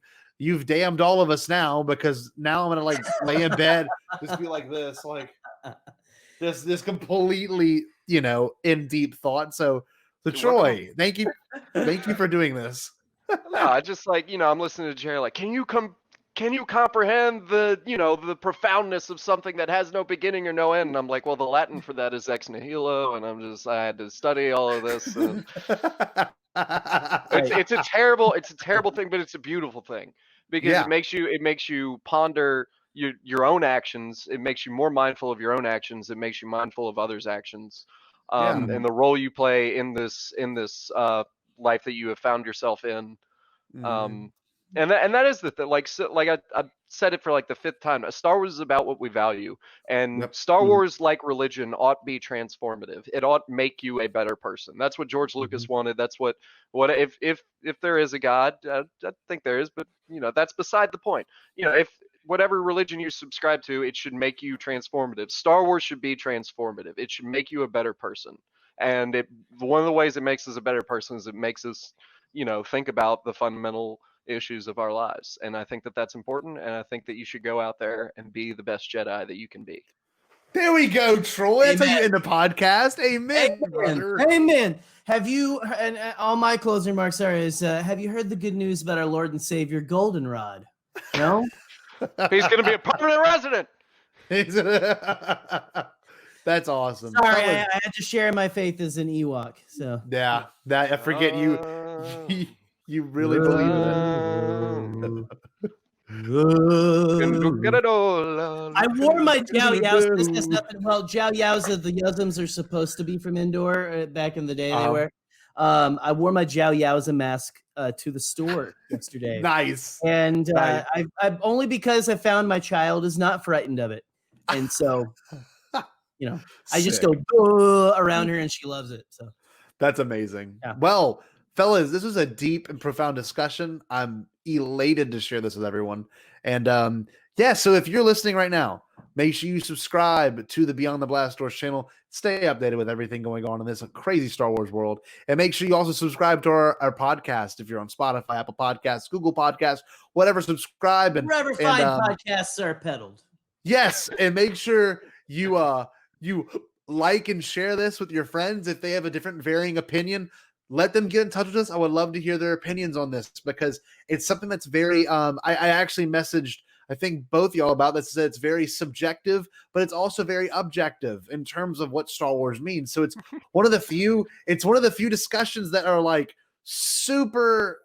damned all of us now, because now I'm going to like lay in bed, just be like this, like this completely, in deep thought. So Troy, thank you for doing this. No, I just I'm listening to Jerry, like, can you comprehend the profoundness of something that has no beginning or no end? And I'm like, well, the Latin for that is ex nihilo, and I had to study all of this. And It's a terrible thing, but it's a beautiful thing because it makes you ponder your own actions. It makes you more mindful of your own actions. It makes you mindful of others' actions, and the role you play in this life that you have found yourself in. And that is the thing. Like I said it for like the 5th time. Star Wars is about what we value, and Star Wars, like religion, ought be transformative. It ought make you a better person. That's what George Lucas wanted. That's what if there is a God, I think there is, but that's beside the point. If whatever religion you subscribe to, it should make you transformative. Star Wars should be transformative. It should make you a better person. And one of the ways it makes us a better person is it makes us, think about the fundamental issues of our lives. And I think that that's important. And I think that you should go out there and be the best Jedi that you can be. There we go, Troy. That's how you end the podcast. Amen, brother. Amen. Have you, and all my closing remarks have you heard the good news about our Lord and Savior Goldenrod? No? He's going to be a permanent resident. That's awesome. Sorry, I had to share my faith as an Ewok. So yeah, I forget you really believe in it. I wore my Jiao Yaos. This has nothing. Well, Jiao Yaos, the Yuzums are supposed to be from Endor. Back in the day, they were. I wore my Jiao Yaoza mask to the store yesterday. Nice. And I've only because I found my child is not frightened of it, and so. I just go around her and she loves it. So that's amazing. Yeah. Well, fellas, this was a deep and profound discussion. I'm elated to share this with everyone. And so if you're listening right now, make sure you subscribe to the Beyond the Blast Doors channel. Stay updated with everything going on in this crazy Star Wars world. And make sure you also subscribe to our podcast if you're on Spotify, Apple Podcasts, Google Podcasts, whatever. Subscribe and wherever fine podcasts are peddled. Yes, and make sure you like and share this with your friends. If they have a different varying opinion, let them get in touch with us. I would love to hear their opinions on this because it's something that's very I actually messaged I think both y'all about this. It's very subjective, but it's also very objective in terms of what Star Wars means. So it's one of the few discussions that are like super,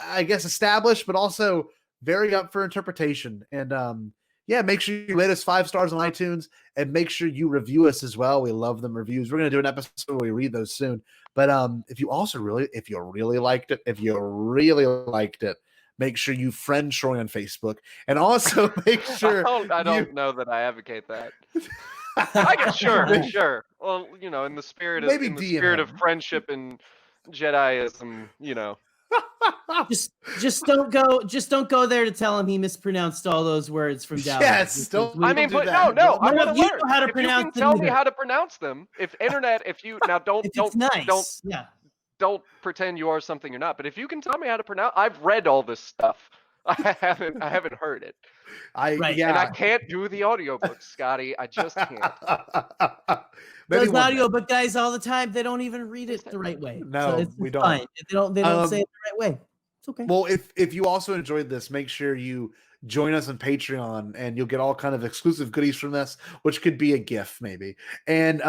I guess, established, but also very up for interpretation. And make sure you rate us 5 stars on iTunes and make sure you review us as well. We love them reviews. We're going to do an episode where we read those soon. But if you really liked it, make sure you friend Troy on Facebook and also make sure. I don't know that I advocate that. Sure. Well, in the spirit of friendship and Jediism, Just don't go there to tell him he mispronounced all those words from Dallas. Yes, no, I want to learn how to pronounce them. Tell me how to pronounce them. Don't pretend you are something you're not. But if you can tell me how to pronounce, I've read all this stuff. I haven't heard it. And I can't do the audiobooks, Scotty. I just can't. Those audiobook guys all the time, they don't even read it the right way. No, so it's we don't. Fine. They don't say it the right way. It's okay. Well, if you also enjoyed this, make sure you join us on Patreon and you'll get all kind of exclusive goodies from this, which could be a gift maybe. And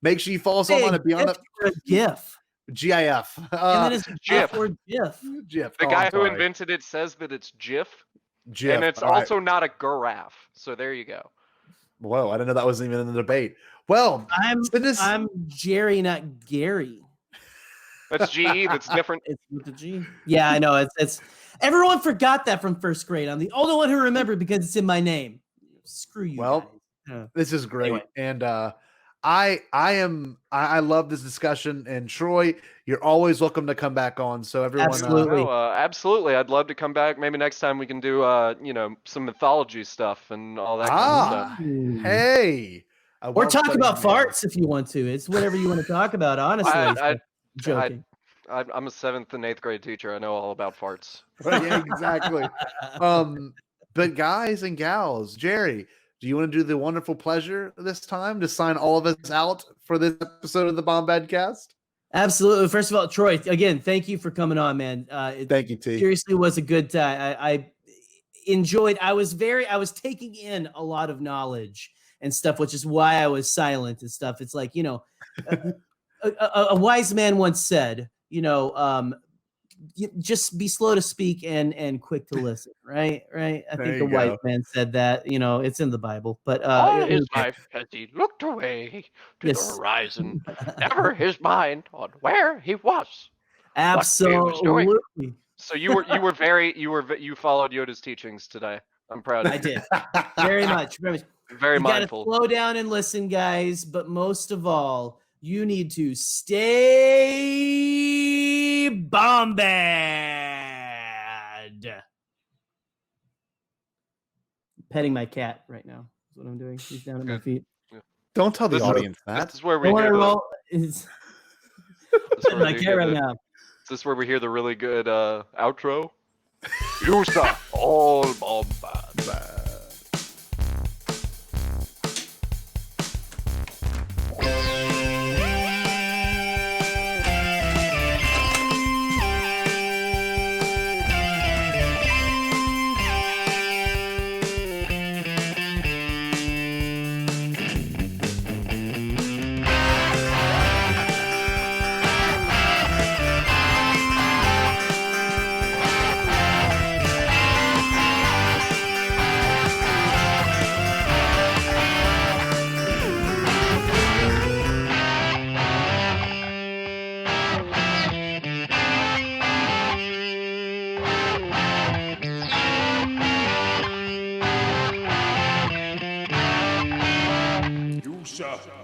make sure you follow us all on a Beyond the GIF. GIF. And then it's GIF or GIF. GIF. The guy who invented it says that it's GIF. And it's also not a giraffe. So there you go. Whoa, I didn't know that wasn't even in the debate. Well, I'm Jerry, not Gary. That's GE. That's different. It's with the G. Yeah, I know. It's everyone forgot that from first grade. I'm the only one who remembered because it's in my name. Screw you. Well, this is great. Anyway. And I love this discussion. And Troy, you're always welcome to come back on. So everyone, absolutely, I'd love to come back. Maybe next time we can do some mythology stuff and all that kind of stuff. Hey, or talk about farts if you want to. It's whatever you want to talk about. Honestly, joking. I'm a 7th and 8th grade teacher. I know all about farts. Yeah, exactly. But guys and gals, Jerry, do you want to do the wonderful pleasure this time to sign all of us out for this episode of the Bombadcast? Absolutely. First of all, Troy, again, thank you for coming on, man. Thank you, T. Seriously was a good time. I enjoyed. I was taking in a lot of knowledge and stuff, which is why I was silent and stuff. It's like, a wise man once said, just be slow to speak and quick to listen, right? I think a wise man said that, it's in the Bible. But all his life as he looked away to the horizon, never his mind on where he was. Absolutely. So you followed Yoda's teachings today. I'm proud of you. I did. Very much. Very mindful. You gotta slow down and listen, guys, but most of all, you need to stay bombad. Petting my cat right now is what I'm doing. He's down at my feet. Yeah. Don't tell the audience that. This is where we hear my cat right now. Is this where we hear the really good outro? You stop all bombad.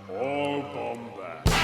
All bombad.